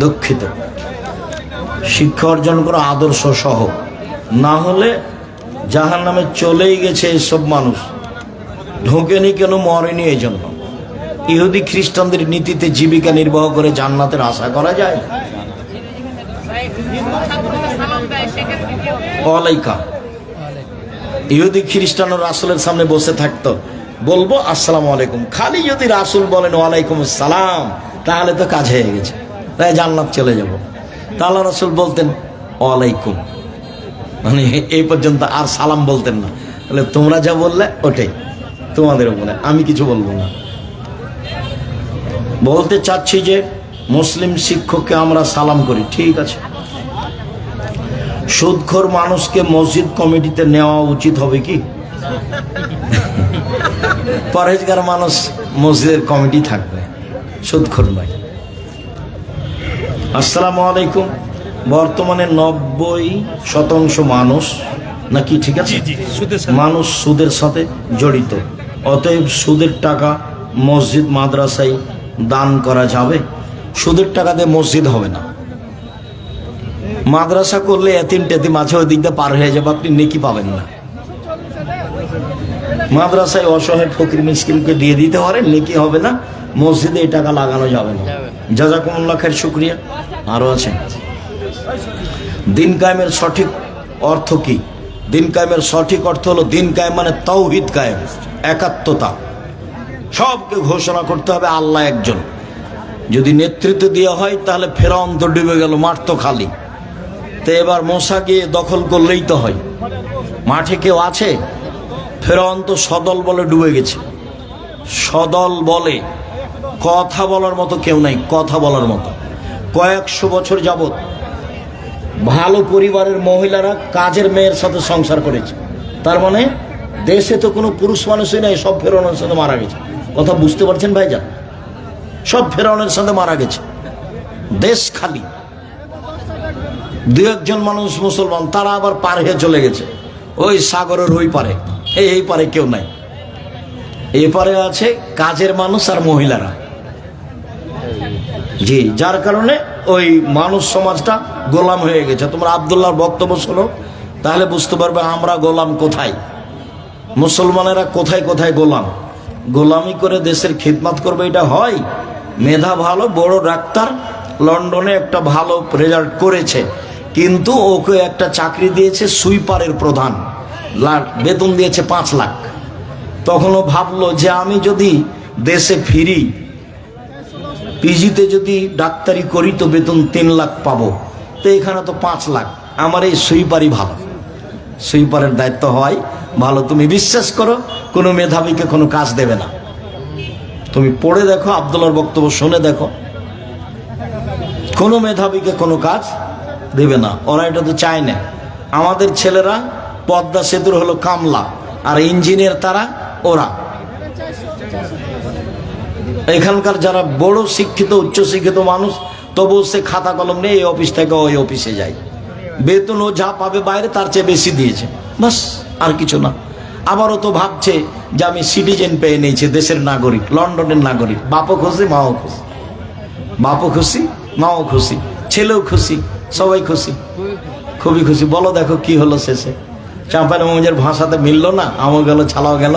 দুঃখিত। শিক্ষা অর্জন করো আদর্শ সহ, না হলে জাহান্নামে চলেই গেছে এসব মানুষ। ঢোকেনি কেন? মরেনি এই জন্য। ইহুদি খ্রিস্টানদের নীতিতে জীবিকা নির্বাহ করে জান্নাতের আশা করা যায়? ওয়ালাইকা। ইহুদি খ্রিস্টান রাসূলের সামনে বসে থাকতো, বলবো আসসালামু আলাইকুম, খালি যদি রাসূল বলেন ওয়ালাইকুম আসসালাম তাহলে তো কাজ হয়ে গেছে, তাই জান্নাত চলে যাব। তাহলে রাসূল বলতেন ওয়ালাইকুম, মানে এই পর্যন্ত, আর সালাম বলতেন না। তাহলে তোমরা যা বললে ওটাই তোমাদের উপরে, আমি কিছু বলবো না। বলতে চাচ্ছি যে মুসলিম শিক্ষককে আমরা সালাম করি, ঠিক আছে। সুদখোর মানুষকে মসজিদ কমিটিতে নেওয়া উচিত হবে কি? পরহেজগার মানুষ মসজিদের কমিটি থাকবে, সুদখোর নয়। আসসালামু আলাইকুম। বর্তমানে 90% মানুষ নাকি, ঠিক আছে, মানুষ সুদের সাথে জড়িত। অতএব সুদের টাকা মসজিদ মাদ্রাসায় দান করা যাবে? সুদের টাকা দিয়ে মসজিদ হবে না। মাদ্রাসা করলে এতিম টেতিম আছে, ওই দিক দিয়ে পার হয়ে যাবে, আপনি নেকি পাবেন না। মাদ্রাসায় অসহায় ফকির মিসকিনকে দিয়ে দিতে পারেন, নেকি হবে না। মসজিদে এই টাকা লাগানো যাবে না। জাযাকুমুল্লাহ খায়ের, শুকরিয়া। আরো আছে। দিন কায়েমের সঠিক অর্থ কি? দিন কায়েমের সঠিক অর্থ হলো, দিন কায়েম মানে তাওহীদ কায়েম, একাত্মতা। সবকে ঘোষণা করতে হবে আল্লাহ একজন। যদি নেতৃত্ব দেওয়া হয় তাহলে ফেরাউন তো ডুবে গেল, মাঠ তো খালি। তো এবার মূসা গিয়ে দখল করলেই তো হয়। মাঠে কেউ আছে? ফেরাউন তো সদল বলে ডুবে গেছে। সদল বলে কথা বলার মতো কেউ নাই, কথা বলার মতো। কয়েকশো বছর যাবত ভালো পরিবারের মহিলারা কাজের মেয়ের সাথে সংসার করেছে। তার মানে দেশে তো কোনো পুরুষ মানুষই নাই, সব ফেরাউনের সাথে মারা গেছে। কথা বুঝতে পারছেন ভাইজান? সব ফেরাউনের সাথে মারা গেছে, দেশ খালি। দু একজন মানুষ মুসলমান, তারা আবার পার হয়ে চলে গেছে ওই সাগরের ওই পারে। এই পারে কেউ নাই, এই পারে আছে কাজের মানুষ আর মহিলারা। জি, যার কারণে ওই মানুষ সমাজটা গোলাম হয়ে গেছে। তোমরা আব্দুল্লাহর বক্তব্য শোনো, তাহলে বুঝতে পারবে আমরা গোলাম কোথায়, মুসলমানেরা কোথায় কোথায় গোলাম। গোলামি করে দেশের খিদমত করবে, এটা হয়? মেধা ভালো, বড় ডাক্তার, লন্ডনে একটা ভালো রেজাল্ট করেছে, কিন্তু ওকে একটা চাকরি দিয়েছে সুইপারের প্রধান, বেতন দিয়েছে 5 লাখ। তখন ও ভাবলো যে আমি যদি দেশে ফিরি, পিজিতে যদি ডাক্তারি করি তো বেতন 3 লাখ পাবো, তো এখানে তো 5 লাখ, আমার এই সুইপারই ভালো। সুইপারের দায়িত্ব হয় ভালো। তুমি বিশ্বাস করো, কোনো মেধাবীকে কোনো কাজ দেবে না। তুমি পড়ে দেখো, আব্দুল্লাহর বক্তব্য শুনে দেখো, কোনো মেধাবীকে কোনো কাজ দেবে না। ওরা এটা তো চায় না। আমাদের ছেলেরা পদ্মা সেতুর হলো কামলা, আর ইঞ্জিনিয়ার তারা, ওরা। এখানকার যারা বড় শিক্ষিত, উচ্চ শিক্ষিত মানুষ, তবু সে খাতা কলম নিয়ে এই অফিস থেকে ওই অফিসে যায়। বেতন ও যা পাবে বাইরে তার চেয়ে বেশি দিয়েছে, বাস, আর কিছু না। আবারও তো ভাবছে যে আমি সিটিজেন পেয়ে নিয়েছি, দেশের নাগরিক, লন্ডনের নাগরিক। বাপও খুশি, মাও খুশি, বাপও খুশি, মাও খুশি, ছেলেও খুশি, সবাই খুশি, খুবই খুশি। বলো দেখো কি হলো শেষে? চাঁপাইন মৌজের ভাষাতে মিললো না, আমও গেল, ছালাও গেল,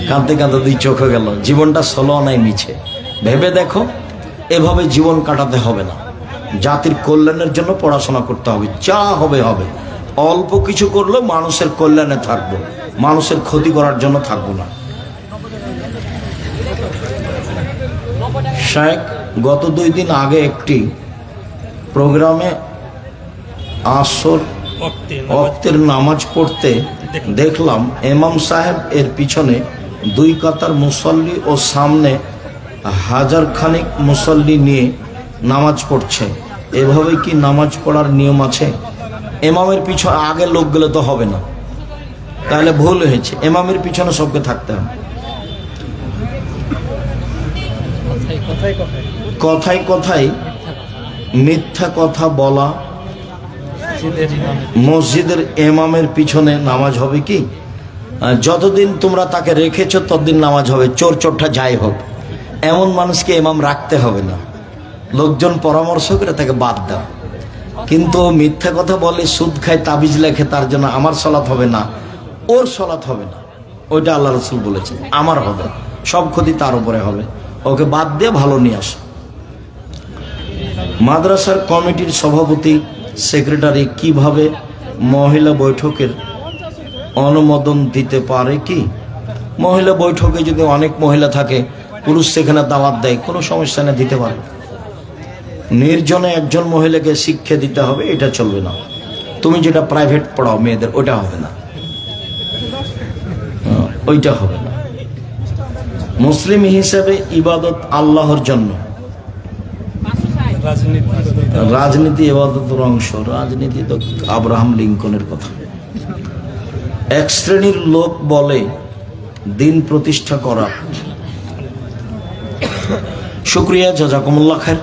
কাঁদতে কাঁদতে দুই চোখে গেল। জীবনটা ষোলো আনায় মিছে। ভেবে দেখো, এভাবে জীবন কাটাতে হবে না। জাতির কল্যাণের জন্য পড়াশোনা করতে হবে, যা হবে হবে। অল্প কিছু করলেও মানুষের কল্যাণে থাকবো, মানুষের ক্ষতি করার জন্য থাকবো না। শেখ গত 2 দিন আগে একটি প্রোগ্রামে আসর ওয়াক্তের নামাজ পড়তে দেখলাম ইমাম সাহেব এর পিছনে 2 কাতার মুসল্লি ও সামনে 1000 খানিক মুসল্লি নিয়ে নামাজ পড়ছে। এভাবে কি নামাজ পড়ার নিয়ম আছে? ইমামের পিছনে আগে লোক গেলে তো হবে না, তাহলে ভুল হয়েছে। ইমামের পিছনে সবকে থাকতে হবে। কথায় কথায় মিথ্যা কথা বলা, মসজিদের ইমামের পিছনে নামাজ হবে কি? যতদিন তোমরা তাকে রেখেছো ততদিন নামাজ হবে, চোর চোরটা যাই হোক। এমন মানুষকে ইমাম রাখতে হবে না, লোকজন পরামর্শ করে তাকে বাদ দাও। কিন্তু মিথ্যা কথা বলে, সুদ খায়, তাবিজ লেখে, তার জন্য আমার সলাৎ হবে না, ওর সলাৎ হবে না, ওইটা আল্লাহ রসুল বলেছেন আমার হবে, সব ক্ষতি তার উপরে হবে। ওকে বাদ দিয়ে ভালো নিয়ে আসো। মাদ্রাসার কমিটির সভাপতি, সেক্রেটারি কিভাবে মহিলা বৈঠকের অনুমোদন দিতে পারে কি? মহিলা বৈঠকে যদি অনেক মহিলা থাকে, পুরুষ সেখানে দাওয়াত দেয়, কোনো সমস্যা নেই, দিতে পারে। নির্জনে একজন মহিলাকে শিক্ষা দিতে হবে, এটা চলবে না। তুমি যেটা প্রাইভেট পড়াও মেয়েদের, ওটা হবে না, ওইটা হবে না। মুসলিম হিসেবে ইবাদত আল্লাহর জন্য, রাজনীতি ইবাদতের অংশ। রাজনীতি তো আব্রাহাম লিঙ্কনের কথা। এক শ্রেণীর লোক বলে দিন প্রতিষ্ঠা করা। শুকরিয়া, জাযাকুমুল্লাহ খায়ের।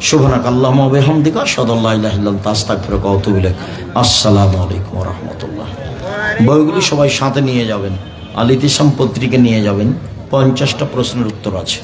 সুবহানাক আল্লাহুম্মা ওয়া বিহামদিকা আশহাদু আল্লা ইলাহা ইল্লা আনতা আস্তাগফিরুকা ওয়া আতুবু ইলাইক। আসসালামু আলাইকুম ওয়া রাহমাতুল্লাহ। বইগুলি সবাই সাথে নিয়ে যাবেন, আল ইতিসাম পত্রিকা নিয়ে যাবেন, 50টা প্রশ্নের উত্তর আছে।